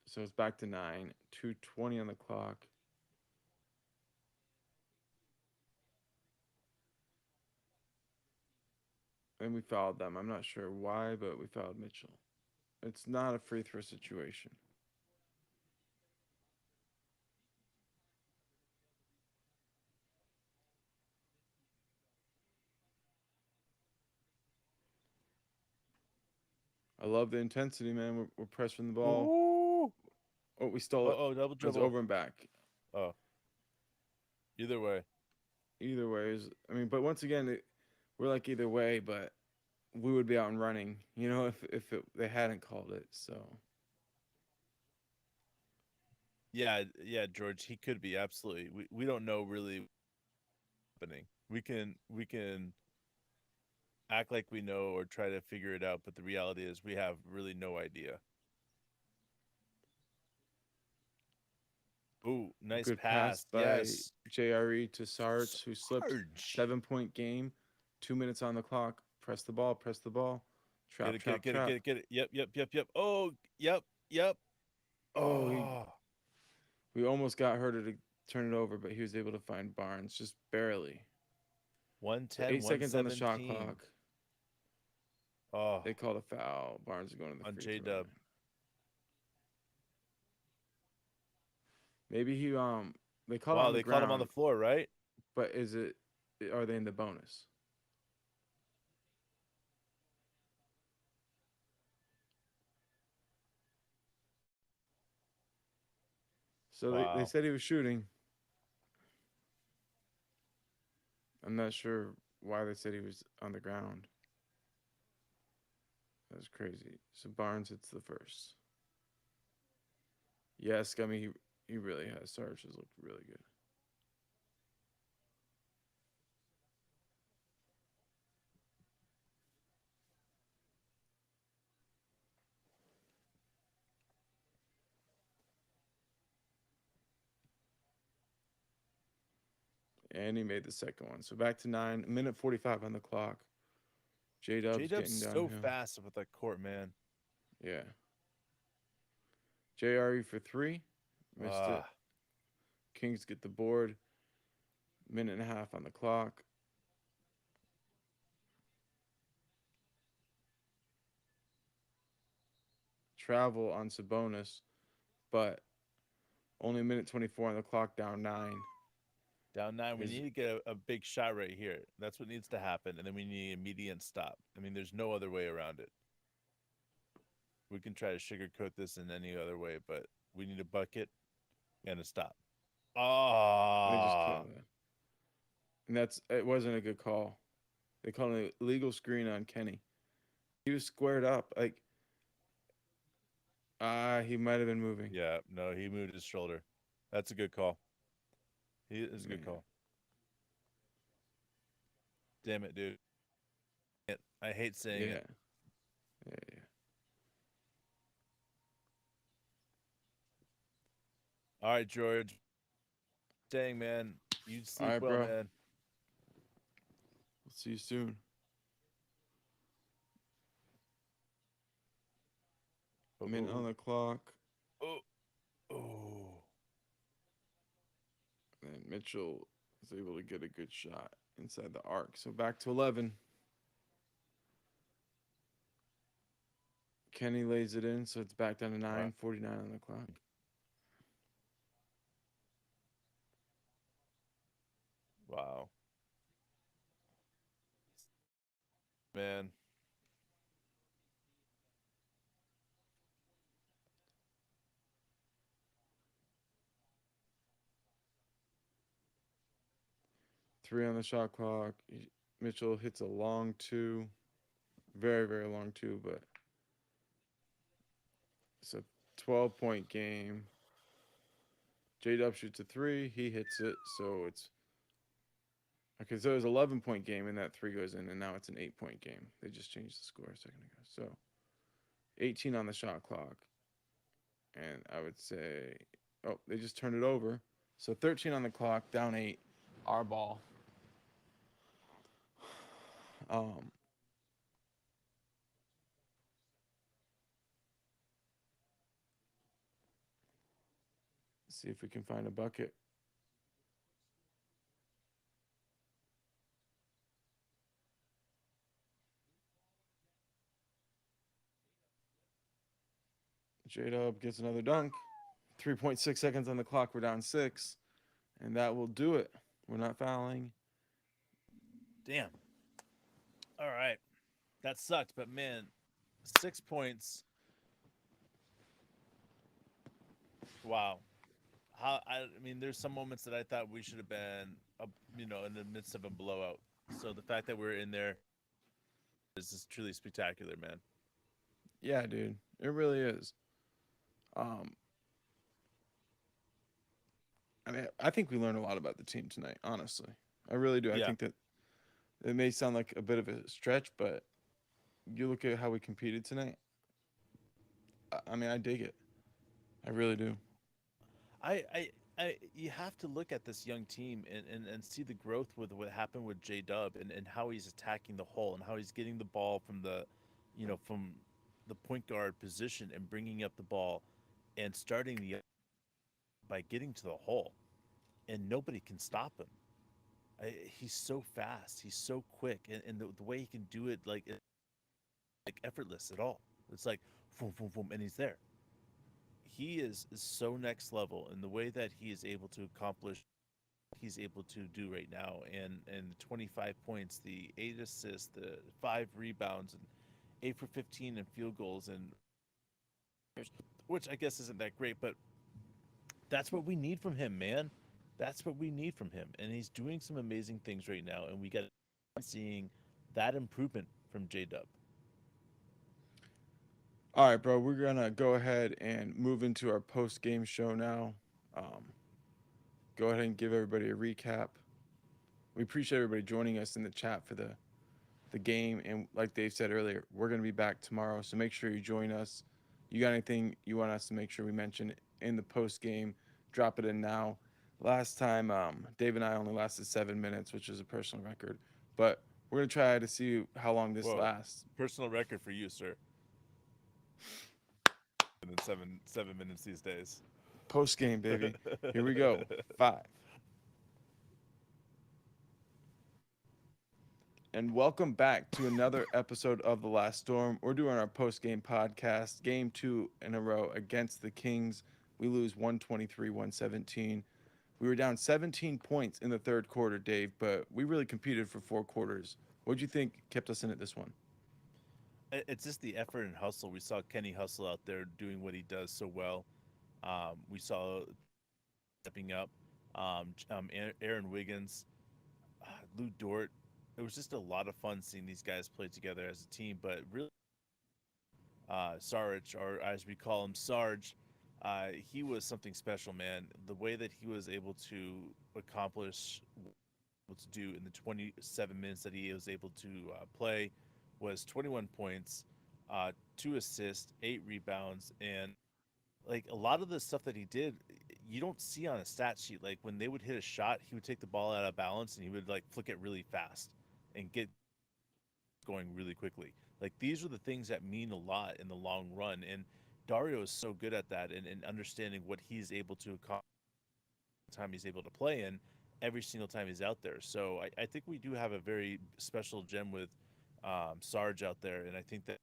So it's back to 9. 2:20 on the clock. And we fouled them. I'm not sure why, but we fouled Mitchell. It's not a free throw situation. I love the intensity, man. We're pressing the ball. Ooh. Oh, we stole it. Oh, double It's dribble. over and back. Oh. Either way. Either way is, I mean, but once again, we're like either way, but we would be out and running, you know, they hadn't called it. So Yeah, George, he could be absolutely. We don't know really what's happening. We can act like we know or try to figure it out, but the reality is we have really no idea. Ooh, nice good pass. by Yes. JRE to Sarge, who slipped. Sarge. 7-point game, 2 minutes on the clock. Press the ball. Trap, Get it. trap. Yep. Oh, yep. Oh, Oh, we almost got Herter to turn it over, but he was able to find Barnes just barely. So 110, 8 seconds on the shot 117. clock. Oh, They called a foul. Barnes is going to the on free J throw Dub. line. Maybe they called it Wow, on the they called him on the ground, floor, right? but are they in the bonus? So they Wow. said he was shooting. I'm not sure why they said he was on the ground. That's crazy. So Barnes hits the first. Yes, I mean he really has. Sarge has looked really good. And he made the second one. So back to 9. 1:45 on the clock. J J Dub's Dub's getting so downhill. fast with that court, man. Yeah. JRE for 3. Missed it. Kings get the board. 1.5 on the clock. Travel on Sabonis, but only 1:24 on the clock, down 9. Down 9. We Is- need to get a big shot right here. That's what needs to happen. And then we need an immediate stop. I mean, there's no other way around it. We can try to sugarcoat this in any other way, but we need a bucket and a stop. They just Ah, killed it. And it wasn't a good call. They called an illegal screen on Kenny. He was squared up. Like, he might have been moving. yeah, no, he moved his shoulder. That's a good call. He is a good Man. call. Damn it, dude. I hate saying Yeah. it. Yeah. All right, George. Dang, man. You sleep right, well, bro. man. We'll see you soon. Minute on the clock. Oh. And Mitchell is able to get a good shot inside the arc. So back to 11. Kenny lays it in, so it's back down to 9. 49 on the clock. Wow. Man. Three on the shot clock. Mitchell hits a long 2. Very, very long 2, but it's a 12-point game. J-Dub shoots a 3. He hits it, so it's... Okay, so it was 11-point game, and that 3 goes in, and now it's an 8-point game. They just changed the score a second ago. So 18 on the shot clock. And I would say... Oh, they just turned it over. So 13 on the clock, down 8. Our ball. Um, see if we can find a bucket. J Dub gets another dunk. 3.6 seconds on the clock. We're down six, and that will do it. We're not fouling. Damn. All right. That sucked, but man, 6 points. Wow. I mean, there's some moments that I thought we should have been, in the midst of a blowout. So the fact that we're in there is just truly spectacular, man. Yeah, dude, it really is. Um, I mean, I think we learned a lot about the team tonight. Honestly, I really do. I Yeah. think that it may sound like a bit of a stretch, but you look at how we competed tonight. I mean, I dig it. I really do. I, I, you have to look at this young team and see the growth with what happened with J Dub and how he's attacking the hole and how he's getting the ball from the point guard position and bringing up the ball and starting by getting to the hole, and nobody can stop him. He's so fast, he's so quick, and the way he can do it, like effortless at all. It's like boom, boom, boom, and he's there. He is so next level in the way that he is able to accomplish he's able to do right now, and the 25 points, the 8 assists, the 5 rebounds, and 8 for 15 in field goals, and which I guess isn't that great, but that's what we need from him, man. That's what we need from him, and he's doing some amazing things right now, and we got seeing that improvement from J Dub. All right, bro. We're gonna go ahead and move into our post game show now. Um, go ahead and give everybody a recap. We appreciate everybody joining us in the chat for the game, and like Dave said earlier, we're gonna be back tomorrow. So make sure you join us. You got anything you want us to make sure we mention in the post game? Drop it in now. Last time, Dave and I only lasted 7 minutes, which is a personal record. But we're gonna try to see how long this Whoa, lasts. personal record for you, sir. And then seven minutes these days. Post game, baby. Here we go. Five. And welcome back to another episode of The Last Storm. We're doing our post game podcast, game two in a row against the Kings. We lose 123 117. We were down 17 points in the third quarter, Dave, but we really competed for 4 quarters. What do you think kept us in it this one? It's just the effort and hustle. We saw Kenny Hustle out there doing what he does so well. We saw stepping up. Aaron Wiggins, Lou Dort. It was just a lot of fun seeing these guys play together as a team. But really, Sarge, or as we call him, Sarge, he was something special, man. The way that he was able to accomplish what to do in the 27 minutes that he was able to play was 21 points, 2 assists, 8 rebounds, and like a lot of the stuff that he did, you don't see on a stat sheet. Like when they would hit a shot, he would take the ball out of balance and he would like flick it really fast and get going really quickly. Like these are the things that mean a lot in the long run. And Dario is so good at that and understanding what he's able to accomplish time he's able to play in every single time he's out there. So I think we do have a very special gem with Sarge out there. And I think that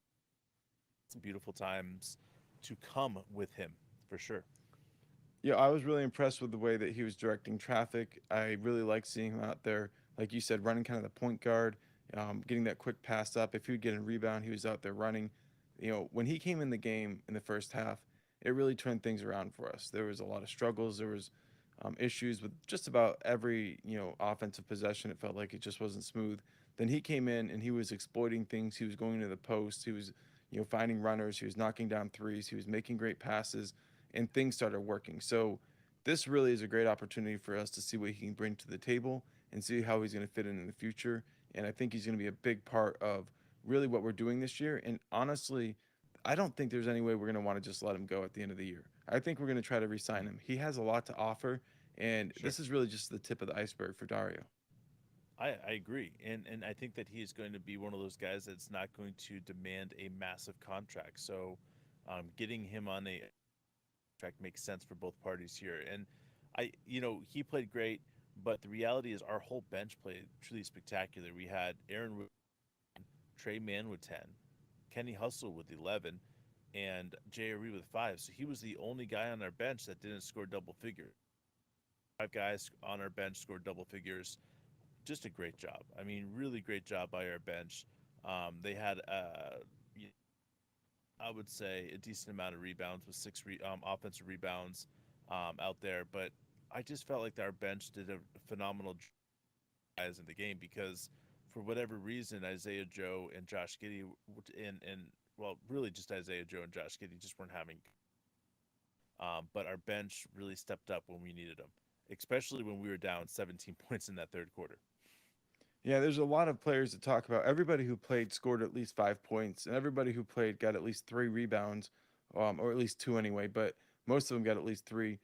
some beautiful times to come with him for sure. Yeah, I was really impressed with the way that he was directing traffic. I really like seeing him out there, like you said, running kind of the point guard, getting that quick pass up. If he would get a rebound, he was out there running. When he came in the game in the first half, it really turned things around for us. There was a lot of struggles. There was issues with just about every offensive possession. It felt like it just wasn't smooth. Then he came in and he was exploiting things. He was going to the post. He was finding runners. He was knocking down threes. He was making great passes, and things started working. So this really is a great opportunity for us to see what he can bring to the table and see how he's going to fit in the future. And I think he's going to be a big part of really what we're doing this year. And honestly, I don't think there's any way we're going to want to just let him go at the end of the year. I think we're going to try to re-sign him. He has a lot to offer, and Sure. this is really just the tip of the iceberg for Dario. I agree, and I think that he's going to be one of those guys that's not going to demand a massive contract. So, getting him on a track makes sense for both parties here. And he played great, but the reality is our whole bench played truly spectacular. We had Aaron with Trey Mann with 10, Kenny Hustle with 11, and J.R.E. with 5. So he was the only guy on our bench that didn't score double figures. 5 guys on our bench scored double figures. Just a great job. I mean, really great job by our bench. They had, I would say, a decent amount of rebounds with offensive rebounds out there. But I just felt like our bench did a phenomenal job in the game because for whatever reason, Isaiah Joe and Josh Giddey and well, really just Isaiah Joe and Josh Giddey just weren't having. But our bench really stepped up when we needed them, especially when we were down 17 points in that third quarter. Yeah, there's a lot of players to talk about. Everybody who played scored at least 5 points, and everybody who played got at least 3 rebounds, or at least two anyway. But most of them got at least three.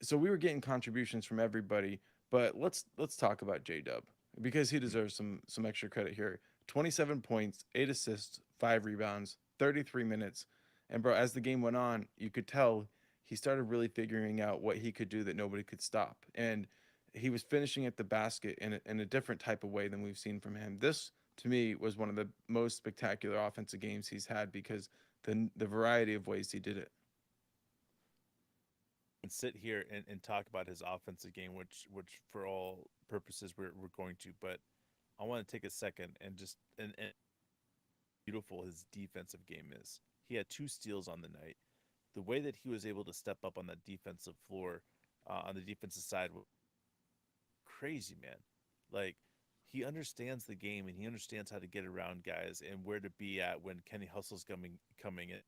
So we were getting contributions from everybody. But let's talk about J Dub because he deserves some extra credit here. 27 points, 8 assists, 5 rebounds, 33 minutes, and bro, as the game went on, you could tell he started really figuring out what he could do that nobody could stop, and he was finishing at the basket in a different type of way than we've seen from him. This to me was one of the most spectacular offensive games he's had because the variety of ways he did it. And sit here and talk about his offensive game, which for all purposes we're going to. But I want to take a second and just and beautiful his defensive game is. He had 2 steals on the night. The way that he was able to step up on that defensive floor, on the defensive side, was crazy, man. Like he understands the game and he understands how to get around guys and where to be at when Kenny Hustle's coming in.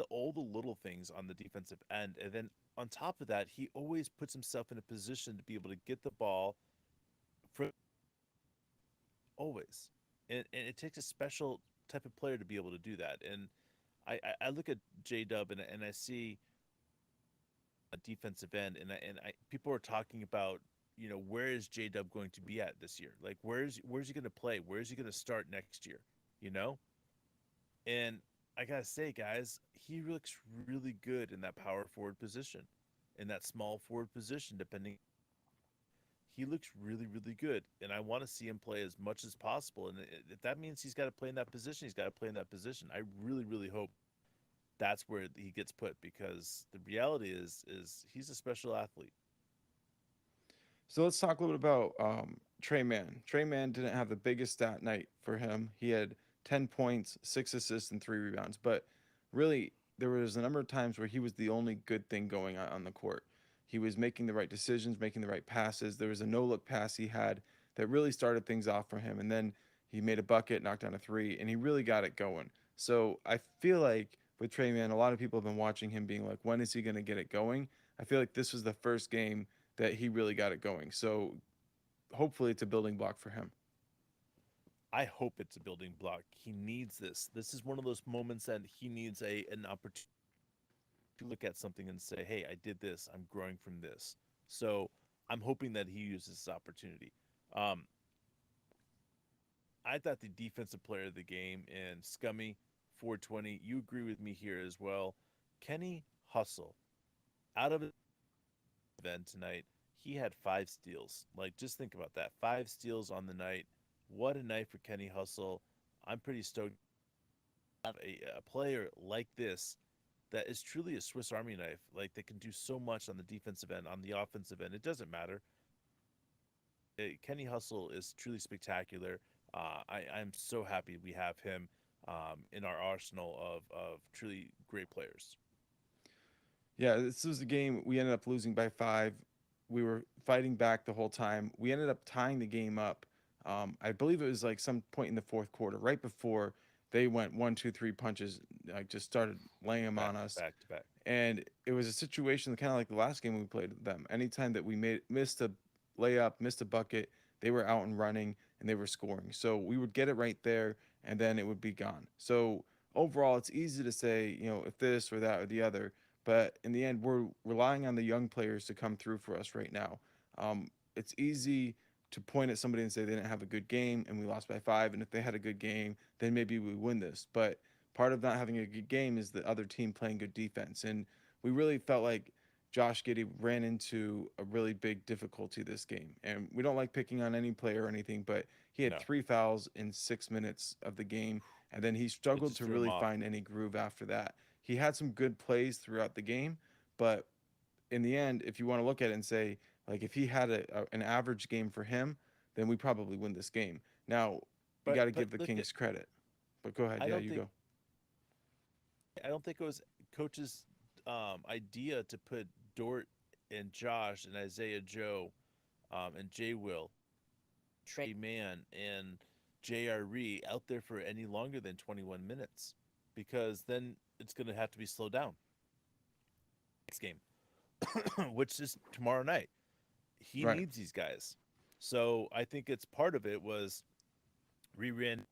All the little things on the defensive end, and then on top of that, he always puts himself in a position to be able to get the ball for always, and it takes a special type of player to be able to do that. And I look at J Dub and I see a defensive end, and I people are talking about where is J Dub going to be at this year? Like where's he going to play? Where is he going to start next year? You know, and I gotta say, guys, he looks really good in that power forward position, in that small forward position, depending. He looks really, really good, and I want to see him play as much as possible. And if that means he's got to play in that position, he's got to play in that position. I really, really hope that's where he gets put because the reality is he's a special athlete. So let's talk a little bit about Trey Mann. Trey Mann didn't have the biggest stat night for him. He had 10 points, 6 assists, and 3 rebounds. But really, there was a number of times where he was the only good thing going on the court. He was making the right decisions, making the right passes. There was a no look pass he had that really started things off for him. And then he made a bucket, knocked down a three, and he really got it going. So I feel like with Trey Mann, a lot of people have been watching him being like, when is he going to get it going? I feel like this was the first game that he really got it going. So hopefully it's a building block for him. I hope it's a building block. He needs this. This is one of those moments that he needs an opportunity to look at something and say, "Hey, I did this. I'm growing from this." So I'm hoping that he uses this opportunity. Um, I thought the defensive player of the game and Scummy 420. You agree with me here as well. Kenny Hustle out of event tonight. He had 5 steals. Like, just think about that. 5 steals on the night. What a night for Kenny Hustle. I'm pretty stoked to have a player like this that is truly a Swiss Army knife. Like, they can do so much on the defensive end, on the offensive end. It doesn't matter. Kenny Hustle is truly spectacular. I'm so happy we have him in our arsenal of truly great players. Yeah, this was a game we ended up losing by 5. We were fighting back the whole time. We ended up tying the game up. I believe it was like some point in the fourth quarter, right before they went one, two, three punches, like just started laying them on us. Back to back. And it was a situation kind of like the last game we played them. Anytime that we missed a layup, missed a bucket, they were out and running and they were scoring. So we would get it right there and then it would be gone. So overall, it's easy to say, if this or that or the other, but in the end, we're relying on the young players to come through for us right now. It's easy to point at somebody and say they didn't have a good game and we lost by 5, and if they had a good game, then maybe we win this. But part of not having a good game is the other team playing good defense, and we really felt like Josh Giddey ran into a really big difficulty this game. And we don't like picking on any player or anything, but he had No. 3 fouls in 6 minutes of the game, and then he struggled just to threw him really off. find any groove after that. He had some good plays throughout the game, but in the end, if you want to look at it and say, like, if he had an average game for him, then we probably win this game. Now, you But- got to but give the look at- Kings credit. But go ahead. I Yeah, don't you think- go. I don't think it was coach's idea to put Dort and Josh and Isaiah Joe and Jay Will, Trey Mann and JRE out there for any longer than 21 minutes, because then it's going to have to be slowed down next game, which is tomorrow night. He Right. needs these guys. So I think it's part of it was re-ran.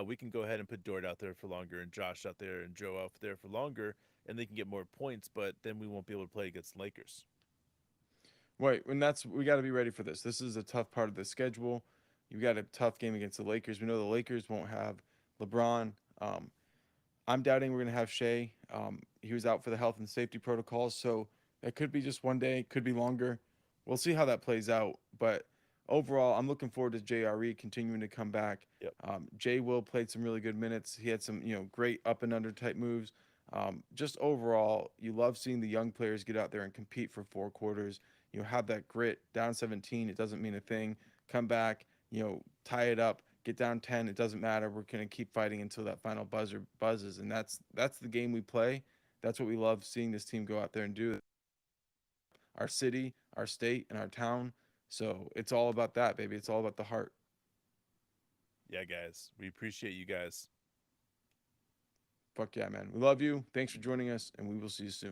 We can go ahead and put Dort out there for longer and Josh out there and Joe out there for longer, and they can get more points, but then we won't be able to play against the Lakers. Right, and we got to be ready for this. This is a tough part of the schedule. You got a tough game against the Lakers. We know the Lakers won't have LeBron. I'm doubting we're going to have Shea. He was out for the health and safety protocols, so it could be just one day, could be longer. We'll see how that plays out. But overall, I'm looking forward to JRE continuing to come back. Yep. Jay Will played some really good minutes. He had some, great up and under type moves. Just overall, you love seeing the young players get out there and compete for 4 quarters. Have that grit. Down 17, it doesn't mean a thing. Come back, tie it up. Get down 10, it doesn't matter. We're going to keep fighting until that final buzzer buzzes, and that's the game we play. That's what we love seeing this team go out there and do. Our city, our state, and our town. So it's all about that, baby. It's all about the heart. Yeah, guys, we appreciate you guys. Fuck yeah, man. We love you. Thanks for joining us, and we will see you soon.